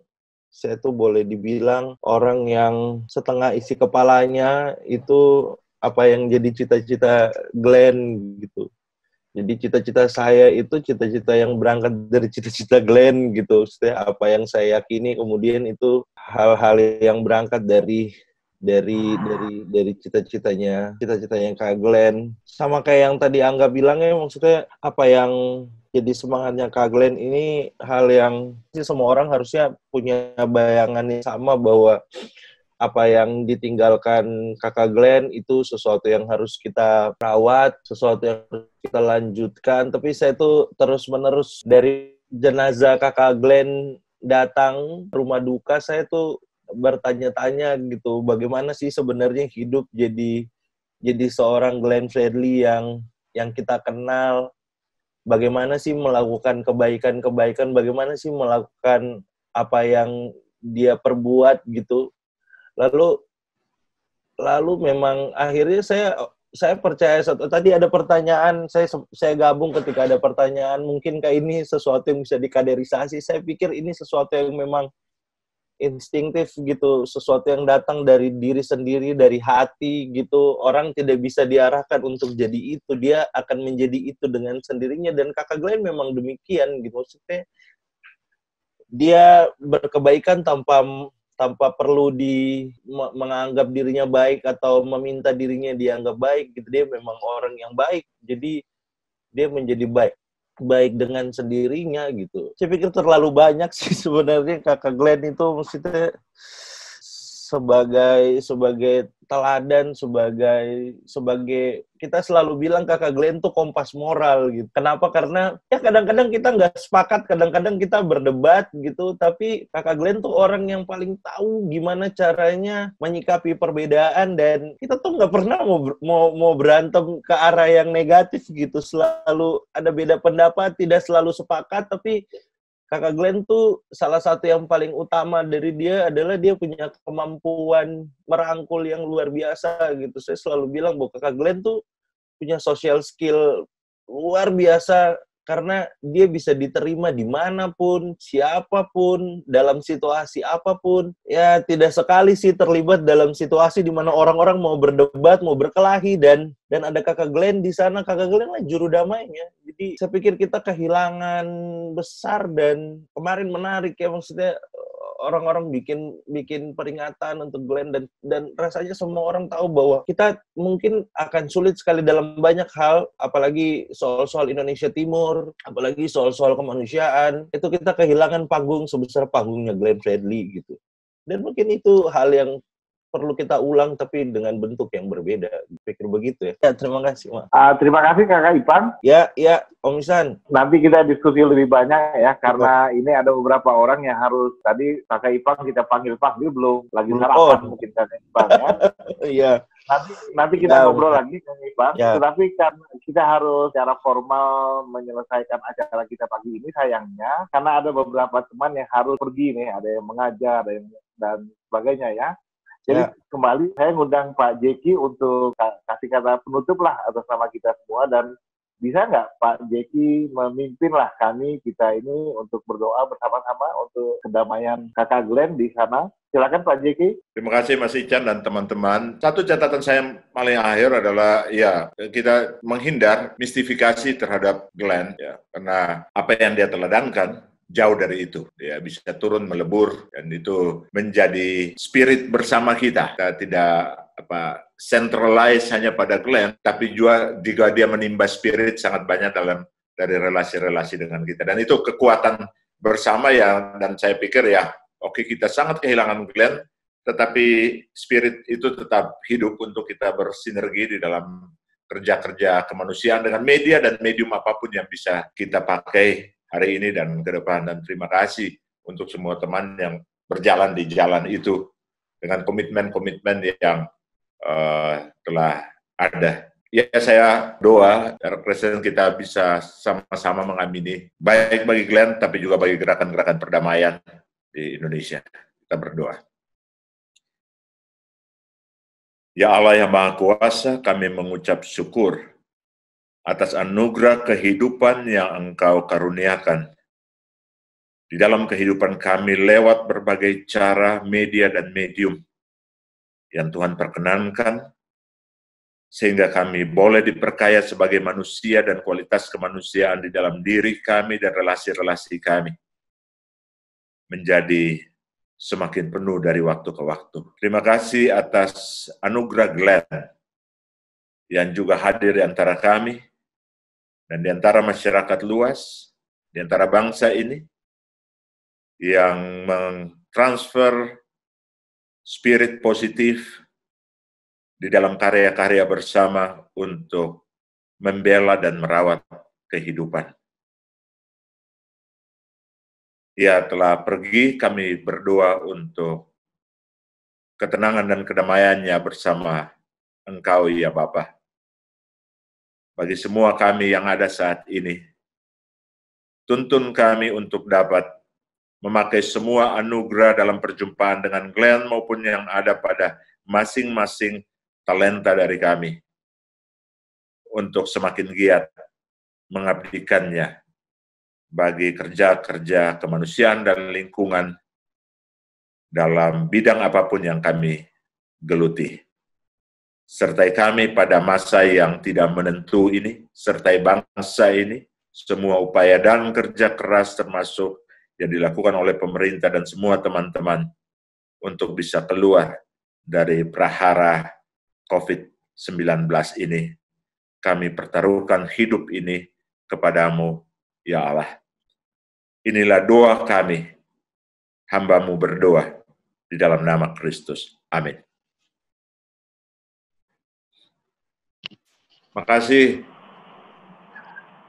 saya tuh boleh dibilang orang yang setengah isi kepalanya itu apa yang jadi cita-cita Glenn gitu. Jadi cita-cita saya itu cita-cita yang berangkat dari cita-cita Glenn gitu. Maksudnya apa yang saya yakini kemudian itu hal-hal yang berangkat dari cita-citanya Kak Glenn. Sama kayak yang tadi Angga bilang ya, maksudnya apa yang jadi semangatnya Kak Glenn ini hal yang semua orang harusnya punya bayangan yang sama, bahwa apa yang ditinggalkan Kakak Glenn itu sesuatu yang harus kita rawat, sesuatu yang harus kita lanjutkan. Tapi saya tuh terus-menerus dari jenazah Kakak Glenn datang rumah duka, saya tuh bertanya-tanya gitu, bagaimana sih sebenarnya hidup jadi seorang Glenn Fredly yang kita kenal. Bagaimana sih melakukan kebaikan-kebaikan, bagaimana sih melakukan apa yang dia perbuat gitu. Lalu memang akhirnya saya percaya tadi ada pertanyaan, saya gabung ketika ada pertanyaan, mungkinkah ini sesuatu yang bisa dikaderisasi? Saya pikir ini sesuatu yang memang instingtif gitu, sesuatu yang datang dari diri sendiri, dari hati gitu. Orang tidak bisa diarahkan untuk jadi itu, dia akan menjadi itu dengan sendirinya. Dan Kakak Glenn memang demikian gitu, maksudnya dia berkebaikan tanpa perlu menganggap dirinya baik atau meminta dirinya dianggap baik gitu. Dia memang orang yang baik, jadi dia menjadi baik. baik dengan sendirinya gitu. Saya pikir terlalu banyak sih sebenarnya Kakak Glenn itu, maksudnya sebagai teladan, sebagai kita selalu bilang Kakak Glenn tuh kompas moral gitu. Kenapa? Karena ya kadang-kadang kita nggak sepakat, kadang-kadang kita berdebat gitu, tapi Kakak Glenn tuh orang yang paling tahu gimana caranya menyikapi perbedaan, dan kita tuh nggak pernah mau berantem ke arah yang negatif gitu. Selalu ada beda pendapat, tidak selalu sepakat, tapi Kakak Glenn tuh salah satu yang paling utama dari dia adalah dia punya kemampuan merangkul yang luar biasa gitu. Saya selalu bilang bahwa Kakak Glenn tuh punya social skill luar biasa karena dia bisa diterima dimanapun, siapapun, dalam situasi apapun. Ya tidak sekali sih terlibat dalam situasi di mana orang-orang mau berdebat, mau berkelahi, dan ada Kakak Glenn di sana. Kakak Glenn lah juru damainya. Jadi saya pikir kita kehilangan besar, dan kemarin menarik ya, maksudnya orang-orang bikin peringatan untuk Glenn, dan rasanya semua orang tahu bahwa kita mungkin akan sulit sekali dalam banyak hal, apalagi soal-soal Indonesia Timur, apalagi soal-soal kemanusiaan, itu kita kehilangan panggung sebesar panggungnya Glenn Fredly gitu. Dan mungkin itu hal yang perlu kita ulang tapi dengan bentuk yang berbeda. Pikir begitu ya. Ya, terima kasih, Mak. Terima kasih Kakak Ipan. Ya, Om Isan. Nanti kita diskusi lebih banyak ya, karena ini ada beberapa orang yang harus, tadi Kakak Ipan kita panggil Pak, dia belum lagi sarapan mungkin Kakak Ipan ya. Iya. Nanti kita ngobrol lagi Kang Ipan, ya. Tetapi kan kita harus secara formal menyelesaikan acara kita pagi ini sayangnya, karena ada beberapa teman yang harus pergi nih, ada yang mengajar, ada yang dan sebagainya ya. Jadi kembali saya ngundang Pak Jeki untuk kasih kata penutup lah atas nama kita semua, dan bisa nggak Pak Jeki memimpinlah kita ini untuk berdoa bersama-sama untuk kedamaian Kakak Glenn di sana. Silakan Pak Jeki. Terima kasih Mas Ican dan teman-teman. Satu catatan saya yang paling akhir adalah ya kita menghindar mistifikasi terhadap Glenn ya, karena apa yang dia teladankan jauh dari itu, ya bisa turun melebur, dan itu menjadi spirit bersama kita. Kita tidak centralize hanya pada Glenn, tapi juga dia menimba spirit sangat banyak dari relasi-relasi dengan kita, dan itu kekuatan bersama ya. Dan saya pikir ya, oke, kita sangat kehilangan Glenn, tetapi spirit itu tetap hidup untuk kita bersinergi di dalam kerja-kerja kemanusiaan dengan media dan medium apapun yang bisa kita pakai hari ini dan ke depan. Dan terima kasih untuk semua teman yang berjalan di jalan itu dengan komitmen-komitmen yang telah ada. Ya, saya doa Presiden kita bisa sama-sama mengamini, baik bagi Glenn, tapi juga bagi gerakan-gerakan perdamaian di Indonesia. Kita berdoa. Ya Allah yang Maha Kuasa, kami mengucap syukur atas anugerah kehidupan yang Engkau karuniakan di dalam kehidupan kami lewat berbagai cara, media, dan medium yang Tuhan perkenankan, sehingga kami boleh diperkaya sebagai manusia dan kualitas kemanusiaan di dalam diri kami dan relasi-relasi kami menjadi semakin penuh dari waktu ke waktu. Terima kasih atas anugerah Glenn yang juga hadir di antara kami, dan di antara masyarakat luas, di antara bangsa ini, yang mentransfer spirit positif di dalam karya-karya bersama untuk membela dan merawat kehidupan. Ia telah pergi, kami berdoa untuk ketenangan dan kedamaiannya bersama Engkau, ya Bapa. Bagi semua kami yang ada saat ini, tuntun kami untuk dapat memakai semua anugerah dalam perjumpaan dengan Glenn maupun yang ada pada masing-masing talenta dari kami untuk semakin giat mengabdikannya bagi kerja-kerja kemanusiaan dan lingkungan dalam bidang apapun yang kami geluti. Sertai kami pada masa yang tidak menentu ini, sertai bangsa ini, semua upaya dan kerja keras termasuk yang dilakukan oleh pemerintah dan semua teman-teman untuk bisa keluar dari prahara COVID-19 ini. Kami pertaruhkan hidup ini kepadamu Ya Allah, inilah doa kami, hamba-Mu berdoa di dalam nama Kristus. Amin. Makasih.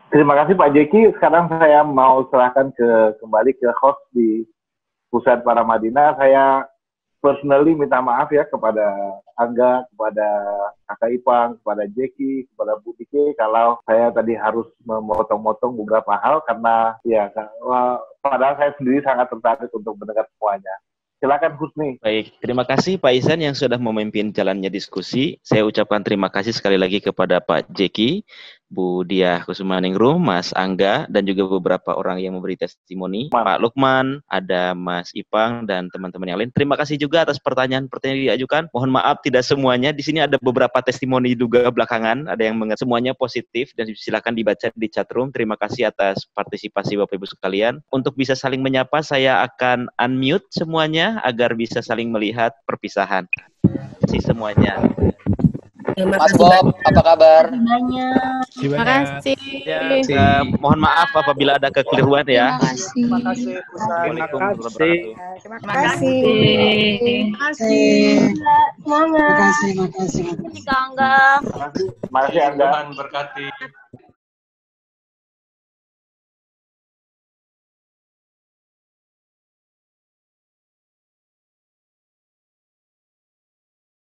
Terima kasih Pak Jeki. Sekarang saya mau serahkan kembali ke host di Pusat Para Madinah. Saya personally minta maaf ya kepada Angga, kepada Kakak Ipang, kepada Jeki, kepada Bu Diki kalau saya tadi harus memotong-motong beberapa hal karena ya padahal saya sendiri sangat tertarik untuk mendengar semuanya. Silakan Husni. Baik, terima kasih Pak Ihsan yang sudah memimpin jalannya diskusi. Saya ucapkan terima kasih sekali lagi kepada Pak Jeki, Bu Diah Kusumaningrum, Mas Angga, dan juga beberapa orang yang memberi testimoni. Pak Lukman, ada Mas Ipang, dan teman-teman yang lain. Terima kasih juga atas pertanyaan-pertanyaan yang diajukan. Mohon maaf tidak semuanya. Di sini ada beberapa testimoni juga belakangan. Ada yang semuanya positif, dan silakan dibaca di chatroom. Terima kasih atas partisipasi Bapak Ibu sekalian. Untuk bisa saling menyapa, saya akan unmute semuanya agar bisa saling melihat perpisahan. Terima kasih semuanya. Mas Bob, apa kabar? Terima kasih. Ya, mohon maaf apabila ada kekeliruan ya. Terima kasih. Assalamualaikum warahmatullahi wabarakatuh. Terima kasih. Terima kasih. Semangat. Terima kasih. Terima kasih, Kak Angga. Terima kasih Angga. Tuhan berkati.